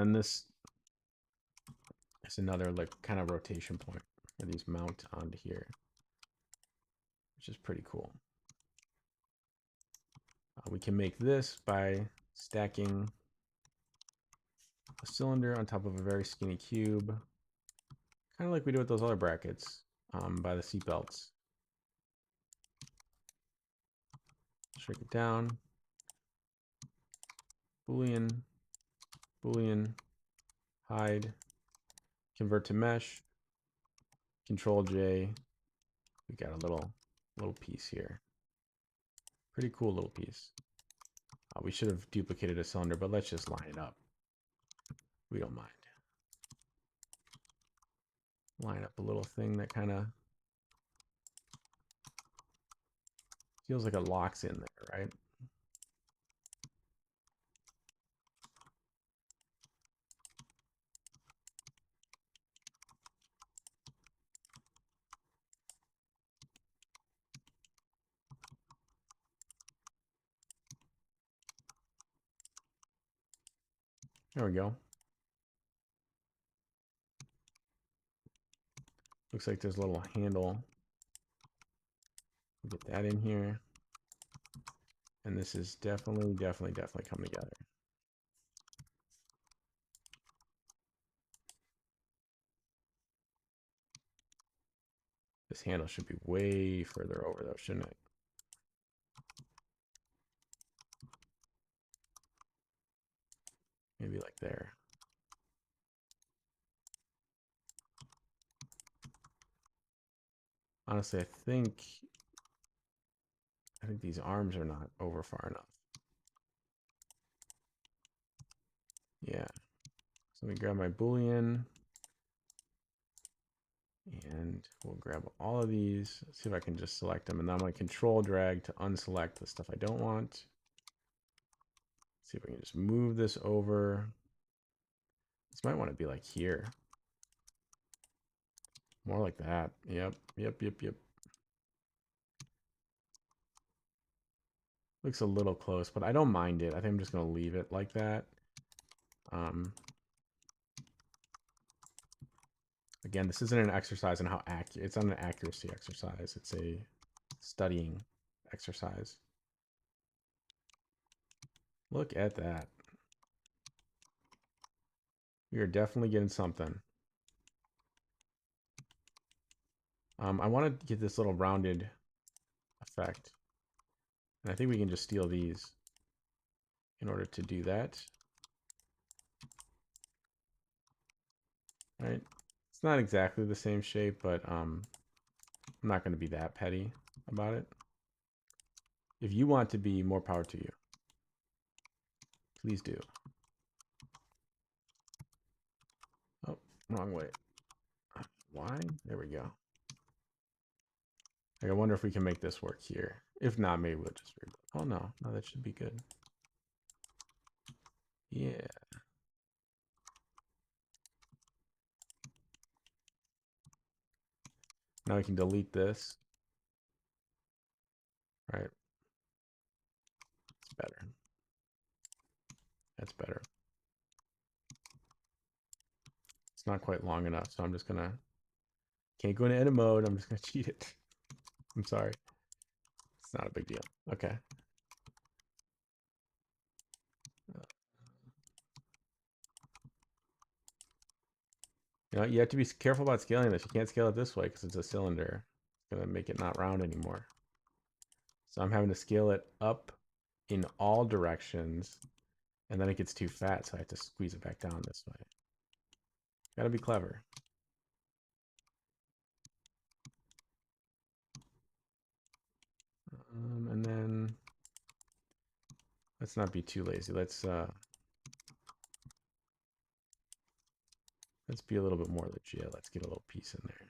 And this is another like kind of rotation point where these mount onto here, which is pretty cool. We can make this by stacking a cylinder on top of a very skinny cube, kind of like we do with those other brackets by the seat belts. Shrink it down. Boolean, Boolean, hide, convert to mesh, Control J. We got a little piece here. Pretty cool little piece. We should have duplicated a cylinder, but let's just line it up. We don't mind. Line up a little thing that kind of feels like it locks in there, right? There we go. Looks like there's a little handle. Get that in here. And this is definitely come together. This handle should be way further over though, shouldn't it? Maybe like there. Honestly, I think these arms are not over far enough. Yeah. So let me grab my Boolean. And we'll grab all of these. See if I can just select them. And then I'm going to control drag to unselect the stuff I don't want. See if we can just move this over. This might want to be like here. More like that. Yep. Looks a little close, but I don't mind it. I think I'm just going to leave it like that. Again, this isn't an exercise in how accurate. It's not an accuracy exercise. It's a studying exercise. Look at that. We are definitely getting something. I want to get this little rounded effect. And I think we can just steal these in order to do that. Right? It's not exactly the same shape, but I'm not going to be that petty about it. If you want to be, more power to you. Please do. Oh, wrong way. Why? There we go. Like, I wonder if we can make this work here. If not, maybe we'll just... Oh, no. No, that should be good. Yeah. Now we can delete this. Right. It's better. That's better. It's not quite long enough, so I'm just gonna... Can't go into edit mode. I'm just gonna cheat it. I'm sorry. It's not a big deal. Okay. You know, you have to be careful about scaling this. You can't scale it this way because it's a cylinder. It's gonna make it not round anymore. So I'm having to scale it up in all directions, and then it gets too fat, so I have to squeeze it back down this way. Gotta be clever. And then let's not be too lazy. Let's be a little bit more legit. Let's get a little piece in there.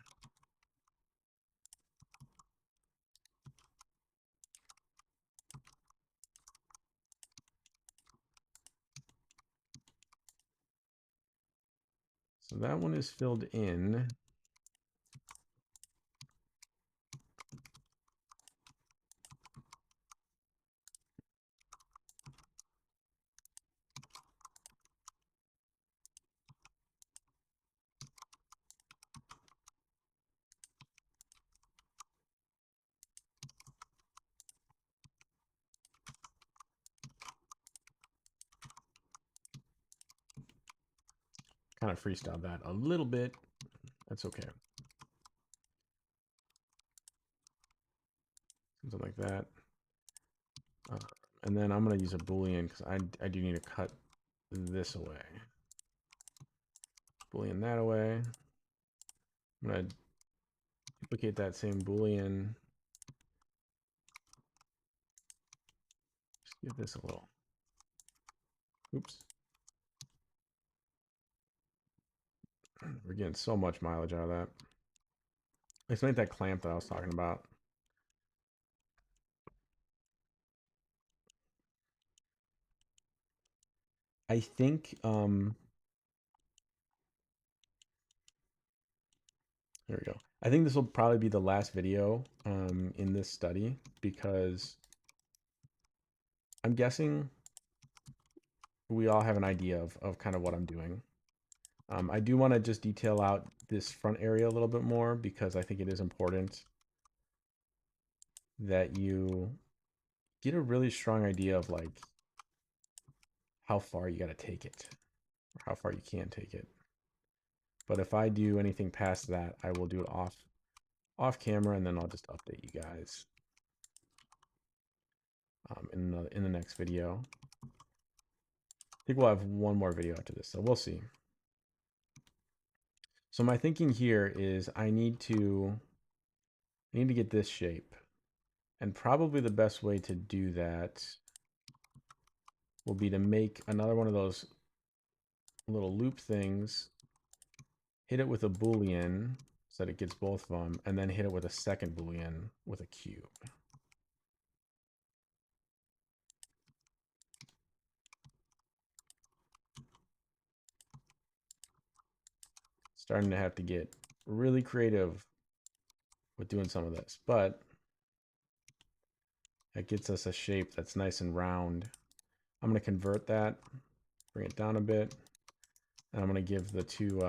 So that one is filled in. Kind of freestyled that a little bit. That's okay. Something like that. And then I'm going to use a Boolean because I do need to cut this away. Boolean that away. I'm going to duplicate that same Boolean. Just give this a little. Oops. We're getting so much mileage out of that. Let's make that clamp that I was talking about. I think there we go. I think this will probably be the last video in this study because I'm guessing we all have an idea of kind of what I'm doing. I do want to just detail out this front area a little bit more because I think it is important that you get a really strong idea of like how far you got to take it or how far you can take it. But if I do anything past that, I will do it off camera, and then I'll just update you guys in the next video. I think we'll have one more video after this, so we'll see. So my thinking here is I need to get this shape, and probably the best way to do that will be to make another one of those little loop things, hit it with a Boolean so that it gets both of them, and then hit it with a second Boolean with a cube. Starting to have to get really creative with doing some of this, but that gets us a shape that's nice and round. I'm going to convert that, bring it down a bit, and I'm going to give the two,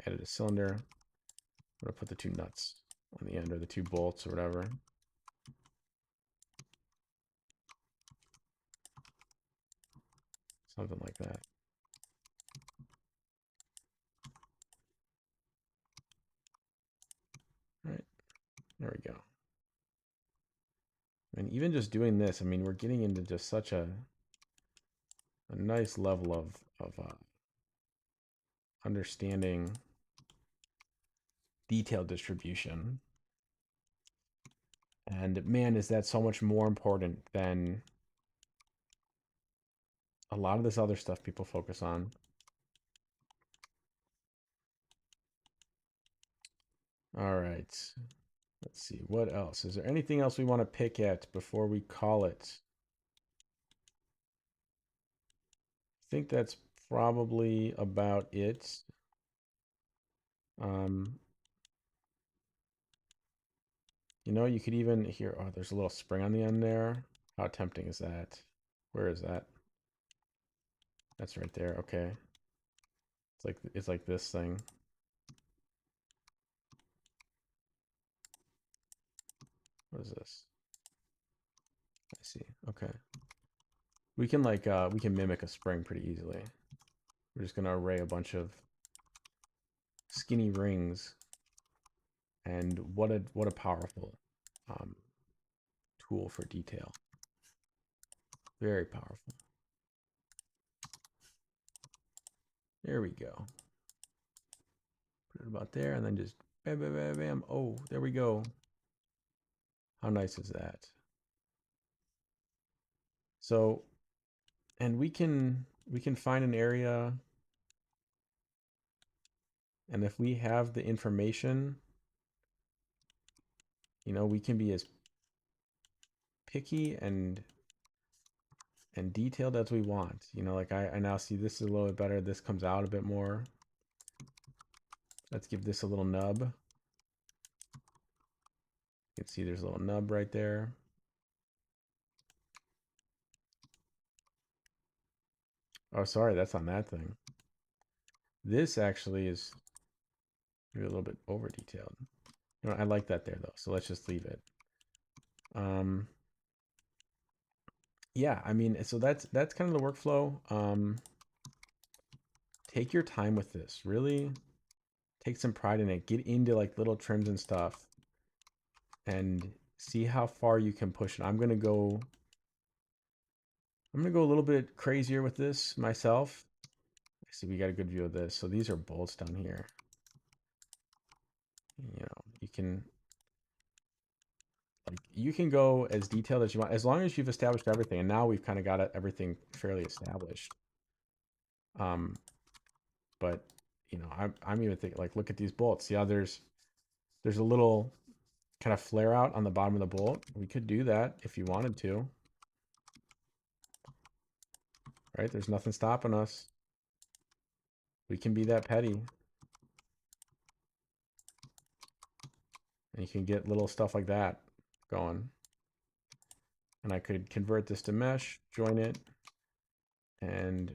added a cylinder. I'm going to put the two nuts on the end, or the two bolts, or whatever. Something like that. All right, there we go. And even just doing this, I mean, we're getting into just such a nice level of understanding detailed distribution. And man, is that so much more important than a lot of this other stuff people focus on. All right. Let's see. What else? Is there anything else we want to pick at before we call it? I think that's probably about it. Um, you could even here. Oh, there's a little spring on the end there. How tempting is that? Where is that? That's right there. Okay. It's like this thing. What is this? I see. Okay. We can mimic a spring pretty easily. We're just gonna array a bunch of skinny rings, and what a powerful um, tool for detail. Very powerful. There we go. Put it about there, and then just bam, bam, bam, bam. Oh, there we go. How nice is that? So, and we can find an area, and if we have the information, we can be as picky and detailed as we want. Like I now see this is a little bit better. This comes out a bit more. Let's give this a little nub. You can see there's a little nub right there. Oh, sorry, that's on that thing. This actually is maybe a little bit over detailed. I like that there though, so let's just leave it. Yeah, I mean, so that's kind of the workflow. Take your time with this. Really take some pride in it. Get into like little trims and stuff and see how far you can push it. I'm gonna go a little bit crazier with this myself. See, we got a good view of this. So these are bolts down here. You can go as detailed as you want, as long as you've established everything. And now we've kind of got everything fairly established. But I'm even thinking like, look at these bolts. See how there's a little kind of flare out on the bottom of the bolt. We could do that if you wanted to. Right? There's nothing stopping us. We can be that petty. And you can get little stuff like that going. And I could convert this to mesh, join it, and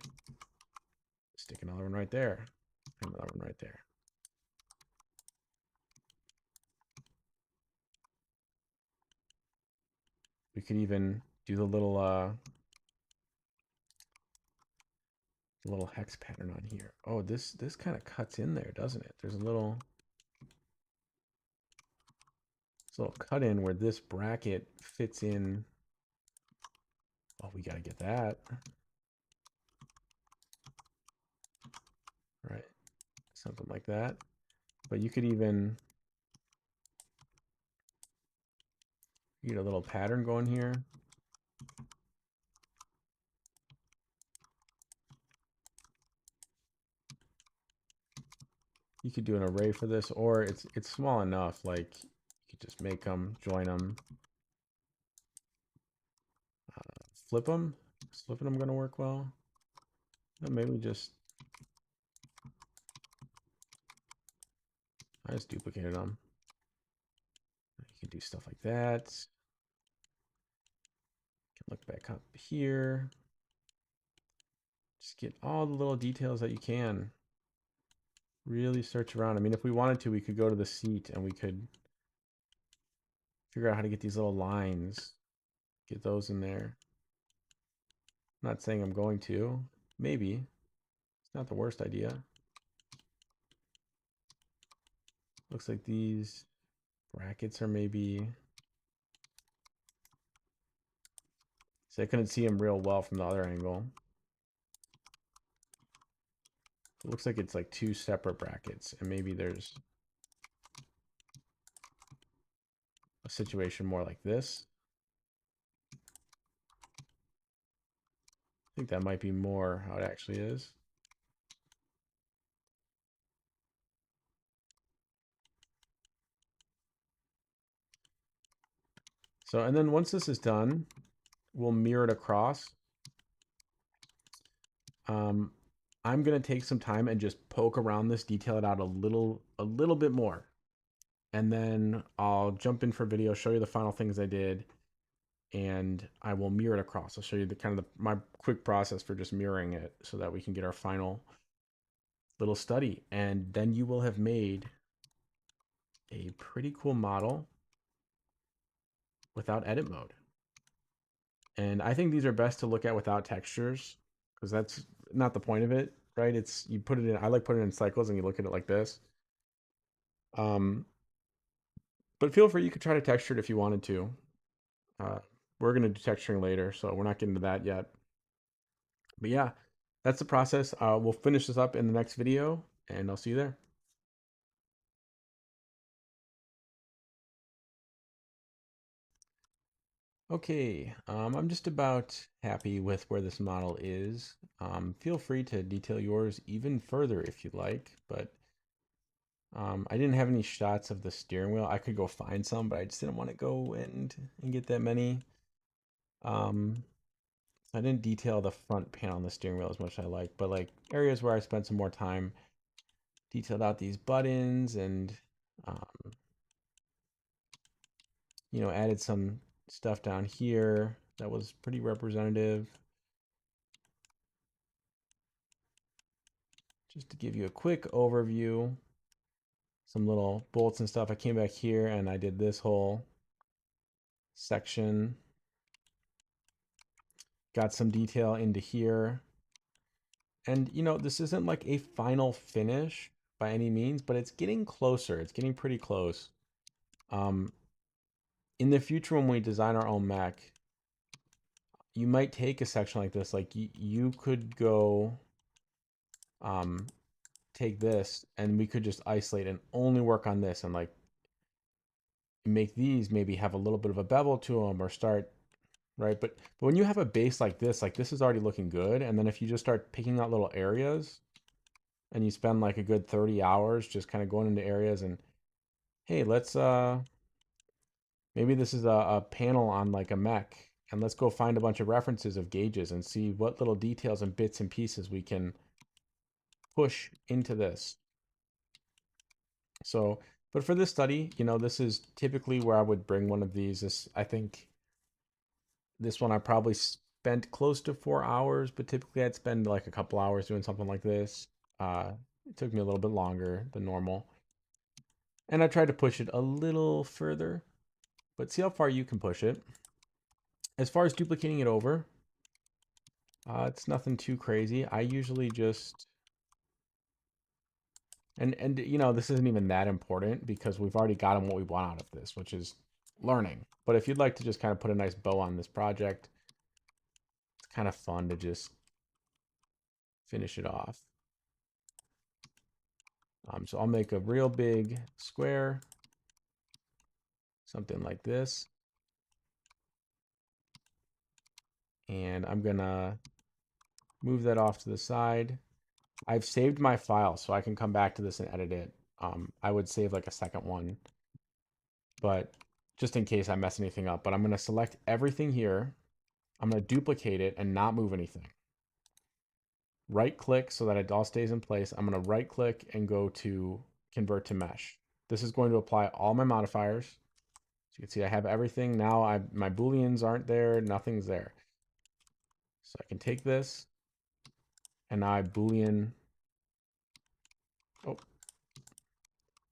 stick another one right there. Another one right there. We could even do the little hex pattern on here. Oh, this kind of cuts in there, doesn't it? There's a little cut in where this bracket fits in. Oh, we gotta get that. Right. Something like that. But you could even get a little pattern going here. You could do an array for this, or it's small enough, like you could just make them, join them, flip them. Flipping them going to work well. Maybe I just duplicated them. You can do stuff like that. You can look back up here. Just get all the little details that you can. Really search around. I mean, if we wanted to, we could go to the seat and we could figure out how to get these little lines. Get those in there. I'm not saying I'm going to. Maybe. It's not the worst idea. Looks like these Brackets are maybe... See, I couldn't see them real well from the other angle. It looks like it's like two separate brackets, and maybe there's a situation more like this. I think that might be more how it actually is. So, and then once this is done, we'll mirror it across. I'm gonna take some time and just poke around this, detail it out a little bit more. And then I'll jump in for video, show you the final things I did, and I will mirror it across. I'll show you the kind of my quick process for just mirroring it so that we can get our final little study. And then you will have made a pretty cool model without edit mode. And I think these are best to look at without textures because that's not the point of it, right? It's you put it in, I like putting it in cycles and you look at it like this. But feel free, you could try to texture it if you wanted to. Uh, we're going to do texturing later, so we're not getting to that yet. But yeah, that's the process. We'll finish this up in the next video, and I'll see you there. Okay, I'm just about happy with where this model is. Feel free to detail yours even further if you'd like, but I didn't have any shots of the steering wheel. I could go find some, but I just didn't want to go and get that many. I didn't detail the front panel on the steering wheel as much as I like, but like areas where I spent some more time, detailed out these buttons and, um, you know, added some stuff down here that was pretty representative. Just to give you a quick overview, some little bolts and stuff. I came back here and I did this whole section. Got some detail into here. And, you know, this isn't like a final finish by any means, but it's getting closer. It's getting pretty close. In the future, when we design our own mech, you might take a section like this. Like you could go take this and we could just isolate and only work on this and like make these maybe have a little bit of a bevel to them or start, right? But when you have a base like this is already looking good. And then if you just start picking out little areas and you spend like a good 30 hours just kind of going into areas and, hey, let's, maybe this is a panel on like a mech and let's go find a bunch of references of gauges and see what little details and bits and pieces we can push into this. So, but for this study, you know, this is typically where I would bring one of these. This, I think this one I probably spent close to 4 hours, but typically I'd spend like a couple hours doing something like this. It took me a little bit longer than normal. And I tried to push it a little further, but see how far you can push it. As far as duplicating it over, it's nothing too crazy. I usually just, and you know, this isn't even that important because we've already gotten what we want out of this, which is learning. But if you'd like to just kind of put a nice bow on this project, it's kind of fun to just finish it off. So I'll make a real big square, something like this. And I'm gonna move that off to the side. I've saved my file so I can come back to this and edit it. I would save like a second one, but just in case I mess anything up. But I'm gonna select everything here. I'm gonna duplicate it and not move anything. Right click so that it all stays in place. I'm gonna right click and go to convert to mesh. This is going to apply all my modifiers. So you can see I have everything. Now my booleans aren't there, nothing's there. So I can take this and now I boolean, oh,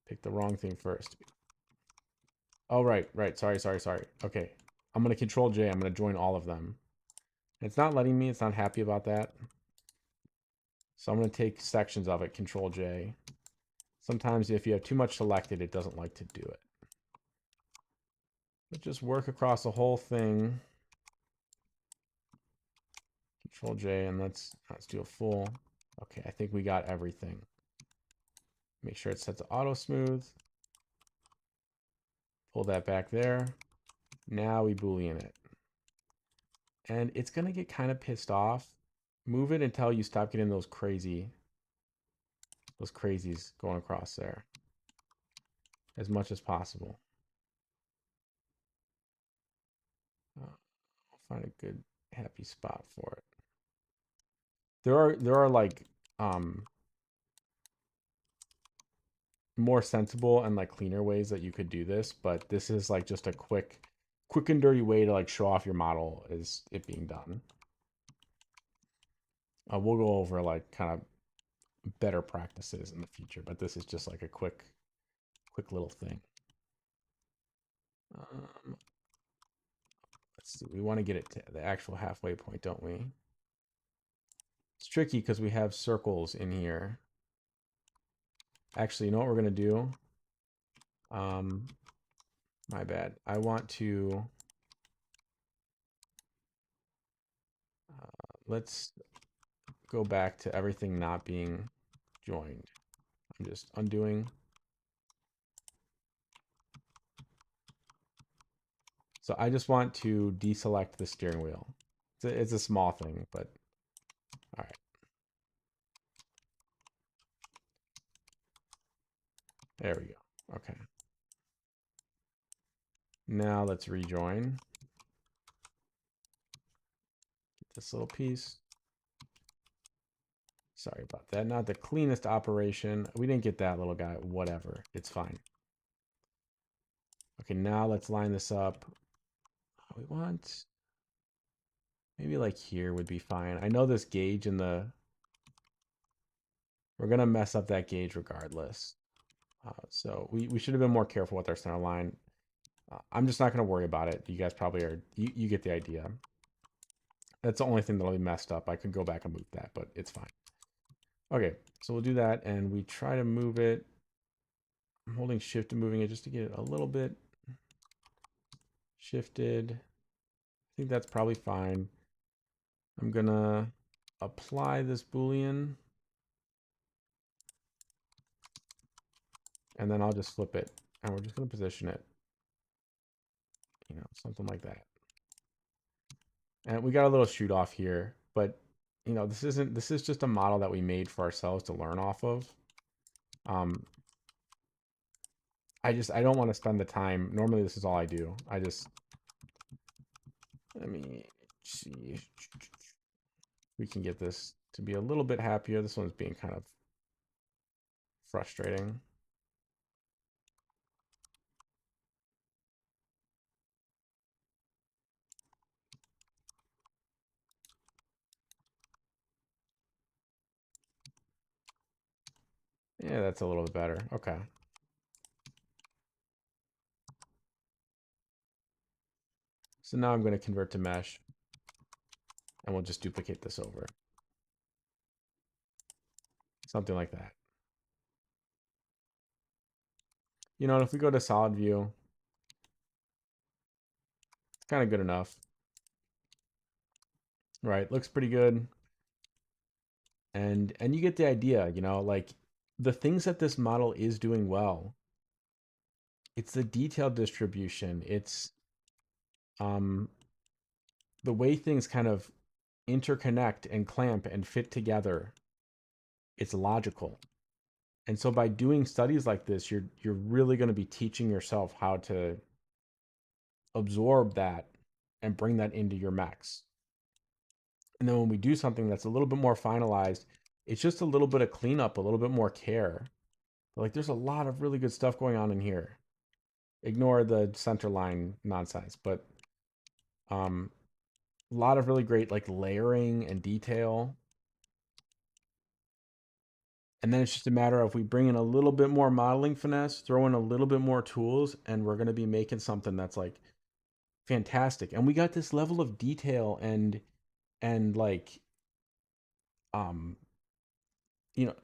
pick the wrong thing first. Oh, right, sorry. Okay, I'm gonna control J, I'm gonna join all of them. It's not letting me, it's not happy about that. So I'm gonna take sections of it, control J. Sometimes if you have too much selected, it doesn't like to do it. So just work across the whole thing. Control J, and let's do a full. Okay, I think we got everything. Make sure it's set to auto smooth. Pull that back there. Now we Boolean it. And it's gonna get kind of pissed off. Move it until you stop getting those crazies going across there as much as possible. I'll find a good happy spot for it. There are like more sensible and like cleaner ways that you could do this, but this is like just a quick and dirty way to like show off your model is it being done. We'll go over like kind of better practices in the future, but this is just like a quick little thing. Let's see, we want to get it to the actual halfway point, don't we? It's tricky because we have circles in here. Actually, you know what we're gonna do? My bad. I want to let's go back to everything not being joined. I'm just undoing. So I just want to deselect the steering wheel. It's a small thing, but all right. There we go. Okay. Now let's rejoin this little piece. Sorry about that. Not the cleanest operation. We didn't get that little guy. Whatever. It's fine. Okay, now let's line this up. We want maybe like here would be fine. I know this gauge in the we're gonna mess up that gauge regardless. So we should have been more careful with our center line. I'm just not gonna worry about it. You guys probably are. You get the idea. That's the only thing that'll be messed up. I could go back and move that, but it's fine. Okay, so we'll do that, and we try to move it. I'm holding shift and moving it just to get it a little bit shifted. I think that's probably fine. I'm gonna apply this Boolean, and then I'll just flip it, and we're just gonna position it, something like that. And we got a little shoot off here, but this is just a model that we made for ourselves to learn off of. I don't want to spend the time. Normally this is all I do. Let me see. We can get this to be a little bit happier. This one's being kind of frustrating. Yeah, that's a little bit better. Okay. So now I'm going to convert to mesh, and we'll just duplicate this over. Something like that. And if we go to solid view, it's kind of good enough. Right, looks pretty good. And you get the idea, like the things that this model is doing well. It's the detail distribution. It's the way things kind of interconnect and clamp and fit together. It's logical. And so by doing studies like this, you're really going to be teaching yourself how to absorb that and bring that into your mechs. And then when we do something that's a little bit more finalized, it's just a little bit of cleanup, a little bit more care. But like there's a lot of really good stuff going on in here. Ignore the center line nonsense, but a lot of really great like layering and detail. And then it's just a matter of we bring in a little bit more modeling finesse, throw in a little bit more tools, and we're going to be making something that's like fantastic. And we got this level of detail and like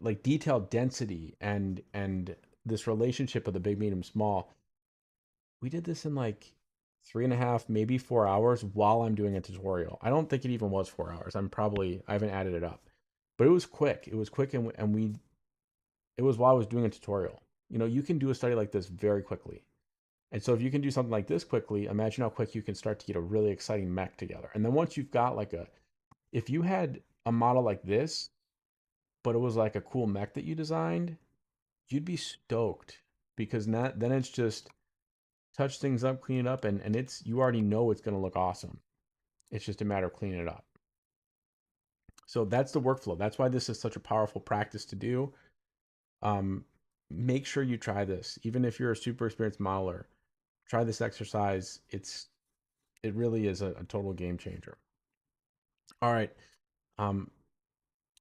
like detailed density and this relationship of the big, medium, small. We did this in like 3.5, maybe 4 hours while I'm doing a tutorial. I don't think it even was 4 hours. I haven't added it up, but it was quick. It was quick, it was while I was doing a tutorial. You can do a study like this very quickly. And so if you can do something like this quickly, imagine how quick you can start to get a really exciting mech together. And then once you've got if you had a model like this, but it was like a cool mech that you designed, you'd be stoked because then it's just touch things up, clean it up, and you already know it's going to look awesome. It's just a matter of cleaning it up. So that's the workflow. That's why this is such a powerful practice to do. Um, Make sure you try this, even if you're a super experienced modeler. Try this exercise. It really is a total game changer. All right. Um,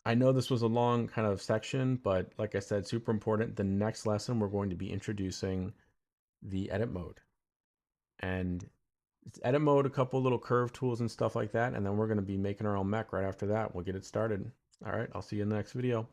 I know this was a long kind of section, but like I said, super important. The next lesson, we're going to be introducing the edit mode. And it's edit mode, a couple little curve tools and stuff like that. And then we're going to be making our own mech right after that. We'll get it started. All right. I'll see you in the next video.